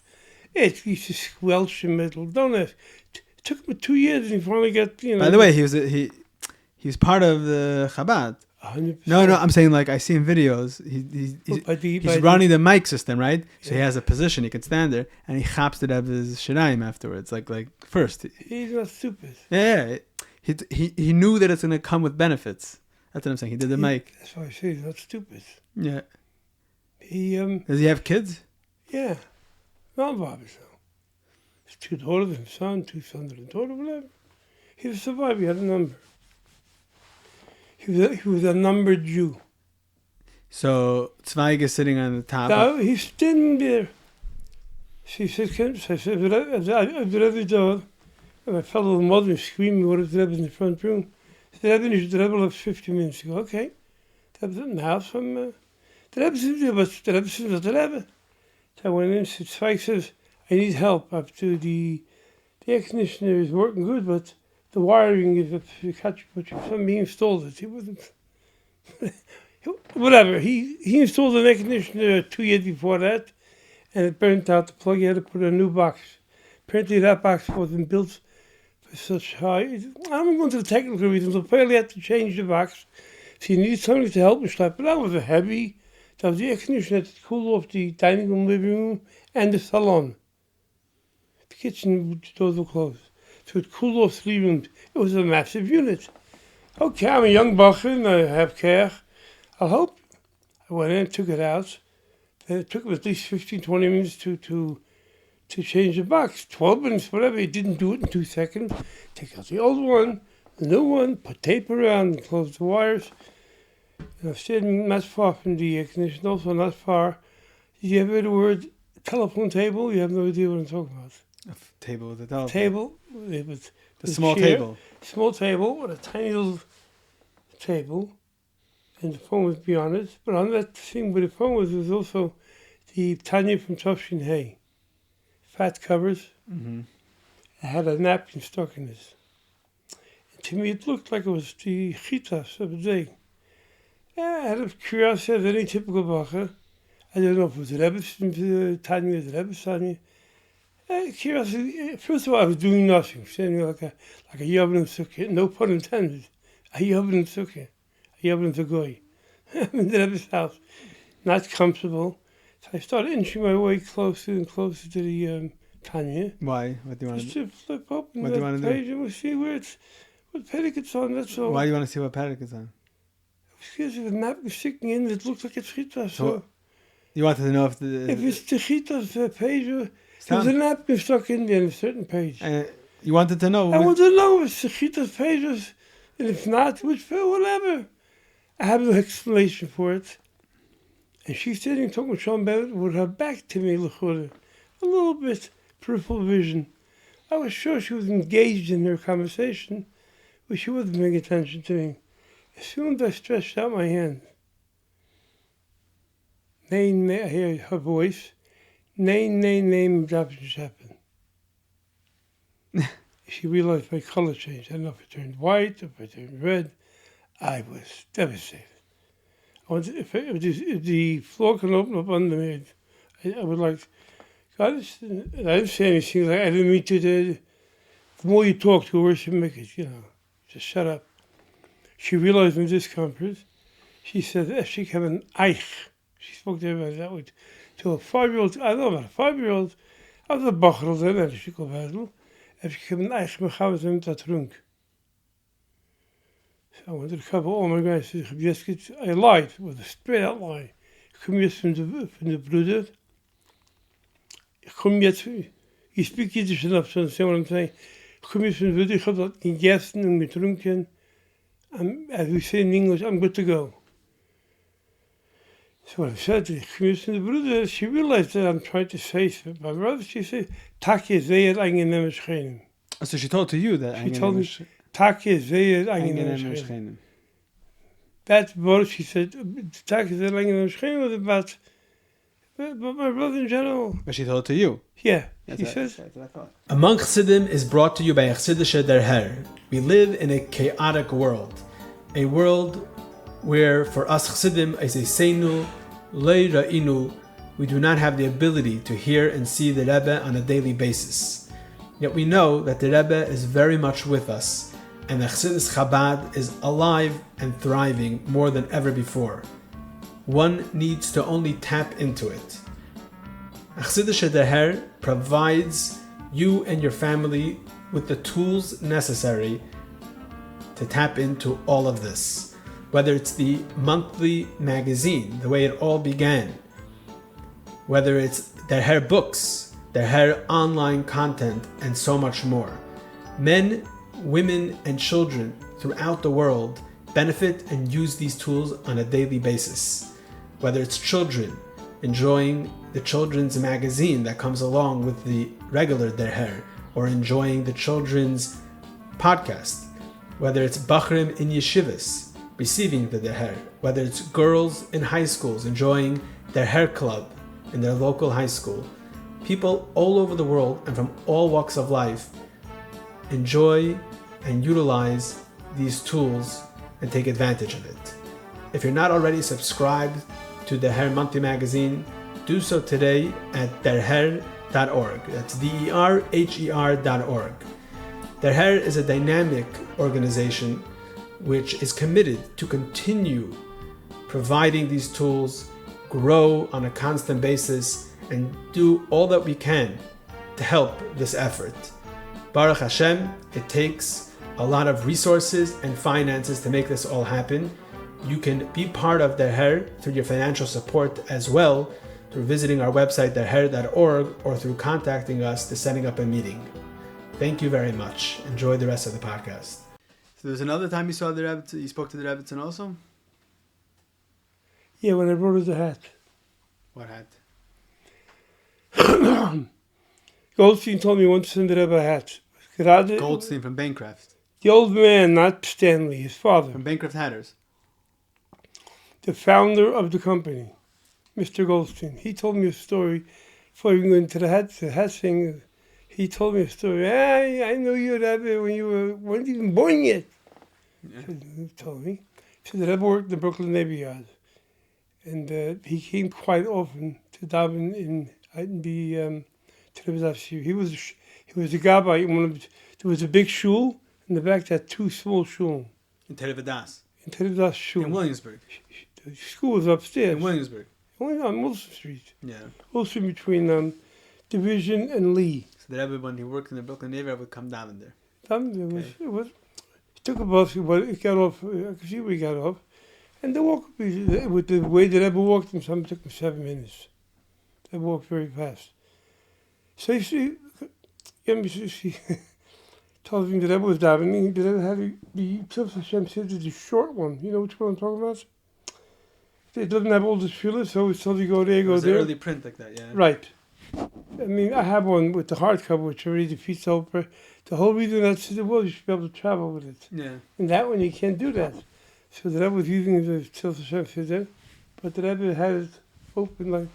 Speaker 2: It used to squelch in the middle. Don't ask. It took him 2 years, and he finally got.
Speaker 1: By the way, he was part of the Chabad.
Speaker 2: 100%.
Speaker 1: No, I'm saying like I see in videos. He's running the mic system, right? So he has a position. He can stand there, and he chaps it up his shiraim afterwards. Like first.
Speaker 2: He's not stupid.
Speaker 1: Yeah. He knew that it's gonna come with benefits. That's what I'm saying. He did the mic.
Speaker 2: That's why I say he's not stupid.
Speaker 1: Yeah.
Speaker 2: Does
Speaker 1: he have kids?
Speaker 2: Yeah. Not Rabbitson. His 2 daughters and son, 2 sons and a daughter, whatever. He was a survivor. He had a number. He was a numbered Jew.
Speaker 1: So Zweig is sitting on the top.
Speaker 2: No, he's standing there. She said, I said, I've the Rebbe door. And my fellow mother screaming, what if the Rebbe's in the front room? The Rebbe left 50 minutes ago. Okay. The Rebbe's in the house from... the Rebbe's in there, but the Rebbe's in the Rebbe. So I went in, Zweig says, I need help up to the air conditioner is working good, but the wiring is somebody installed it. He wasn't... Whatever. He installed an air conditioner 2 years before that, and it burnt out the plug. He had to put a new box. Apparently that box wasn't built for such high... I'm going to the technical reasons. Apparently I had to change the box. So you need somebody to help me slap it. That was a heavy... That was the air conditioner that cooled off the dining room, living room, and the salon. The kitchen doors were closed. So it cooled off 3 rooms. It was a massive unit. Okay, I'm a young bacher and I have care. I'll help. I went in, took it out. Then it took him at least 15, 20 minutes to change the box. 12 minutes, whatever. He didn't do it in 2 seconds. Take out the old one, the new one, put tape around and close the wires. And I'm standing not far from the air conditioner, also not far. Did you ever hear the word telephone table? You have no idea what I'm talking about.
Speaker 1: A table with a telephone.
Speaker 2: Table. It was
Speaker 1: a small table.
Speaker 2: Small table with a tiny little table. And the phone was beyond it. But on that thing where the phone was also the Tanya from Tofshin Hay. Fat covers.
Speaker 1: Mm-hmm.
Speaker 2: It had a napkin stuck in it. And to me it looked like it was the chitas of the day. Yeah, out of curiosity, as any typical bacher, I don't know if it was Rebbe Tanya, the Rebbe Tanya. Curiosity, first of all, I was doing nothing, standing like a Yavin Sukkah, no pun intended, a Yavin Sukkah, a Yavin Zagoy. I'm in the Rebbe's house, not comfortable. So I started inching my way closer and closer to the Tanya.
Speaker 1: Why? What do you want
Speaker 2: Just
Speaker 1: to do?
Speaker 2: to flip open
Speaker 1: What do you want
Speaker 2: that
Speaker 1: to
Speaker 2: page and we'll see what paddock it's on, that's all.
Speaker 1: Why do you want to see what paddock is on?
Speaker 2: Excuse me, the napkin sticking in, it looks like it's Chita. So
Speaker 1: you wanted to know if
Speaker 2: it's the Chita's page, there's a napkin stuck in there on a certain page.
Speaker 1: You wanted to know?
Speaker 2: I want to know if the Chita's pages, and if not, which whatever. I have no explanation for it. And she's sitting talking with Sean Bennett with her back to me, a little bit peripheral vision. I was sure she was engaged in her conversation, but she wasn't paying attention to me. As soon as I stretched out my hand, I hear her voice, name, Rabbitson. she realized my color changed. I don't know if it turned white, if it turned red. I was devastated. If the floor can open up under me, I would like, God, I didn't say anything. Like, I didn't mean to. The more you talk, the worse you make it, Just shut up. She realized my discomfort. She said, if she came an eich, she spoke to everybody that way, to a 5-year-old, I don't know about a 5-year-old, I was a bachel then, and she called Hazel. If she came an eich, me gaan we them dat drunk. So I went to the couple, oh my God, I lied, with a straight out lie. Ik kom jetzt van de broeder. Ik kom jetzt, you speak Yiddish enough to understand what I'm saying. Ik kom jetzt van de broeder, ik heb dat gegessen en gedronken. As we say in English, I'm good to go. So when I said to the brother, she realized that I'm trying to say to my brother. She said, "Takje zeer angenehm schenen."
Speaker 1: So she told to you that
Speaker 2: she told me, "Takje zeer angenehm schenen." That word she said, "Takje zeer angenehm schenen," was about my brother in general.
Speaker 1: But she told it to you.
Speaker 2: Yeah, she says.
Speaker 1: Among Chassidim is brought to you by a Chassidische Derher. We live in a chaotic world, a world where for us Chassidim is a seinu, leilui, we do not have the ability to hear and see the Rebbe on a daily basis. Yet we know that the Rebbe is very much with us, and the Chassidus Chabad is alive and thriving more than ever before. One needs to only tap into it. Chassidische Derher provides you and your family with the tools necessary to tap into all of this. Whether it's the monthly magazine, the way it all began, whether it's Derher books, Derher online content, and so much more. Men, women, and children throughout the world benefit and use these tools on a daily basis. Whether it's children enjoying the children's magazine that comes along with the regular Derher, or enjoying the children's podcast, whether it's Bachrim in yeshivas receiving the Derher, whether it's girls in high schools enjoying their hair club in their local high school. People all over the world and from all walks of life enjoy and utilize these tools and take advantage of it. If you're not already subscribed to Derher monthly magazine, do so today at derher.org. That's derher.org. Derher is a dynamic organization which is committed to continue providing these tools, grow on a constant basis, and do all that we can to help this effort. Baruch Hashem, it takes a lot of resources and finances to make this all happen. You can be part of Derher through your financial support as well, through visiting our website derher.org or through contacting us to setting up a meeting. Thank you very much. Enjoy the rest of the podcast. So there's another time you saw the Rabbitson, you spoke to the Rabbitson also?
Speaker 2: Yeah, when I brought her the hat.
Speaker 1: What hat?
Speaker 2: Goldstein told me once to send the Rebbe a hat.
Speaker 1: Goldstein from Bancroft.
Speaker 2: The old man, not Stanley, his father.
Speaker 1: From Bancroft Hatters.
Speaker 2: The founder of the company, Mr. Goldstein. He told me a story before we went into the hat thing. He told me a story. I know you, Rebbe, when you weren't even born yet.
Speaker 1: Yeah.
Speaker 2: He told me. He said the Rebbe worked in the Brooklyn Navy Yard. And he came quite often to daven to the He was a Gabai. There was a big shul, in the back there, 2 small shul.
Speaker 1: In Tel Aviv.
Speaker 2: In Tel Aviv shul.
Speaker 1: In Williamsburg.
Speaker 2: The school was upstairs.
Speaker 1: In Williamsburg.
Speaker 2: Only on Wilson Street.
Speaker 1: Yeah.
Speaker 2: Wilson between Division and Lee.
Speaker 1: So the Rebbe, when he worked in the Brooklyn Navy, I would come down there.
Speaker 2: He took a bus, it got off, I could see where he got off. And the walk, with the way the Rebbe walked, it took him 7 minutes. They walked very fast. So she told him the Rebbe was davening. The Rebbe had the Tzilf Hashem said the short one. You know which one I'm talking about? It doesn't have all the tefillah, so it's told you go there, go there.
Speaker 1: It was an early print like that, yeah.
Speaker 2: Right. I mean, I have one with the hardcover, which already defeats the whole reason that's the world, you should be able to travel with it.
Speaker 1: Yeah.
Speaker 2: And that one, you can't do that. So the Rebbe was using the Tzilf Hashem Siddur, but the Rebbe had it open like,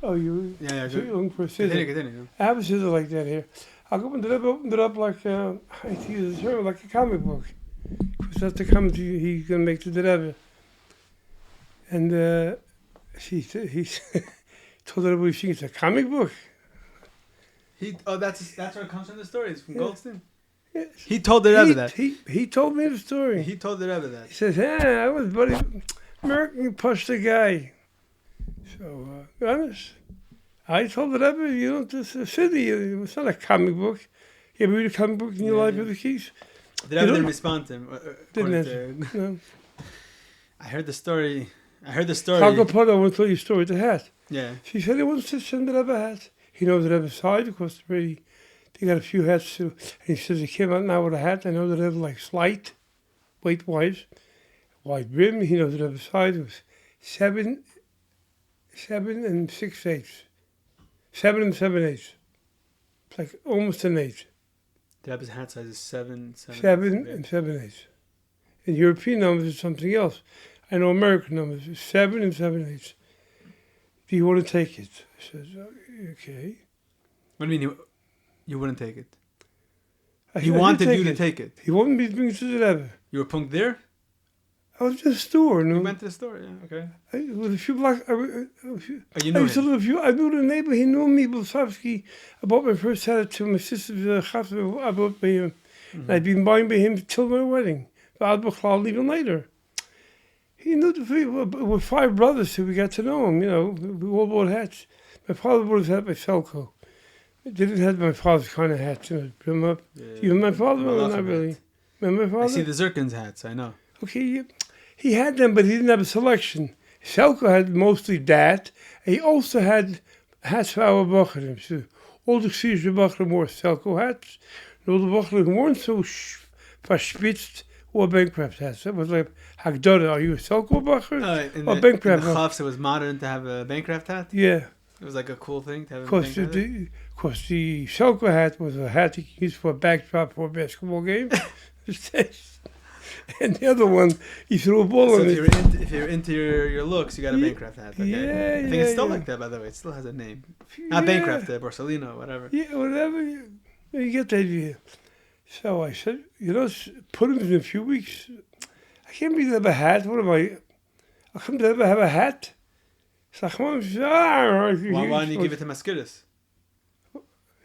Speaker 2: oh, you
Speaker 1: yeah,
Speaker 2: so you're looking for a scissor.
Speaker 1: Continue.
Speaker 2: I have a scissor like that here. I opened it up like, I hate to use the term, like a comic book. Because that's the comment he's going to make to the Rebbe. And he told everybody she thinks it's a comic book.
Speaker 1: That's where it comes from, the story. It's from Goldstein.
Speaker 2: Yes.
Speaker 1: He told the Rebbe that.
Speaker 2: He told me the story.
Speaker 1: He told the Rebbe that.
Speaker 2: He says, I was buddy American pushed the guy. So, honest. I told the Rebbe, you don't, this is a city. It's not a comic book. You ever read a comic book in your life with the keys?
Speaker 1: The Rebbe didn't respond to him.
Speaker 2: Didn't answer. No.
Speaker 1: I heard the story.
Speaker 2: Chagapod, I want to tell you a story with the hat.
Speaker 1: Yeah.
Speaker 2: She said he wants to send the Rebbe a hat. He knows the Rebbe's side because they got a few hats too. And he says he came out now with a hat. I know the Rebbe likes light, weight-wise, wide brim. He knows the Rebbe's side. It was 7 6/8. 7 7/8. It's like almost an 8.
Speaker 1: The Rebbe's hat size is 7
Speaker 2: 7/8. In European numbers, it's something else. I know American numbers. It's 7 7/8. Do you want to take it? I says, okay.
Speaker 1: What do you mean you wouldn't take it? He wanted you to take it.
Speaker 2: He wanted me to bring it to the Rebbe.
Speaker 1: You were punked there?
Speaker 2: I was in the store.
Speaker 1: You went to the store, yeah, okay.
Speaker 2: With a few blocks.
Speaker 1: You knew him?
Speaker 2: I knew the neighbor. He knew me, Blesofsky. I bought my first hat to my sister's chassid. I bought by him. And I'd been buying by him till my wedding. But even later. He knew the people. We're 5 brothers, so we got to know him. You know, we all bought hats. My father bought his hat by Felco. They didn't have my father's kind of hats, you know, brim up.
Speaker 1: Yeah.
Speaker 2: Even my father, not really. Remember my father?
Speaker 1: I see the Zirkin's hats, I know.
Speaker 2: Okay, he had them, but he didn't have a selection. Felco had mostly that. He also had hats for our Bacharim. So all the chassid Bacharim wore Felco hats. And all the Bacharim weren't so verspitzt or bankrupt hats. It was like, Hagdara, are you a Felco Bacher or bankrupt?
Speaker 1: In the Chafs, it was modern to have a bankrupt hat?
Speaker 2: Yeah.
Speaker 1: It was like a cool thing to have a bankrupt hat?
Speaker 2: Because the Felco hat was a hat you could use for a backdrop for a basketball game. And the other one, you threw a ball on it.
Speaker 1: If you're into your looks, you got a bankrupt hat. Okay?
Speaker 2: Yeah,
Speaker 1: I think it's still like that, by the way. It still has a name. Not bankrupt, Borsalino, whatever.
Speaker 2: Yeah, whatever. You get the idea. So I said, put him in a few weeks. I can't believe I have a hat. What am I? I'll come to have a hat. So why
Speaker 1: didn't you give it to Maskiris?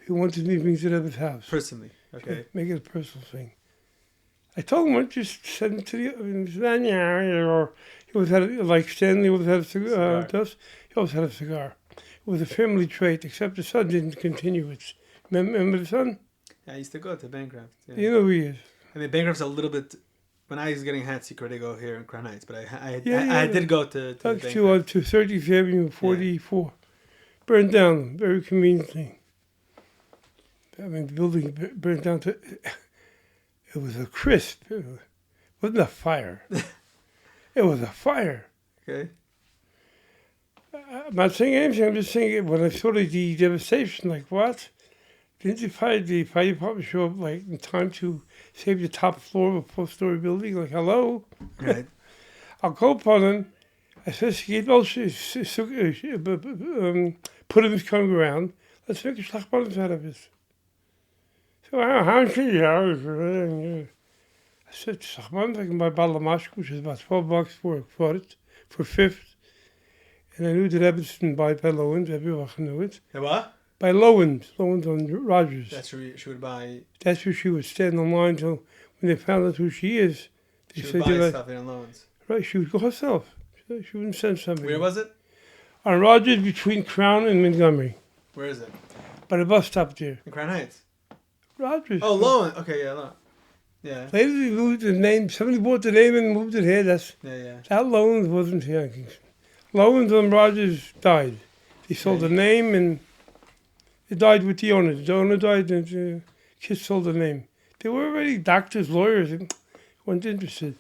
Speaker 2: He wanted me to bring it to Rebbe's house.
Speaker 1: Personally, okay.
Speaker 2: Make it a personal thing. I told him, just send him to the... Or he always had, like Stanley always had a cigar. He always had a cigar. It was a family trait, except the son didn't continue it. Remember the son?
Speaker 1: Yeah, I used to go to Bancroft. Yeah.
Speaker 2: You know who he is.
Speaker 1: I mean, Bancroft's a little bit... When I was getting hats, you could go here in Crown Heights, but I did go to
Speaker 2: Bancroft. To 30th Avenue, 44. Yeah. Burned down, very conveniently. I mean, the building burned down to... It was a crisp. It wasn't a fire. It was a fire.
Speaker 1: Okay.
Speaker 2: I'm not saying anything. I'm just saying when I saw the devastation, like what? Didn't the fire department show up like in time to save the top floor of a 4-story building? Like, hello?
Speaker 1: Right.
Speaker 2: I'll go upon him. I said, put him coming around. Let's make a schlachbanis out of this. So how much I said, Shachman, I can buy a bottle of mashko, which is about $12 for it, for 5th. And I knew the Rabbitson by Lowens, everyone knew it.
Speaker 1: Yeah, what?
Speaker 2: By Lowens on Rogers.
Speaker 1: That's where she would buy...
Speaker 2: That's where she would stand in line till when they found out who she is. They
Speaker 1: she would buy stuff in Lowens.
Speaker 2: Right, she would go herself. She wouldn't send somebody.
Speaker 1: Where was it?
Speaker 2: On Rogers between Crown and Montgomery.
Speaker 1: Where is it?
Speaker 2: By the bus stop there.
Speaker 1: In Crown Heights?
Speaker 2: Rogers.
Speaker 1: Oh, Lowen. Okay, yeah, Lowen. Yeah.
Speaker 2: Later they moved the name. Somebody bought the name and moved it here. That Lowens wasn't here. Lowens and Rogers died. They sold the name and it died with the owner. The owner died and the kids sold the name. They were already doctors, lawyers, and weren't interested.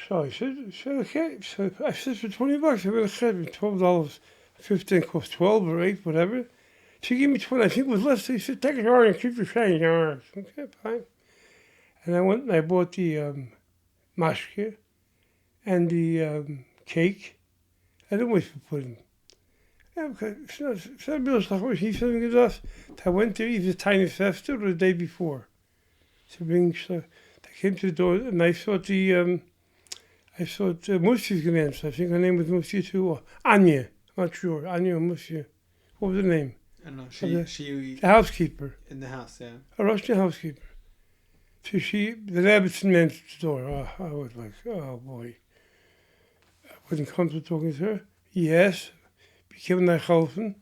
Speaker 2: So I said, okay. So I said for $20, I'm going to give me $12. 15 cost 12 or 8, whatever. She gave me 20. I think it was less. She said, take it hard and keep your change. Okay, fine. And I went and I bought the mashke and the cake. I didn't wait for pudding. Ja, he said gedacht, I went there either tiny fester or the day before. So I came to the door and I thought Mushi's name. So I think her name was Mushi too, or Anya. I'm not sure. Anya or Mushi. What was her name?
Speaker 1: I don't know. She
Speaker 2: The housekeeper.
Speaker 1: in the house, yeah.
Speaker 2: A Russian housekeeper. So the Rabbitson man to the door. Oh, I was like, oh boy. I wasn't comfortable talking to her. Yes. Became naar geholfen.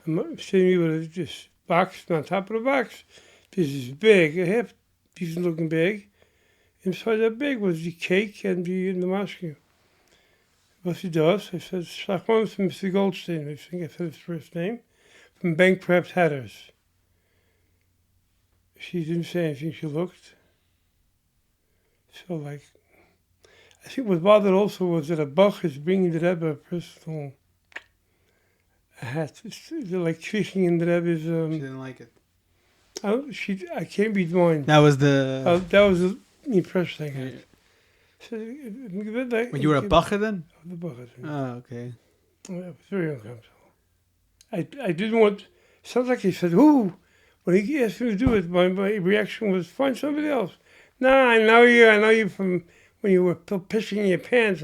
Speaker 2: I'm sitting with this box, and on top of the box, this is big, a half decent looking bag. Inside that bag was the cake and the masker. What he does, I said, Schlachman from Mr. Goldstein, I think I said his first name, from Bank Perhaps Hatters. She didn't say anything, she looked. So like, I think what bothered also was that a Bach is bringing the Rebbe a personal hat. It's like fishing in the Rebbe's.
Speaker 1: She didn't like it.
Speaker 2: I can't read mine.
Speaker 1: That was the.
Speaker 2: That was the impression I got.
Speaker 1: Yeah.
Speaker 2: So,
Speaker 1: When you were a bacher then?
Speaker 2: The Bach.
Speaker 1: Oh, okay.
Speaker 2: I was very uncomfortable. I didn't want. Sounds like he said, "Who?" When he asked me to do it, my reaction was, "Find somebody else." No, I know you. I know you from when you were pissing in your pants.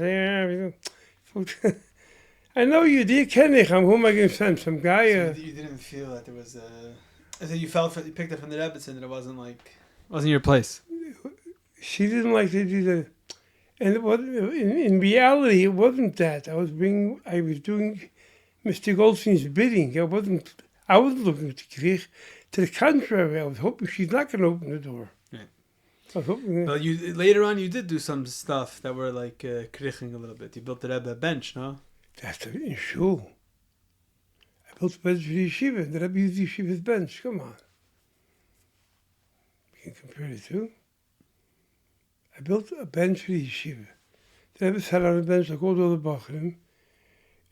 Speaker 2: I know you. Do you ken me? Who am I going to send? Some guy?
Speaker 1: So you didn't feel that there was a. I think you picked it from the Rabbitson that it wasn't your place.
Speaker 2: She didn't like to do that, and it was in reality it wasn't that. I was doing Mr. Goldstein's bidding. I wasn't looking to Krieg. To the contrary, I was hoping she's not going to open the door.
Speaker 1: Yeah.
Speaker 2: I was hoping.
Speaker 1: Well, later on you did do some stuff that were like krieging a little bit. You built the Rebbe a bench, no?
Speaker 2: That's in shul. I built a bench for the yeshiva. The Rebbe used the yeshiva's bench. Come on. We can compare the two. I built a bench for the yeshiva. The Rebbe sat on a bench like all the other Bachrim,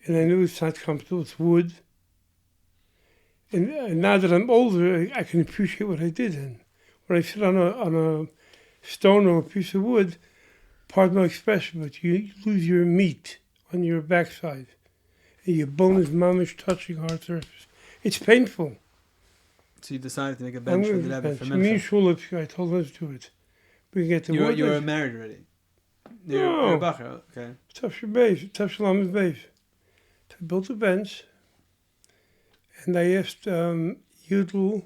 Speaker 2: and I knew it's not comfortable. It's wood. And now that I'm older, I can appreciate what I did. And when I sit on a stone or a piece of wood, pardon my expression, but you lose your meat on your backside. And your bone is mamish touching hard surface. It's painful.
Speaker 1: So you decided to make a bench for the Rebbe for
Speaker 2: Me and
Speaker 1: Mincha.
Speaker 2: Shul, I told them to do it. We get the wood.
Speaker 1: You were married already?
Speaker 2: No.
Speaker 1: You're a bacher, okay.
Speaker 2: Tough Shalom is beef. I built a bench. And I asked Yudel,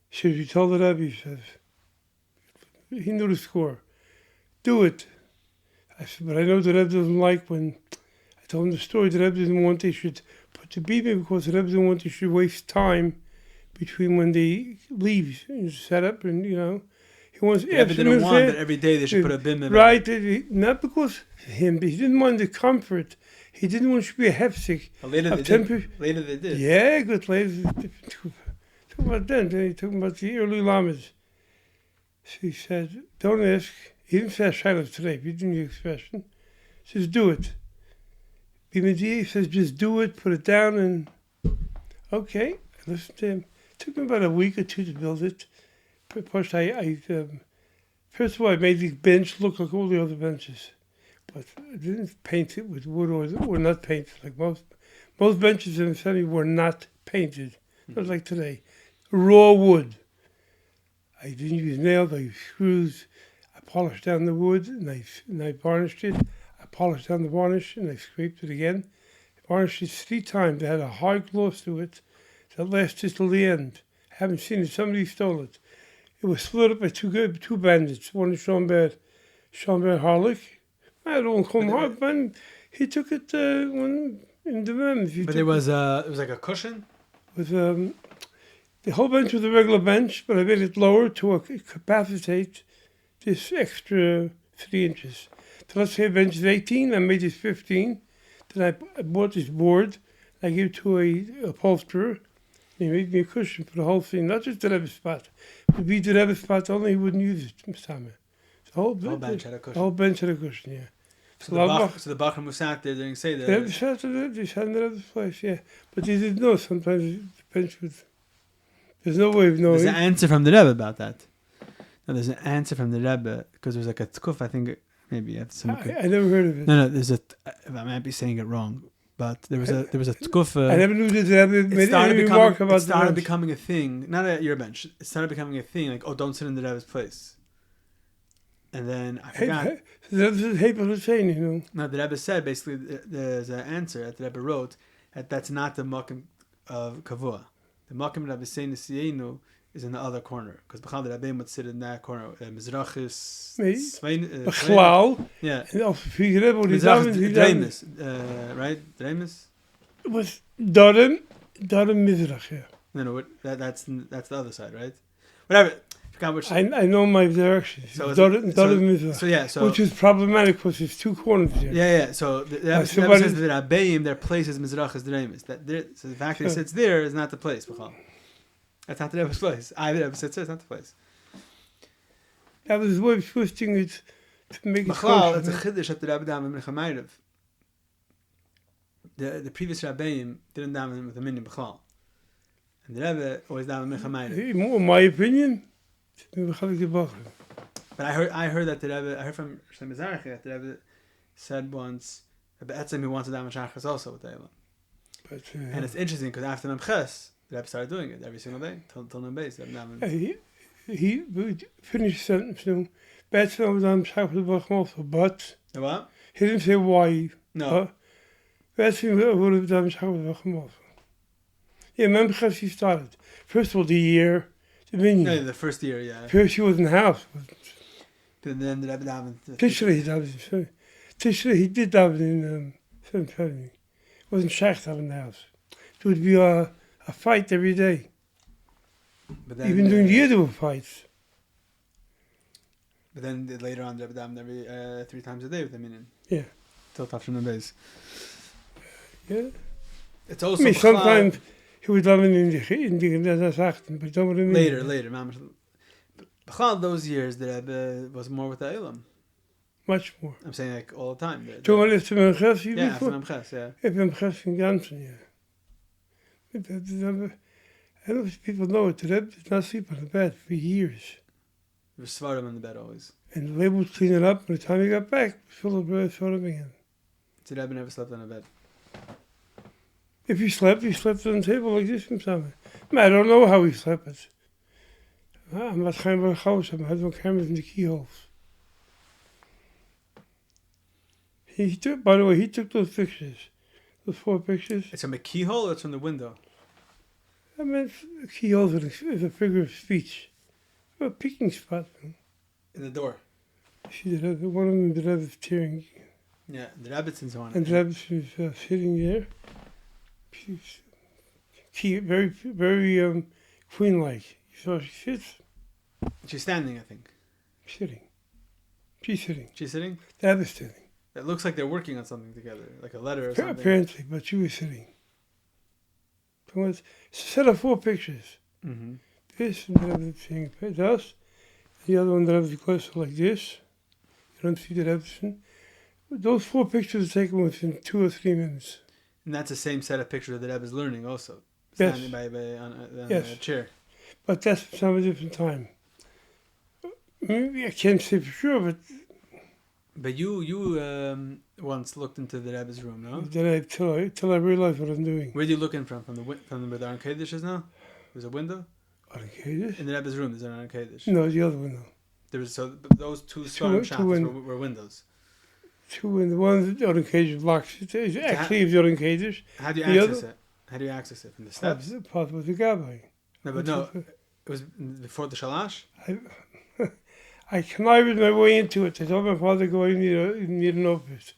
Speaker 2: should you tell the Rebbe? He says, he knew the score. Do it. I said, but I know the Rebbe doesn't like when I told him the story. The Rebbe didn't want they should put the bima because the Rebbe didn't want they should waste time between when they leave and set up and, you know. He wants
Speaker 1: The Rebbe didn't want that every day they should put a bim in.
Speaker 2: Right. Not because of him, but he didn't mind the comfort. He didn't want it to be a hefsek.
Speaker 1: Later they did.
Speaker 2: Yeah, good. Later. Talking about then. They're talking about the early lamas. So he said, don't ask. He didn't say Shiloh today. He didn't use the expression. He says, do it. He says, just do it, put it down, and okay. I listened to him. It took me about a week or two to build it. First, first of all, I made the bench look like all the other benches. But I didn't paint it with wood or not painted. Like most benches in the family were not painted. Not like today. Raw wood. I didn't use nails, I used screws. I polished down the wood and I varnished it. I polished down the varnish and I scraped it again. I varnished it 3 times. I had a hard gloss to it that lasted till the end. I haven't seen it. Somebody stole it. It was split up by two bandits. One is Schomberg Harlick. I don't come hard, man. He took it in the van.
Speaker 1: But it was like a cushion?
Speaker 2: With the whole bench was a regular bench, but I made it lower to capacitate this extra 3 inches. So let's say a bench is 18, I made it 15. Then I bought this board, I gave it to a upholsterer. He made me a cushion for the whole thing, not just the Rebbe spot. It would be the Rebbe spot, only he wouldn't use it. The whole bench had a cushion. The whole bench had a cushion, yeah.
Speaker 1: So the Bachar who sat there didn't say that.
Speaker 2: They sat there, they sat in the Rebbe's place, yeah. But they didn't know sometimes the bench would. There's no way of knowing.
Speaker 1: There's an answer from the Rebbe about that. No, there's an answer from the Rebbe because there's like a tkuf. I think maybe you have some.
Speaker 2: I never heard of it.
Speaker 1: No. There's a. I might be saying it wrong. but there was a tkufa.
Speaker 2: I never knew that Rebbe made any remark about
Speaker 1: it started
Speaker 2: the bench.
Speaker 1: becoming a thing, not at your bench. It started becoming a thing, like, oh, don't sit in the Rebbe's place. And then I forgot.
Speaker 2: The Rebbe said, hey, but saying, you know.
Speaker 1: No, the Rebbe said basically there's an answer that the Rebbe wrote that that's not the makom of kavua. The makom Rebbe saying the siyenu is in the other corner because the Rebbe would sit in that corner. Mizrachis,
Speaker 2: Bechlal.
Speaker 1: Yeah.
Speaker 2: And also for Rebbe,
Speaker 1: Dremis, right? Dremis.
Speaker 2: It was Darim Mizrach. Yeah.
Speaker 1: No, that's the other side, right? Whatever.
Speaker 2: I know my direction.
Speaker 1: So
Speaker 2: which is problematic because there's two corners there.
Speaker 1: Yeah. So the Rebbe says that Rabbeim, their place is Mizrach is Dreimis. So the fact that he sits there is not the place. That's not the Rebbe's place. The Rebbe sits there, it's not the place.
Speaker 2: That was his way of twisting it to make it
Speaker 1: kosher. It's a chiddush at the Rebbe Dam in Chamayrev. The previous Rabbeim didn't daven with a minyan b'chlal. And the Rebbe always daven in Chamayrev.
Speaker 2: In my opinion,
Speaker 1: but I heard that the Rebbe, I heard from Shem Mizarchi that the Rebbe said once that Be'etzem he wants to daven Shachas also with the Elul. And it's interesting because after Memches, the Rebbe started doing it every single day till Membeis.
Speaker 2: He finished the sentence. Be'etzem was daven Shachas also, but
Speaker 1: what?
Speaker 2: He didn't say why.
Speaker 1: No.
Speaker 2: Be'etzem would have daven Shachas also. Yeah, Memches he started. First of all, the year.
Speaker 1: No, the first year, yeah.
Speaker 2: First he was in the house.
Speaker 1: But then the Rebbe davened.
Speaker 2: Tishri he did daven in 7:30. It wasn't Shach daven in the house. It would be a fight every day.
Speaker 1: But then,
Speaker 2: even during the year there were fights.
Speaker 1: But then later on, the Rebbe davened every 3 times a day with the minyan.
Speaker 2: Yeah.
Speaker 1: Till Tafshin Membeis.
Speaker 2: Yeah.
Speaker 1: It's also
Speaker 2: sometimes. He was daven in the Nazachten, but don't remember.
Speaker 1: Later. B'chlal those years, the Rebbe was more with the Elam.
Speaker 2: Much more.
Speaker 1: I'm saying like all the time.
Speaker 2: Toen wel eens mijn gast hier
Speaker 1: yeah, from Memches, yeah.
Speaker 2: Ik ben gast van Janssen, yeah. I don't know if people know it. The Rebbe did not sleep on the bed for years.
Speaker 1: He was svarim on the bed always.
Speaker 2: And the Rebbe would clean it up. By the time he got back, it was full of svarim again.
Speaker 1: The Rebbe never slept on a bed.
Speaker 2: If he slept on the table like this himself. I don't know how he slept. I'm not going to house. I had no cameras in the keyholes. He took, by the way, those pictures. Those 4 pictures.
Speaker 1: It's from a keyhole or it's from the window?
Speaker 2: I mean, a keyhole is a figure of speech. A peeking spot.
Speaker 1: In the door?
Speaker 2: See, one of them, the Rebbe is tearing.
Speaker 1: Yeah, the Rabbitson's on it.
Speaker 2: And the Rabbitson is sitting there. Very, very queen-like. So she sits.
Speaker 1: She's standing, I think.
Speaker 2: Sitting. She's sitting.
Speaker 1: She's sitting?
Speaker 2: The other's sitting.
Speaker 1: It looks like they're working on something together, like a letter or something.
Speaker 2: Apparently, but she was sitting. So it's a set of 4 pictures.
Speaker 1: Mm-hmm.
Speaker 2: This, and the other thing, this. The other one, the other close like this. You don't see the Rabbitson. Those 4 pictures are taken within 2 or 3 minutes.
Speaker 1: And that's the same set of pictures that Rebbe is learning also.
Speaker 2: Yes.
Speaker 1: Standing on
Speaker 2: yes.
Speaker 1: a chair.
Speaker 2: But that's from a different time. Maybe I can't say for sure,
Speaker 1: but you once looked into the Rebbe's room, no?
Speaker 2: Then till I realized what I'm doing.
Speaker 1: Where are you looking from? From where the Aron Kodesh is now? There's a window?
Speaker 2: Aron Kodesh?
Speaker 1: In the Rebbe's room, there's an Aron Kodesh.
Speaker 2: No, the other window.
Speaker 1: There was those two shots were windows.
Speaker 2: 2 windows. One Aron Kodesh blocks. It's actually the Aron Kodesh.
Speaker 1: How do you access it? How do you access it? From the steps?
Speaker 2: Part with the Gabai.
Speaker 1: No, it was before the shalash?
Speaker 2: I connived my way into it. I told my father go in need an office,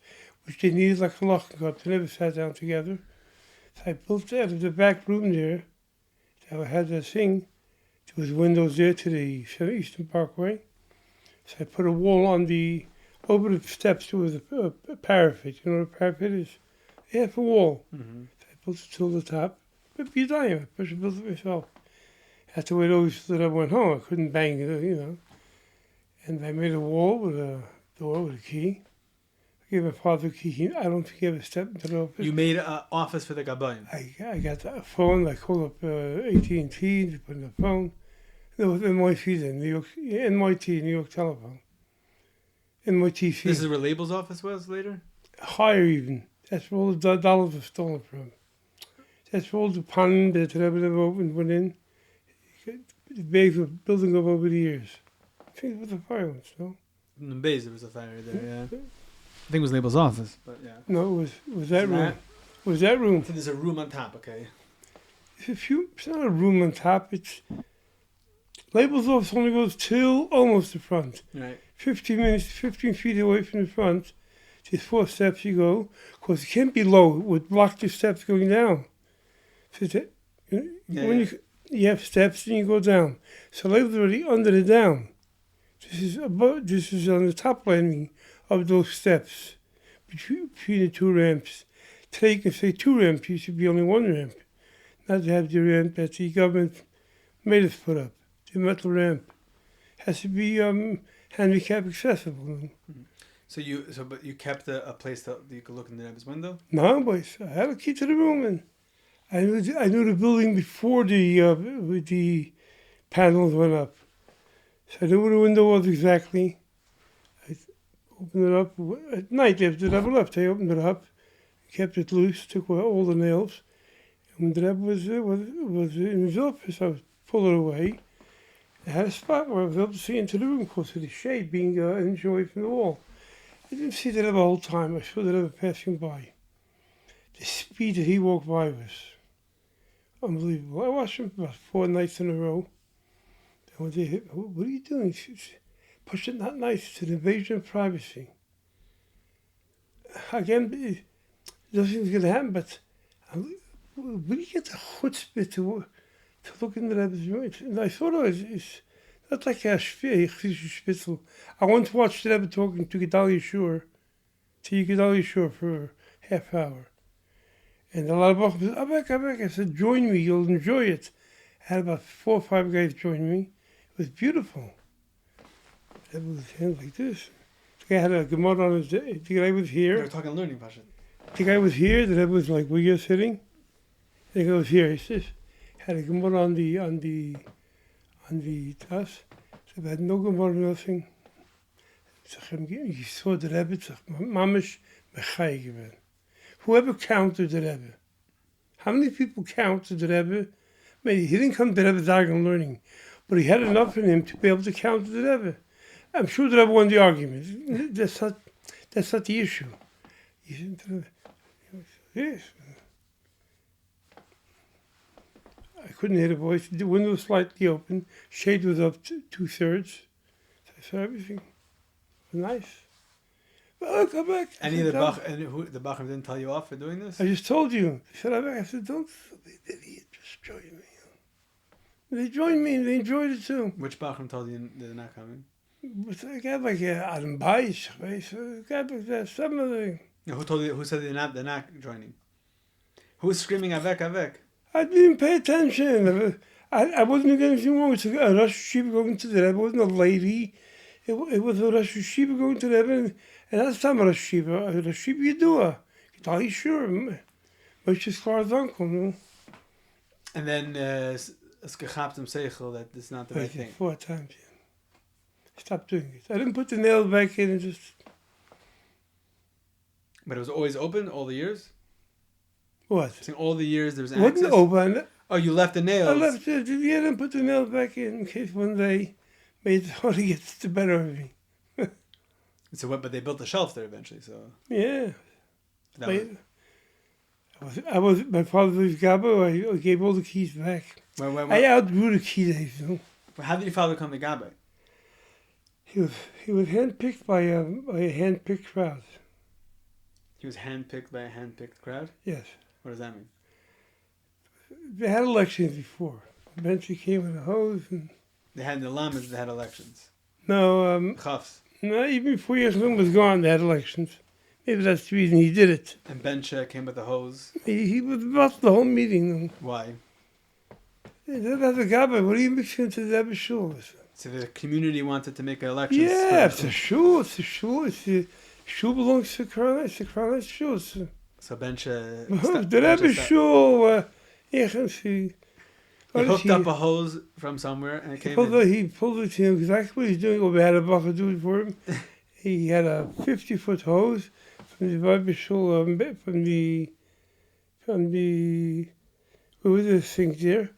Speaker 2: which they needed like a lock and got. They never sat down together. So I built out of the back room there. So I had that thing. There was windows there to the Eastern Parkway. So I put a wall on over the steps. There was a parapet. You know what a parapet is? Half a wall.
Speaker 1: Mm-hmm.
Speaker 2: So I built it till the top. But you die. I built it myself. I had to wait always till I went home. I couldn't bang it, you know. And I made a wall with a door with a key. I gave my father a key. I don't think he ever stepped into the office.
Speaker 1: You made an office for the Gabai?
Speaker 2: I got a phone. I called up AT&T to put in the phone. There was NYT then, NYT, New York Telephone. NYT.
Speaker 1: This is where Label's office was later?
Speaker 2: Higher even. That's where all the dollars were stolen from. That's where all the pond that the Rebbe never opened went in. The bags were building up over the years. I think it was a fire once, no?
Speaker 1: In the base, there was a fire there, yeah. I think it was Label's office, but yeah.
Speaker 2: No, it was that room. It was that room.
Speaker 1: So there's a room on top, okay.
Speaker 2: It's not a room on top. It's Label's office only goes till almost the front.
Speaker 1: Right.
Speaker 2: 15 feet away from the front. There's 4 steps you go. Because it can't be low. It would block the steps going down. So you have steps and you go down. So Label's already under the down. This is on the top landing of those steps between the 2 ramps. Today you can say 2 ramps. You should be only 1 ramp. Not to have the ramp that the government made us put up. The metal ramp has to be handicap accessible.
Speaker 1: Mm-hmm. But you kept a place that you could look in the Rebbe's window?
Speaker 2: No, boys. I had a key to the room, and I knew the building before the panels went up. So I knew where the window was exactly. I opened it up at night after the Rebbe left. I opened it up, kept it loose, took away all the nails. And when the Rebbe was in his office, I would pull it away. I had a spot where I was able to see into the room because of the shade being enjoyed from the wall. I didn't see the Rebbe the whole time. I saw the Rebbe passing by. The speed that he walked by was unbelievable. I watched him about 4 nights in a row. And one day, what are you doing? Push it, not nice. It's an invasion of privacy. Again, nothing's going to happen, but where do you get the chutzpah to look in the Rebbe's room? And I thought it's not like a spitzel. I once watched the Rebbe talking to Gabai for a half hour. And a lot of people said, Abek. I said, join me, you'll enjoy it. I had about 4 or 5 guys join me. It was beautiful. The Rebbe was hands like this. The guy had a Gemara on his day. The guy was here.
Speaker 1: They were talking learning, Pasha.
Speaker 2: The guy was here. The Rebbe was like, where you sitting? The guy was here. He says, had a Gemara on the task. So I had no Gemara, nothing. You saw the Rebbe. Mamish mechai gewesen. Whoever counted the Rebbe. How many people counted the Rebbe? Maybe he didn't come to the Rebbe Zagan learning, but he had enough in him to be able to count the Rebbe. I'm sure the Rebbe won the argument. That's not the issue. Yes. I couldn't hear the voice. The window was slightly open. Shade was up 2/3. So I saw everything. It was nice. Come back.
Speaker 1: Any of the Bachram didn't tell you off for doing this?
Speaker 2: I just told you. He said, I said, don't be an idiot. Just join me. They joined me and they enjoyed it too.
Speaker 1: Which Bachram told you they're not coming?
Speaker 2: Gabai, Gabai, some of the...
Speaker 1: Who told you? Who said they're not joining? Who was screaming avek?
Speaker 2: I didn't pay attention. I wasn't doing anything wrong. It's a Rosh Yeshiva going to the Rebbe. It wasn't a lady. It was a Rosh Yeshiva going to the Rebbe. And that's time a Rosh Yeshiva. A Rosh Yeshiva Yedua. Are you sure? Moshe Sklar's uncle, no?
Speaker 1: And then it's gechapt him seichel that it's not the right thing.
Speaker 2: 4 times, yeah. Stop doing it. I didn't put the nails back in and just...
Speaker 1: But it was always open all the years?
Speaker 2: What?
Speaker 1: So all the years there was
Speaker 2: access? It wasn't open.
Speaker 1: Oh, you left the nails?
Speaker 2: I left it. Yeah, I didn't put the nails back in case one day made it hard to get the better of me.
Speaker 1: But they built the shelf there eventually, so...
Speaker 2: Yeah. I was my father was Gaba. I gave all the keys back. I outgrew the key days, you know.
Speaker 1: How did your father come to Gabai?
Speaker 2: He was handpicked by a handpicked crowd.
Speaker 1: He was handpicked by a handpicked crowd?
Speaker 2: Yes.
Speaker 1: What does that mean?
Speaker 2: They had elections before. Eventually came with a hose and...
Speaker 1: They had the lamas, they had elections.
Speaker 2: No,
Speaker 1: Chafs.
Speaker 2: No, even before Yeshua was gone, they had elections. Maybe that's the reason he did it.
Speaker 1: And Bencha came with the hose?
Speaker 2: He was about the whole meeting.
Speaker 1: Why?
Speaker 2: That's a Gaba. What are you mixing into the Rebbe shul?
Speaker 1: So the community wanted to make elections?
Speaker 2: Yeah, it's a shul. It's a shul. Shul belongs to Karnais. It's a Karnais shul.
Speaker 1: So Bencha...
Speaker 2: The Rebbe shul...
Speaker 1: He hooked up a hose from somewhere and it came in.
Speaker 2: He pulled it to him exactly what he's doing. We had a bacher do it for him. He had a 50-foot hose from the Rabbi shul, from the, where was the sink there?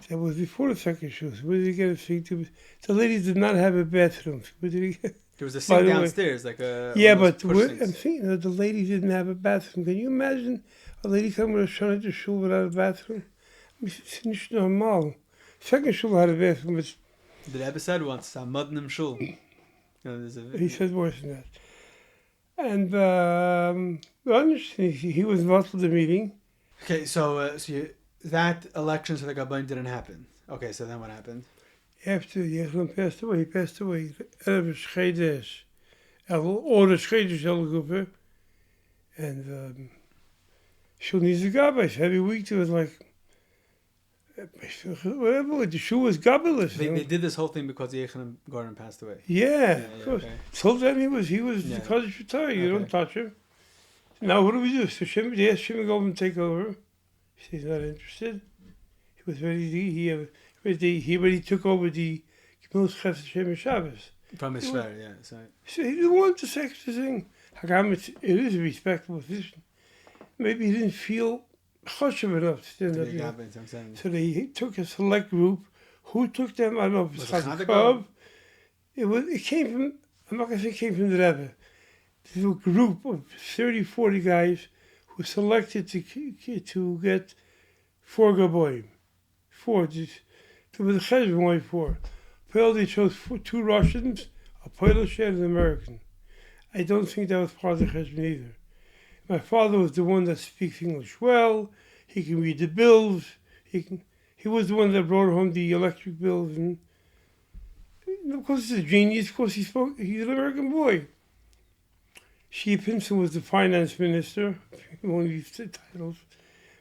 Speaker 2: That was before the second shul. So where did he get a sink to? The ladies did not have a bathroom. Where did he get?
Speaker 1: There was a
Speaker 2: By
Speaker 1: sink
Speaker 2: the way-
Speaker 1: downstairs, like a
Speaker 2: Yeah,
Speaker 1: one of those
Speaker 2: but
Speaker 1: push
Speaker 2: where,
Speaker 1: sinks.
Speaker 2: I'm thinking that the ladies didn't have a bathroom. Can you imagine a lady coming with a shul to shul without a bathroom? It's not normal. Second shul had a bathroom, but
Speaker 1: The Rebbe said once, "I'm mud in shul." You know, there's a,
Speaker 2: he said worse than that. And he was involved with the meeting.
Speaker 1: Okay, so that election for the Gabai didn't happen. Okay, so then what happened?
Speaker 2: After Yechon passed away, he passed away. Elf Schedes. All the Schedes groepen. And shul needs a Gabai. So every week there was like, whatever, the shul was Gabaless.
Speaker 1: They did this whole thing because the Hachanim Gordon passed away.
Speaker 2: Yeah, of course.
Speaker 1: Okay.
Speaker 2: Till then he was
Speaker 1: Yeah.
Speaker 2: the college retired. You
Speaker 1: Okay.
Speaker 2: don't touch him. Now what do we do? So they asked Shimon to go and take over. He's not interested. He was ready. He already took over the Gemilas Chesed Shem Shabbos.
Speaker 1: From his shver, yeah. So
Speaker 2: So he didn't want the sex thing. It is a respectable position. Maybe he didn't feel choshev enough to stand
Speaker 1: to
Speaker 2: up.
Speaker 1: be a
Speaker 2: You know.
Speaker 1: Gabai, that's what I'm saying.
Speaker 2: So they took a select group. Who took them? I don't know if
Speaker 1: Was
Speaker 2: it's
Speaker 1: it
Speaker 2: HaCohen. It came from, I'm not going to say it came from the Rebbe. This was a group of 30, 40 guys who were selected to get 4 Gaboim. 4. There was a chesed only 4. They chose 2 Russians, a Polish and an American. I don't think that was part of the chesed either. My father was the one that speaks English well. He can read the bills. He was the one that brought home the electric bills, and of course he's a genius. Of course he's an American boy. Shia Pinson was the finance minister. One of these titles.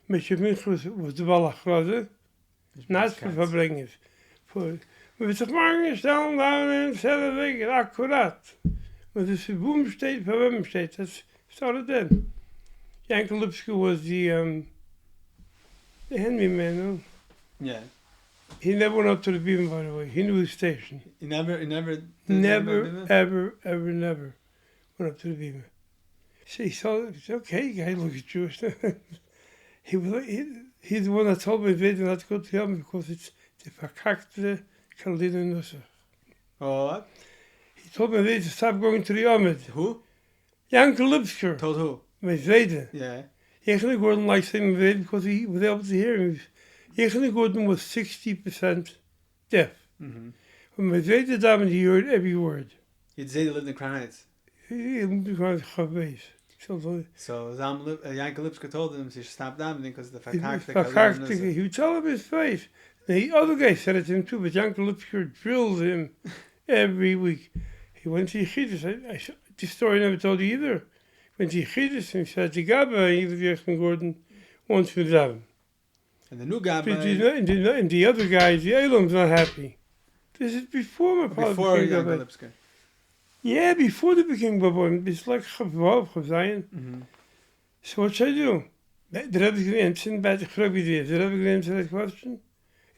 Speaker 2: Mr. Minchus was the Balachraze. Not for Verbringers. We moeten morgen stellen down en zelf wegen, accuraat. Maar dus de boom steeds, voor hem steeds. Dat started then. Yankel Lipsky was the handyman. No?
Speaker 1: Yeah.
Speaker 2: He never went up to the beam, by the way. He knew his station.
Speaker 1: He never
Speaker 2: Never, ever went up to the beam. So he saw, it's okay, guy looks Jewish. He's the one that told me they not to go to him because it's the verkackte Kaldina Nusser.
Speaker 1: Oh, what?
Speaker 2: He told me they to stop going to the Ahmed.
Speaker 1: Who?
Speaker 2: Yankel Lipsker.
Speaker 1: Told who?
Speaker 2: My Zweden.
Speaker 1: Yeah.
Speaker 2: Yankel Gordon liked saying Zweden because he was able to hear him. Yankel Gordon was 60% deaf.
Speaker 1: Mm-hmm.
Speaker 2: When my Zweden damen, he heard every word.
Speaker 1: He'd say they lived in Crown Heights.
Speaker 2: He was Gabai.
Speaker 1: So Yankel Lipska told him he should stop davening because the
Speaker 2: He would tell him his face. The other guy said it to him too, but Yankel Lipsker drilled him every week. He went to Yechidus. This story I never told you either. Went to Yechidus and he said to Gaba, he was Yechon Gordon, wants to daven.
Speaker 1: And the new Gaba.
Speaker 2: And the other guys, the Elum's not happy. This is before my father
Speaker 1: Before
Speaker 2: became
Speaker 1: Yankel
Speaker 2: Gaba.
Speaker 1: Lipska.
Speaker 2: Yeah, before they became Gaba. It's like Chavav, Chavazayin.
Speaker 1: Mm-hmm.
Speaker 2: So what should I do? The Rebbe can answer about the Rebbe. The Rebbe can answer that question.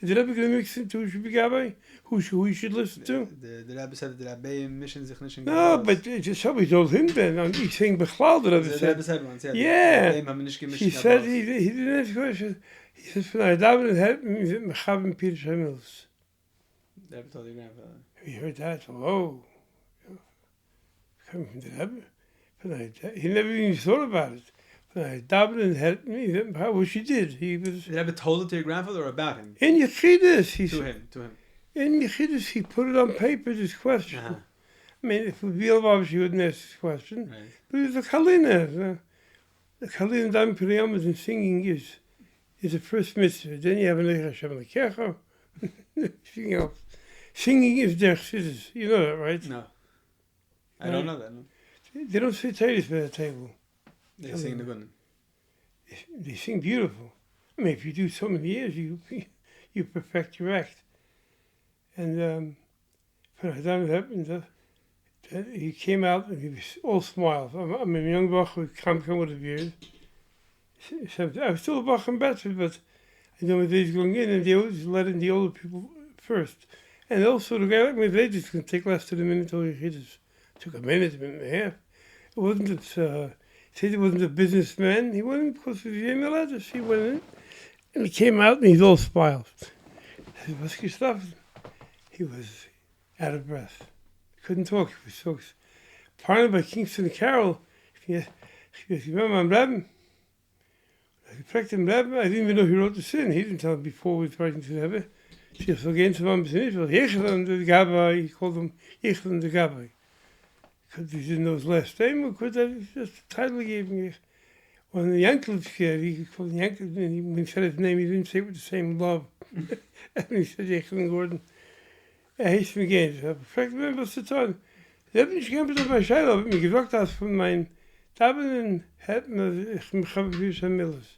Speaker 2: Is the Rebbe going to mix it to who should be Gabai? Who you should listen to?
Speaker 1: The Rebbe said that the Rabbi mission sich nicht in
Speaker 2: No,
Speaker 1: Gabai.
Speaker 2: but just somebody told him then. He's saying Bechlal, the Rebbe
Speaker 1: The
Speaker 2: said.
Speaker 1: Rebbe said once, yeah.
Speaker 2: Yeah.
Speaker 1: The Rebbe haben nicht gemischt
Speaker 2: He
Speaker 1: in
Speaker 2: said,
Speaker 1: Gabai.
Speaker 2: he didn't answer the question. He said, "When I daven and help me, we have in Peter Shemels."
Speaker 1: The Rebbe told your grandfather.
Speaker 2: He heard that. Oh, coming from the Rebbe. He never even thought about it. When I daven and help me, how was she did? He was
Speaker 1: The Rebbe told it to your grandfather or about him?
Speaker 2: in Yechidus. He
Speaker 1: To
Speaker 2: said,
Speaker 1: him.
Speaker 2: in Yechidus, he put it on paper. This question.
Speaker 1: Uh-huh.
Speaker 2: I mean, if it would be Elvav, she wouldn't ask this question.
Speaker 1: Right.
Speaker 2: But it was a Kalina. The Kalina Dam Priyamas and singing is the first mitzvah. Then you have an Lech Hashem Lekecha. Singing else. Singing is their chassid. You know that, right?
Speaker 1: No. I don't know that. No.
Speaker 2: They don't say Talis by the table.
Speaker 1: They sing the good.
Speaker 2: They sing beautiful. I mean, if you do so many years, you perfect your act. And when that happened, he came out and he was all smiles. I'm a young bach with come with a beard. He said, I was still a bach in Bedford, but I know my days going in, and they always let in the older people first. And also, the guy like my ladies can take less than a minute till he hit us. It took a minute and a half. It wasn't that said he wasn't a businessman. He went in because of the Yemei letters. He went in, and he came out, and he's all smiles. I said, what's your stuff? He was out of breath. He couldn't talk. He was so... Partnered by Kingston and Carroll, he said, remember I'm Rebbe? I picked him Rebbe. I didn't even know he wrote the sin. He didn't tell me before we was writing to the Rebbe. She was against him on Israel. Yechlan the Gabai, he called him Yechlan the Gabai. Because he didn't know his last name, because that was just the title he gave me. When the Yankel said, he called him Yankel, and when he said his name, he didn't say it with the same love. And he said Yechlan Gordon. Hij is me again. So, perfect member Satan. Ze hebben niet gekämpft auf mein Scheil, aber mir gesagt hast von meinen Tabellen, hätten ich mich für some millers.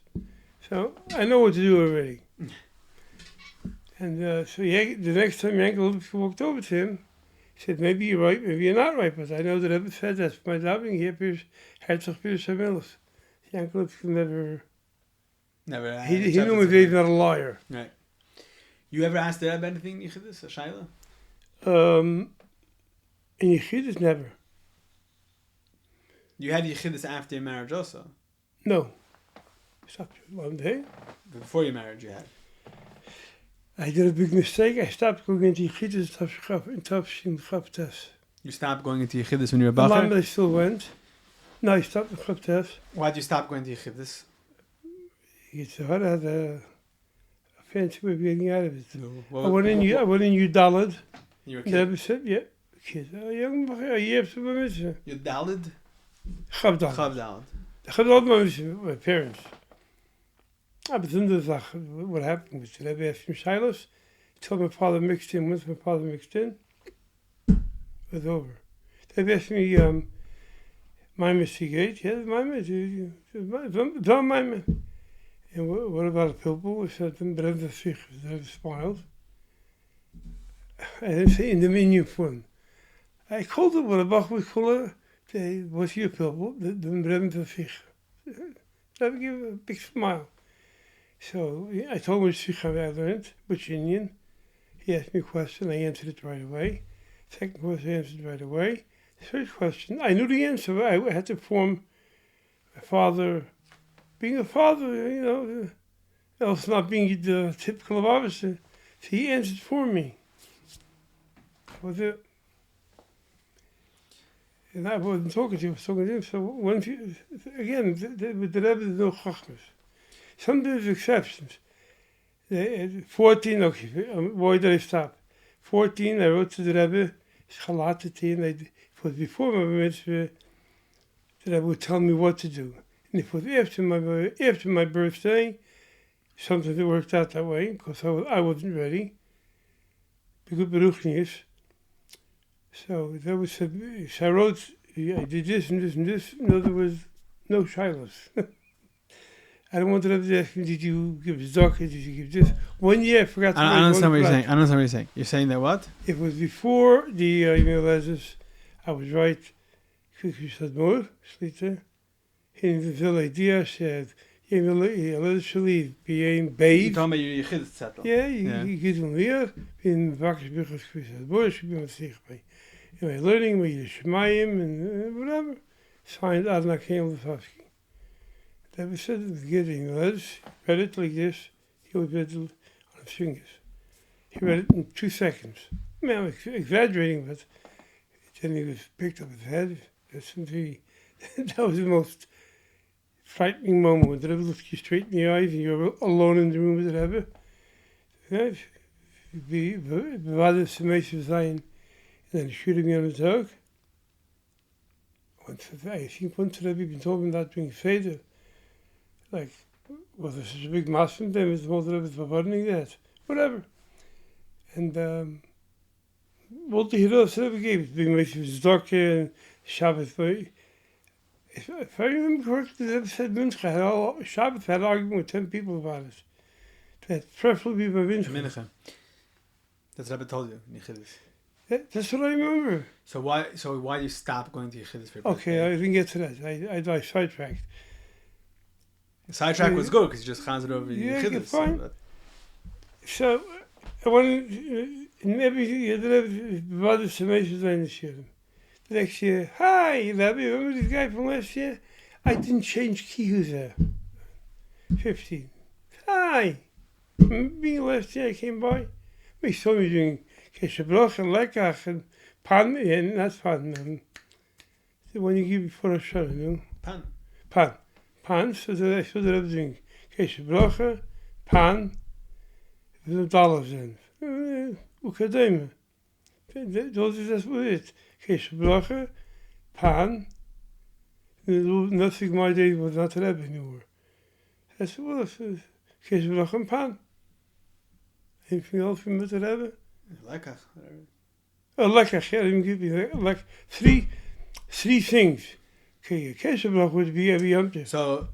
Speaker 2: So, I know what to do already. And so the next time Yankel walked over to him, he said, maybe you're right, maybe you're not right, but I know that Rebbe said that's my dabbing, he had sich für some millers. Yankel never... He knew he was not a liar.
Speaker 1: Right. You ever asked the Rebbe anything, Yichidus, a Shaila?
Speaker 2: In Yechidus, never.
Speaker 1: You had Yechidus after your marriage also?
Speaker 2: No. Stopped one day.
Speaker 1: Before your marriage you had?
Speaker 2: I did a big mistake. I stopped going into Yechidus in Tafshin Chavtes.
Speaker 1: You stopped going into Yechidus when you were Bacher?
Speaker 2: Long I still went. No, I stopped in Chavtes.
Speaker 1: Why'd you stop going to Yechidus?
Speaker 2: It's hard. I had a fancy way of getting out of it.
Speaker 1: No.
Speaker 2: I went in Udalad.
Speaker 1: You were a kid?
Speaker 2: Never said, yeah. Kid. Young Bacher, you have to be
Speaker 1: You Dalid?
Speaker 2: Chavdalad.
Speaker 1: Chavdalad.
Speaker 2: Chavdalad, my parents. But then there's what happened was the Rebbe asked him Shilas. He told my father mixed in. Once my father mixed in, it was over. The Rebbe asked me, my investigate. Yes, my my. And what about a pilpul? I said, then Rebbe smiled. I didn't say in the menu form. I called it what a bach was called. What's your pilpul? The Rebbe fish. Rebbe gave a big smile. So I told him which sikha I learned, which Indian. He asked me a question, I answered it right away. Second question, I answered right away. Third question, I knew the answer, but I had to form a father, being a father, you know, else not being the typical of officer. So he answered for me. That was it. And I wasn't talking to him, I was talking to him. So once you, again, with the Rebbe, there's no chachmas. Sometimes exceptions. 14, okay, why did I stop? 14, I wrote to the Rebbe, and it was before my mitzvah, that I would tell me what to do. And it was after my birthday, something that worked out that way, because I wasn't ready. Because Baruch is. So that was, so I wrote, I did this and this and this. No, there was no shilas. I don't want to ask him, did you give tzedakah, did you give this? 1 year I forgot to
Speaker 1: I don't understand what you're saying. I don't understand what you're saying. You're saying that what?
Speaker 2: It was before the email letters. I was right. Kukri said more, Shlita. In the Villa idea said, leilui shali being bathed.
Speaker 1: You're talking about your Yechidus zettel.
Speaker 2: Yeah, you get them there. In Vakashbichas said, boy, should be on Sichbay. In my learning, with Shemayim and whatever. Signed Adna Kael Blesofsky. That was said at the beginning, letters, read it like this, he would read it on his fingers. He read it in 2 seconds. I mean, I'm exaggerating, but then he was picked up his head. That was the most frightening moment when the Rebbe looked you straight in the eyes and you're alone in the room with the Rebbe. Bewaarde ze meestal zijn en dan shooting me on his dog. Want I think once the Rebbe been told me that being faded. Like, was there such a big mass from them? Is the mother of it burning that? Whatever. And what the hero Rebbe gave it, being like his doctor and Shabbat. If I remember correctly, the Rebbe said Mincha, Shabbat had an argument with 10 people about it. That preferably by Mincha.
Speaker 1: That's what Rebbe told you, Yechidus.
Speaker 2: That's what I remember.
Speaker 1: So why do you stop going to Yechidus for
Speaker 2: Okay, I didn't get to that. I sidetracked.
Speaker 1: The sidetrack was good because you just chazed over
Speaker 2: yeah,
Speaker 1: Yechidus.
Speaker 2: Fine. So I wanted, maybe the next year, hi, Rabbi, remember this guy from last year? I didn't change kihus there. 15. Hi. Me last year I came by. We saw me doing keshebrach and lekach and pan, and that's pan. The one you give before a show, you know? Pan. So that I saw that I was doing keshebrach, pan, with dollars in. Ukadema. That's what it is. Keshebrach, pan. Nothing my day was not Rebbe anymore. That's what it is. Keshebrach and pan. Anything else from the Rebbe?
Speaker 1: Lekach, whatever.
Speaker 2: Oh, lekach, yeah, I didn't give you like three things. Okay, keshebrach would be every Yom Tov.
Speaker 1: So,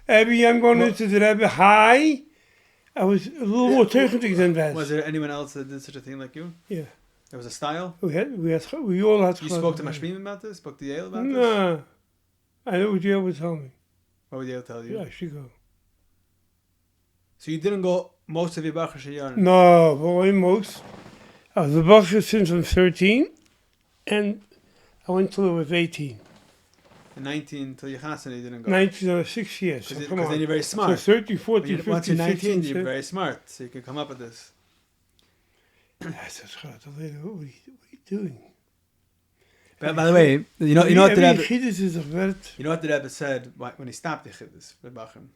Speaker 2: Every Yom going into the Rebbe high, I was a little more technical than that.
Speaker 1: was there anyone else that did such a thing like you?
Speaker 2: Yeah.
Speaker 1: There was a style?
Speaker 2: We all had
Speaker 1: You spoke to Mashmim about this? Spoke to Yale about this?
Speaker 2: No. I know what Yale would tell me.
Speaker 1: What would Yale tell you?
Speaker 2: Yeah, I should go.
Speaker 1: So you didn't go most of your Bachar Shayar?
Speaker 2: No, boy, most. I was a Bachar since I'm 13, and I went till I was 18.
Speaker 1: In 19, till you chassid, you didn't go?
Speaker 2: 19 or 6 years.
Speaker 1: Because
Speaker 2: So come on.
Speaker 1: then you're very smart.
Speaker 2: So 30, 40, 50,
Speaker 1: Once you're 19,
Speaker 2: 16,
Speaker 1: you're very smart, so you can come up with this.
Speaker 2: I said, what are you doing?
Speaker 1: But by the way, you know what the Rebbe,
Speaker 2: You
Speaker 1: know what the Rebbe said when he stopped the Chiddush, Reb Aharon?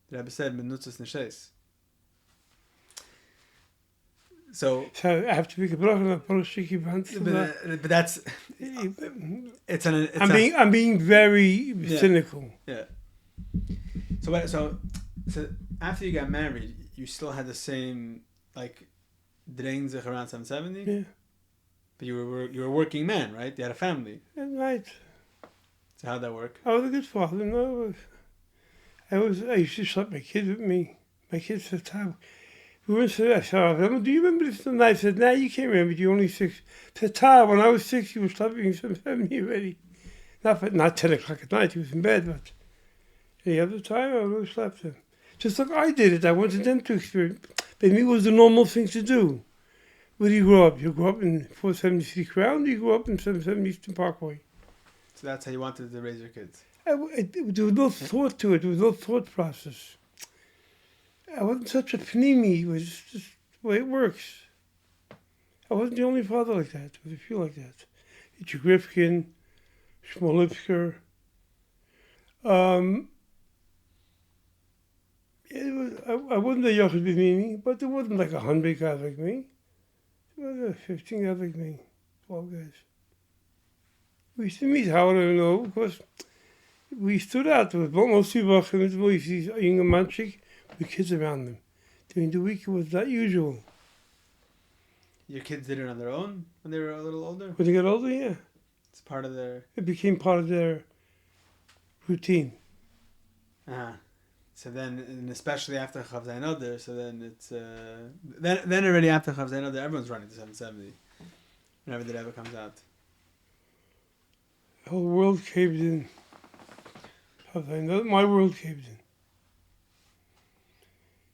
Speaker 1: The Rebbe said, "Menutzas neshes." So
Speaker 2: I have to be a brother and
Speaker 1: but that's
Speaker 2: I'm being very cynical.
Speaker 1: Yeah. So after you got married, you still had the same like drains around 770.
Speaker 2: Yeah.
Speaker 1: But you were a working man, right? You had a family.
Speaker 2: Right.
Speaker 1: So how'd that work?
Speaker 2: I was a good father. No, I used to sleep my kids with me. My kids at the time. We went to, I said, do you remember this night? I said, no, you can't remember. You're only 6. I said, Tom, when I was 6, you were sleeping 770 already. Not 10 o'clock at night. He was in bed, but any other time, I always slept him. Just like I did it. I wanted them to experience. But me, it was the normal thing to do. Where do you grow up? You grew up in 473 Crown, or you grew up in 770 Eastern Parkway?
Speaker 1: So that's how you wanted to raise your kids?
Speaker 2: There was no thought to it. There was no thought process. I wasn't such a pnimi. It was just the way it works. I wasn't the only father like that. There was a few like that. Itchy Grifkin, Shmolipsker. I wasn't a Yochid Bimini, but there wasn't like 100 guys like me. There was 15 guys like me, 12 guys. We used to meet, how do I know? Because we stood out. There was mostly Bachim, these younger manchik, with kids around them. During the week, it was not usual.
Speaker 1: Your kids did it on their own when they were a little older?
Speaker 2: When they got older, yeah.
Speaker 1: It's part of their...
Speaker 2: It became part of their routine.
Speaker 1: So then, and especially after Chav Zayin Oder, so then it's... then already after Chav Zayin Oder, everyone's running to 770. Whenever the Rebbe comes out.
Speaker 2: The whole world caved in. My world caved in.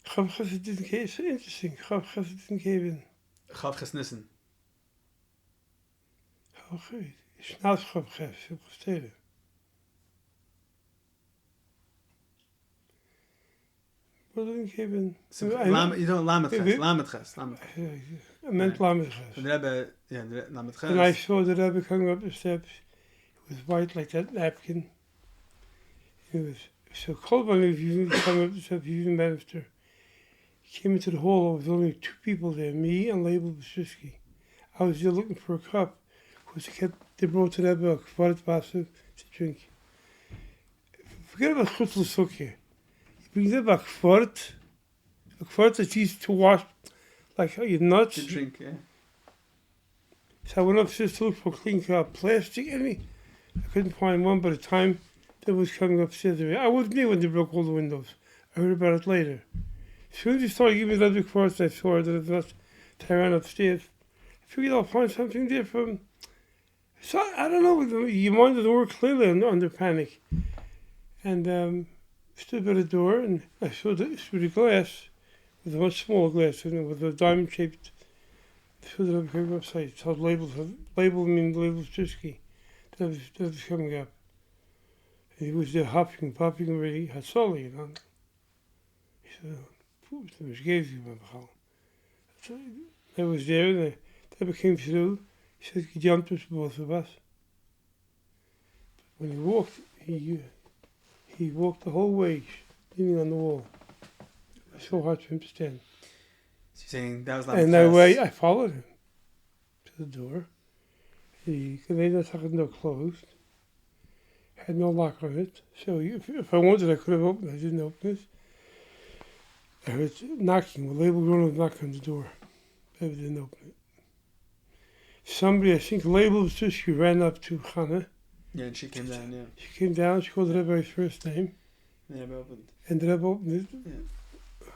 Speaker 2: Chav Chesed didn't cave. It's so interesting. Chav Chesed didn't cave in.
Speaker 1: Chav Chesnissen.
Speaker 2: Chav Chesed. It's not Chav Chesed. It's Chesed. What didn't cave in?
Speaker 1: So you don't Lamed Ches. Lamed Ches.
Speaker 2: I meant Lamed Ches.
Speaker 1: The Rebbe, yeah, the Lamed Ches.
Speaker 2: And I saw the Rebbe coming up the steps. It was white like that napkin. It was so cold when he was coming up the steps, he even Bannister. He came into the hall, there was only 2 people there, me and Reb Blesofsky. I was there looking for a cup, because they brought to Rebbe a kvaret wasser to drink. Forget about Chutzel Sukje. He brings up a kvaret that's used to wash, like your nuts.
Speaker 1: To drink, yeah.
Speaker 2: So I went upstairs to look for clean plastic, and I couldn't find one by the time that was coming upstairs. I wasn't there when they broke all the windows. I heard about it later. As soon as they started giving me the course, I saw that it was I ran upstairs. I figured I'll find something there from. So I don't know. You minded the word clearly under panic, and stood by the door, and I saw through the glass, with a much smaller glass, and with a diamond-shaped. Through the website, it's called label meaning labels Trisky. That was coming up. he was there hopping already, Hatzoli, you know. He said, "Who's gave you, Reb Aharon?" So I was there, and the Rebbe came through. He said, he jumped us, both of us. When he walked the whole way, leaning on the wall. It was so hard for him to stand.
Speaker 1: So you're saying that was
Speaker 2: And I followed him to the door. The container door closed. Had no lock on it. So if I wanted, I could have opened it. I didn't open it. I heard knocking. The label girl was knocking on the door. I didn't open it. Somebody, I think label was too, she ran up to Hannah.
Speaker 1: Yeah, and she came down, yeah.
Speaker 2: She came down, she called the Rebbe's first name.
Speaker 1: And the Rebbe opened.
Speaker 2: And the Rebbe opened it.
Speaker 1: Yeah.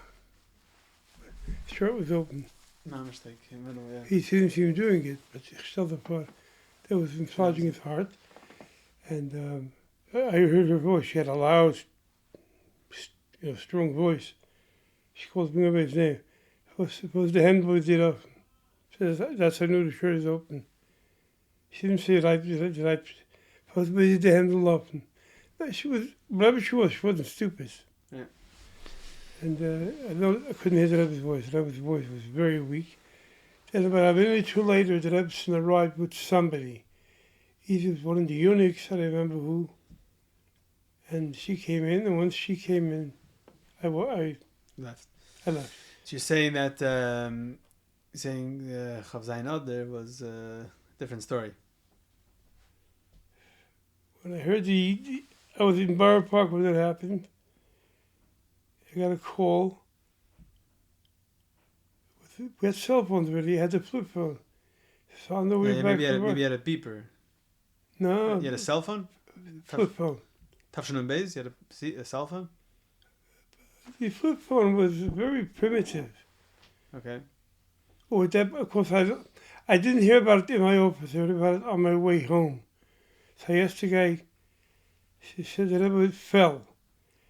Speaker 2: Sure, it was open.
Speaker 1: No mistake, in the middle, yeah.
Speaker 2: He didn't see him doing it, but he still the part. That was massaging his heart. And I heard her voice. She had a loud, strong voice. She called me by his name. Suppose the hand boy did open. Says, that's how I knew the shirt is open. She didn't say suppose the handle open. She was, whatever she wasn't stupid.
Speaker 1: Yeah.
Speaker 2: And I couldn't hear the Rebbe's voice. The Rebbe's voice was very weak. And about a minute or two later, the Rabbitson arrived with somebody. Either it was one of the eunuchs, I don't remember who. And she came in, and once she came in, I
Speaker 1: left.
Speaker 2: I left.
Speaker 1: So you're saying that Chav Zayin Adar was a different story.
Speaker 2: When I heard I was in Borough Park when that happened. I got a call. We had cell phones already. I had the flip phone. So on the way back to work.
Speaker 1: Maybe you had a beeper.
Speaker 2: No.
Speaker 1: You had a cell phone?
Speaker 2: Flip phone.
Speaker 1: Tafshanun Beis, you had a cell phone?
Speaker 2: The flip phone was very primitive.
Speaker 1: Okay.
Speaker 2: Oh, that, of course, I didn't hear about it in my office. I heard about it on my way home. So I asked the guy, she said the Rebbe fell.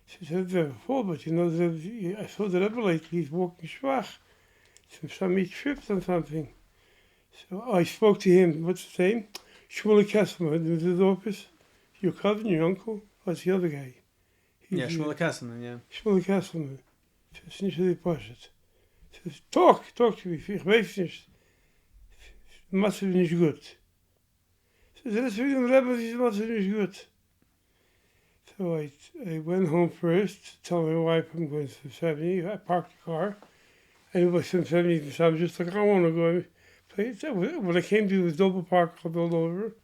Speaker 2: She said, the fall, but I saw the Rebbe lately, he's walking schwach. He tripped on something. So I spoke to him, what's his name? Shmuel Kesselman, in his office. Your cousin, your uncle? What's the other guy?
Speaker 1: Shmuel Kesselman, yeah.
Speaker 2: Shmuel Kesselman. It's not really positive. Says, talk to me. Ich weiß nicht. Must be nicht gut. So that's really the Rebbe, must be nicht gut. So I went home first to tell my wife I'm going to 70. I parked the car. And it was 70, so I was just like, I want to go. When I came to, it was double parked all over.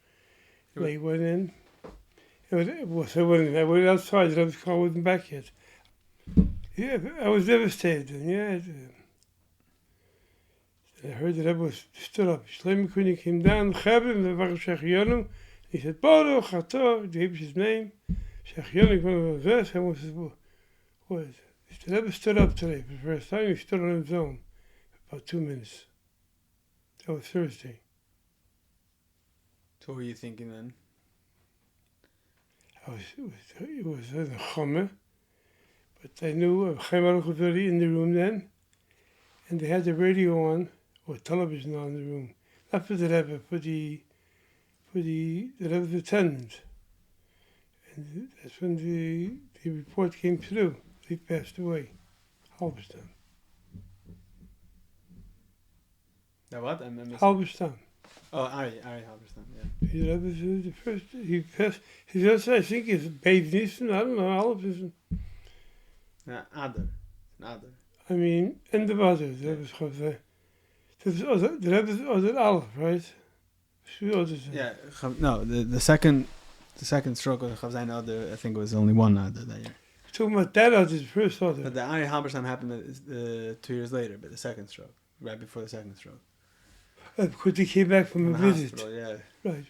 Speaker 2: And I went in. I went outside, the Rebbe's car wasn't back yet. Yeah, I was devastated. Yeah. I heard the Rebbe stood up. Shlomo Kuni came down, Chabim, the Baruch Shech. He said, Baruch Atov, gave his name. Shech Yonah, one of the verse, and was the Rebbe stood up today for the first time. He stood on his own for about 2 minutes. That was Thursday.
Speaker 1: So what were you thinking then?
Speaker 2: It was a Chome, but I knew Chaim Aruch was already in the room then, and they had the radio on, or television on in the room. Not for the Rebbe, for the Rebbe's attendant. And that's when the report came through. He passed away, Halberstam.
Speaker 1: That what?
Speaker 2: Halberstam.
Speaker 1: Oh, Ari Halberstam, yeah.
Speaker 2: The Rebbe was the first. He passed. He just, I think, is Babe Nissen. I don't know, Halberstam.
Speaker 1: Yeah, Adar.
Speaker 2: I mean, and the other, the Rebbe's Chavzeh. The Rebbe's other Aleph, right?
Speaker 1: Yeah, no, the second stroke of the Chav Zayin Adar, I think, was only one Adar that year.
Speaker 2: Talking about that Adar, the first Adar.
Speaker 1: But the Ari Halberstam happened 2 years later, but the second stroke, right before the second stroke.
Speaker 2: Because he came back from a visit.
Speaker 1: Hospital, yeah.
Speaker 2: Right.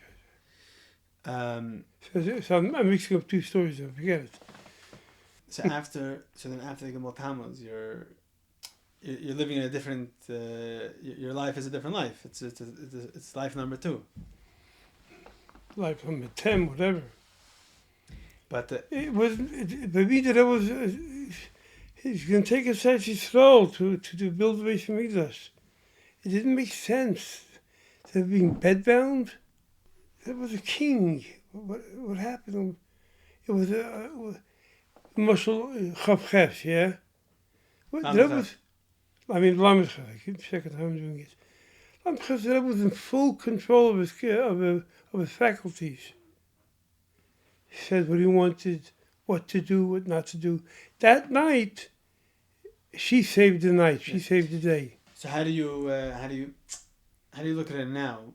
Speaker 1: So
Speaker 2: I'm mixing up two stories, I forget it.
Speaker 1: then after the Gemol Tammuz, you're living in a different. Your life is a different life. It's life number 2.
Speaker 2: Life number 10, whatever.
Speaker 1: But
Speaker 2: it wasn't. Maybe that it was. He's going to take a such role to build the Beis Hamikdash. It didn't make sense. They're being bedbound. There was a king. What happened? It was muscle chafchefs, yeah. The Rebbe was, I mean, Lamechef. I keep checking how I'm doing it. Lamechef, the Rebbe was in full control of his faculties. He said what he wanted, what to do, what not to do. That night, she saved the night. She saved the day.
Speaker 1: So how do you look at it now?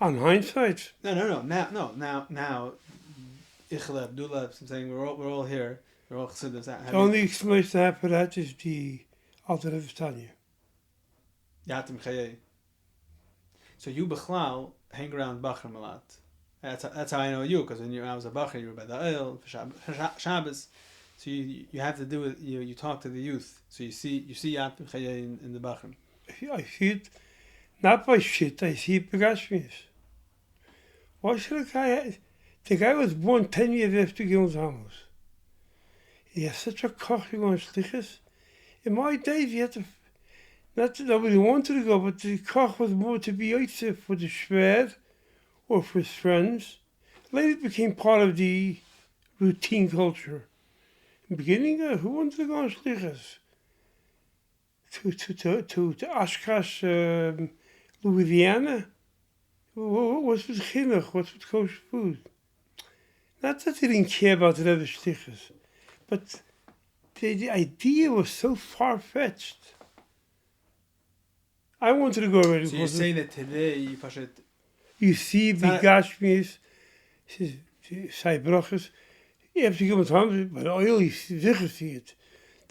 Speaker 2: On hindsight.
Speaker 1: No. Now. Ichleb, Duleb. I'm saying we're all here. We're all chassidim.
Speaker 2: The only explanation I have for that is the Alter Rebbe Tanya.
Speaker 1: Yatim Chayei. So you Bechlal hang around Bachrim a lot. That's how I know you, because when I was a Bachar, you were by the Elul for Shabbos. So you have to do it. You talk to the youth. So you see Yatim Chayei in the Bachrim.
Speaker 2: I see it not by shit. I see it begashmius. Why should a guy? The guy was born 10 years after Gil's Amos. He has such a koch on shlichus. In my days, he had to. Not that nobody wanted to go, but the koch was more to be Yitzhak for the shver or for his friends. Later, it became part of the routine culture. In the beginning, who wanted to go on shlichus? To Oshkosh, Louisiana? What's with chinuch? What's with kosher food? Not that they didn't care about the other shlichus, but the idea was so far-fetched. I wanted to go already.
Speaker 1: So you're saying that today,
Speaker 2: you see the gashmis, say brachas, you have to give them time, but oil, you see it.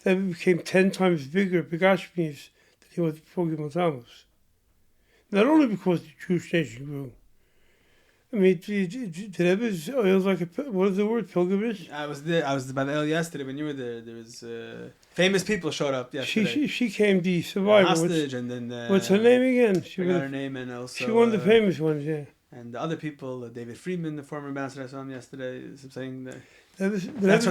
Speaker 2: That became 10 times bigger, begashmis, than he was before Gimel Tammuz. Not only because the Jewish nation grew. I mean, the Rebbe's oil like what is the word, pilgrimage?
Speaker 1: I was by the El yesterday when you were there. There was famous people showed up yesterday.
Speaker 2: She came the survivor.
Speaker 1: Hostage, and then
Speaker 2: what's her name again?
Speaker 1: She got her name, and also
Speaker 2: she one of the famous ones, yeah.
Speaker 1: And the other people, David Friedman, the former ambassador, I saw him yesterday. Saying that that's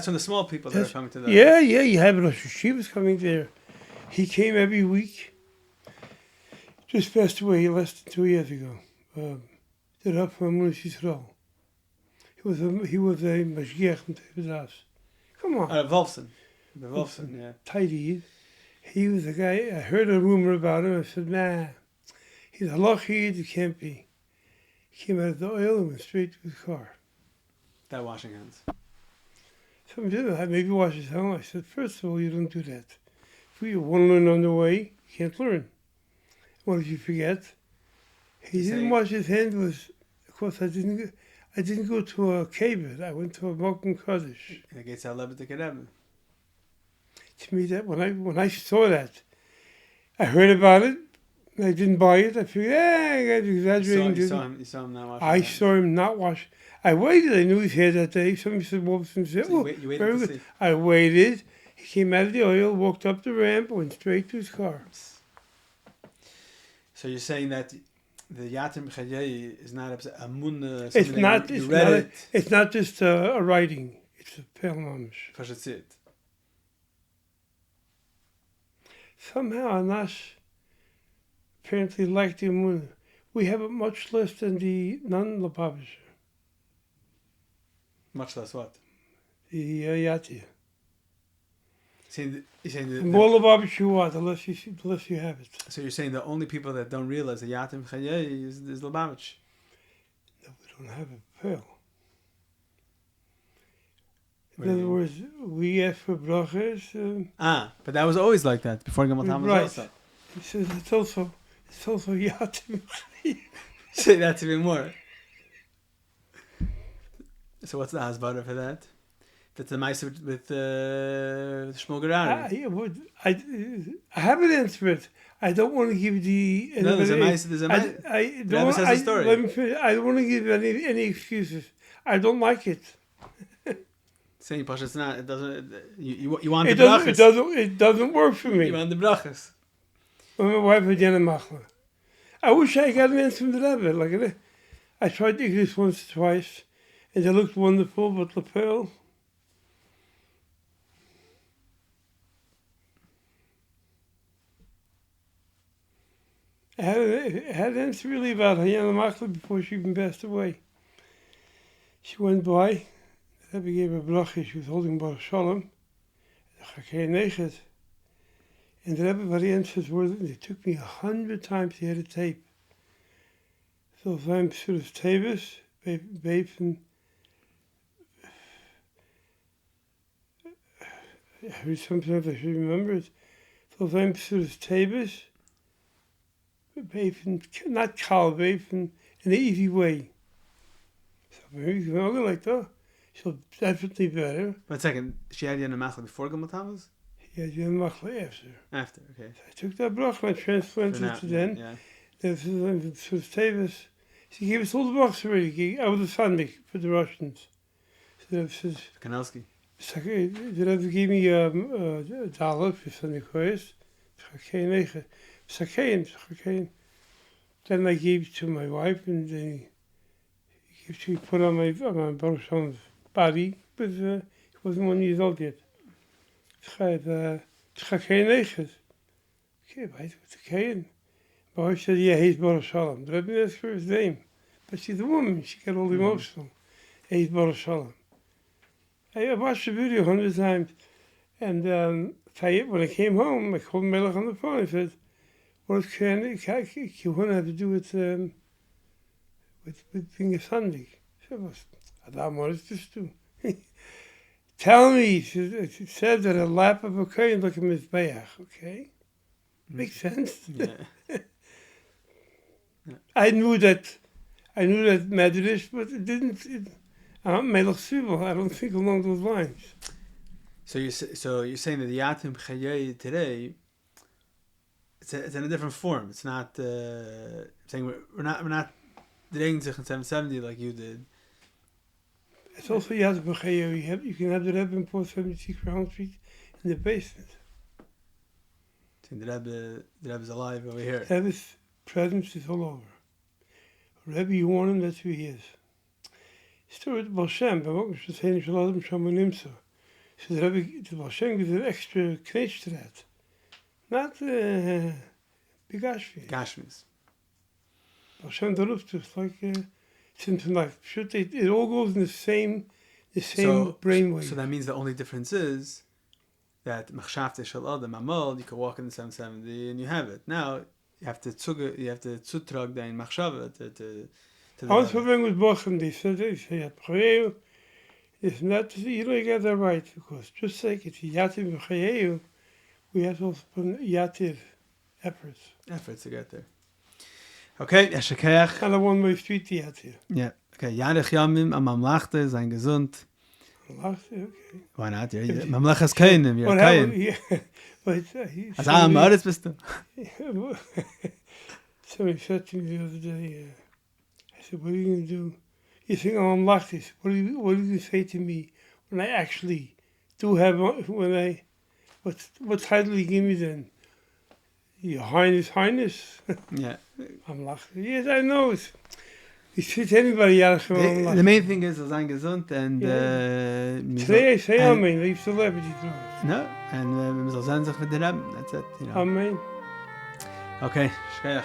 Speaker 1: from the small people that are coming to the.
Speaker 2: Yeah. You have Rosh Hashiva's coming there. He came every week. Just passed away less than 2 years ago. The Rav from Yisrael. He was a mashgiach from Tevezas. Come on.
Speaker 1: Wolfson, yeah.
Speaker 2: Tidy. He was a guy. I heard a rumor about him. I said, nah, he's a lochid. It can't be. He came out of the oil and went straight to his car.
Speaker 1: Without washing hands.
Speaker 2: Somebody said, maybe wash his hands. I said, first of all, you don't do that. If you want to learn on the way, you can't learn. What if you forget? He didn't wash his hands. Of course, I didn't go to a kibbutz. I went to a Mokum Kodesh.
Speaker 1: And it gets out of the Rebbe.
Speaker 2: To me, that when I saw that, I heard about it. I didn't buy it. I figured, I got exaggerating.
Speaker 1: You saw him not washing.
Speaker 2: I saw him not wash. I waited. I knew he was here that day. Somebody said, Wolfson said,
Speaker 1: so you waited
Speaker 2: very
Speaker 1: to
Speaker 2: good.
Speaker 1: see.
Speaker 2: I waited. He came out of the oil, walked up the ramp, went straight to his car.
Speaker 1: So you're saying that the Yatim Chayei is not a mun.
Speaker 2: It's not just a writing. It's a pale mamish.
Speaker 1: Pashatzit.
Speaker 2: Somehow Anash apparently liked the Amunah. We have it much less than the non-Lubavitcher.
Speaker 1: Much less what?
Speaker 2: The Yatia.
Speaker 1: You're saying
Speaker 2: the more Lubavitcher you want, the less you have it.
Speaker 1: So you're saying the only people that don't realize the Yatim Chayei is Lubavitch?
Speaker 2: No, we don't have a pale. In other words, we ask for brachas.
Speaker 1: But that was always like that before Gimel Tammuz.
Speaker 2: Right.
Speaker 1: Also.
Speaker 2: He says it's also Yatim.
Speaker 1: Say that even more. So what's the hasbara for that? That's the mice with Shmuel Gerari.
Speaker 2: I have an answer it. I don't want to give the.
Speaker 1: No, there's a mice.
Speaker 2: I don't want,
Speaker 1: a story.
Speaker 2: Let me finish. I don't want to give any excuses. I don't like it.
Speaker 1: Saying Pasha, it's not. It doesn't. You want
Speaker 2: the
Speaker 1: brachas.
Speaker 2: It doesn't work for me.
Speaker 1: You want the brachas.
Speaker 2: When my wife had Jenna Machla. I wish I got an answer from the Rebbe. Like I tried to English once or twice, and they looked wonderful, but lapel. I had an answer really about Hayana Machla before she even passed away. She went by, Rebbe gave a bracha, she was holding Baruch Shalom, the HaCohen Nechet. And the Rebbe variants his words, and it took me 100 times to hear the tape. So if I'm sort of Tavis, Bafen, I heard sometimes I should remember it. So if I'm sort of Tavis, Bafen, not Kal, Bafen, in an easy way. So maybe you can go like that. So definitely better.
Speaker 1: 1 second, she had you in the machla before Gimel Tammuz?
Speaker 2: Yeah, you have machla after.
Speaker 1: After, okay.
Speaker 2: So I took that bracha and I transplanted it to then.
Speaker 1: Yeah.
Speaker 2: Then for Tavis, she gave us all the brachas already. I was a Sandik for the Russians. So that says,
Speaker 1: Kanelsky.
Speaker 2: the Rebbe gave me a dollar for Sandik Hoyes. HaCohen. Then I gave it to my wife, and then she put on my Baruch Shalom's body, but he wasn't 1 year old yet. HaCohen. Okay, what's HaCohen? My wife said, yeah, he's Baruch Shalom. The Rebbe asked for his name. But she's a woman, she got all emotional. He's Baruch Shalom. I watched the video 100 times. And when I came home, I called Malik on the phone. I said, what does Kahuna have to do with being a Sunday? She said, Adam, what does this do? Tell me, she said that a lap of a Kohen like a Mizbeach, okay? Makes sense.
Speaker 1: Yeah.
Speaker 2: I knew that Medrash, but it didn't. Melech Sibel, I don't think along those lines.
Speaker 1: So you're saying that the Yatim Chayei today, it's in a different form. It's not saying we're not doing sich in 770 like you did.
Speaker 2: It's also Yatim Chayei. You can have the Rebbe in 476 Crown Street in the basement.
Speaker 1: The Rebbe's alive over here.
Speaker 2: Rebbe's presence is all over. Rebbe, you warn him, that's who he is. Story with Baal Shem, but what was saying, Shalom Shamanimsa. So the Rebbe, the Baal Shem gives an extra knetch to that. Not big
Speaker 1: Gashmis.
Speaker 2: Baal Shem the Rufta, it's like something like, it all goes in the same brainwave.
Speaker 1: So that means the only difference is that Machshavte Shel Adam Amal, you can walk in the 770 and you have it. Now you have to zutrag dein Machshava to the
Speaker 2: Alles verwendet with Bochum, they said, it's not, you don't get that right, because just like it's Yatir B'Chayehu, we have to also put Yatir efforts.
Speaker 1: Efforts to get there. Okay, Yashakech.
Speaker 2: Not a one-way street to Yatir.
Speaker 1: Yeah, okay, Yarech Yamim, am Mamlachte, sein gesund.
Speaker 2: Okay.
Speaker 1: Why not? Yeah, Mamlachas Kainim, you're Kain.
Speaker 2: Yeah, but
Speaker 1: As I'm Maris bist du.
Speaker 2: Somebody said to me the other day, I said, what are you going to do? You think I'm Mamlachtis. What are you going to say to me when I actually do have, what title you give me then? Your Highness?
Speaker 1: Yeah.
Speaker 2: Mamlachtis. Yes, I know. You treat anybody
Speaker 1: The main thing is sein gesund and
Speaker 2: today I say Amen, leave celebrity throws.
Speaker 1: No, and we müssen sein sich mit der Rebbe. That's it, you know.
Speaker 2: Amen.
Speaker 1: Okay, Shkeach.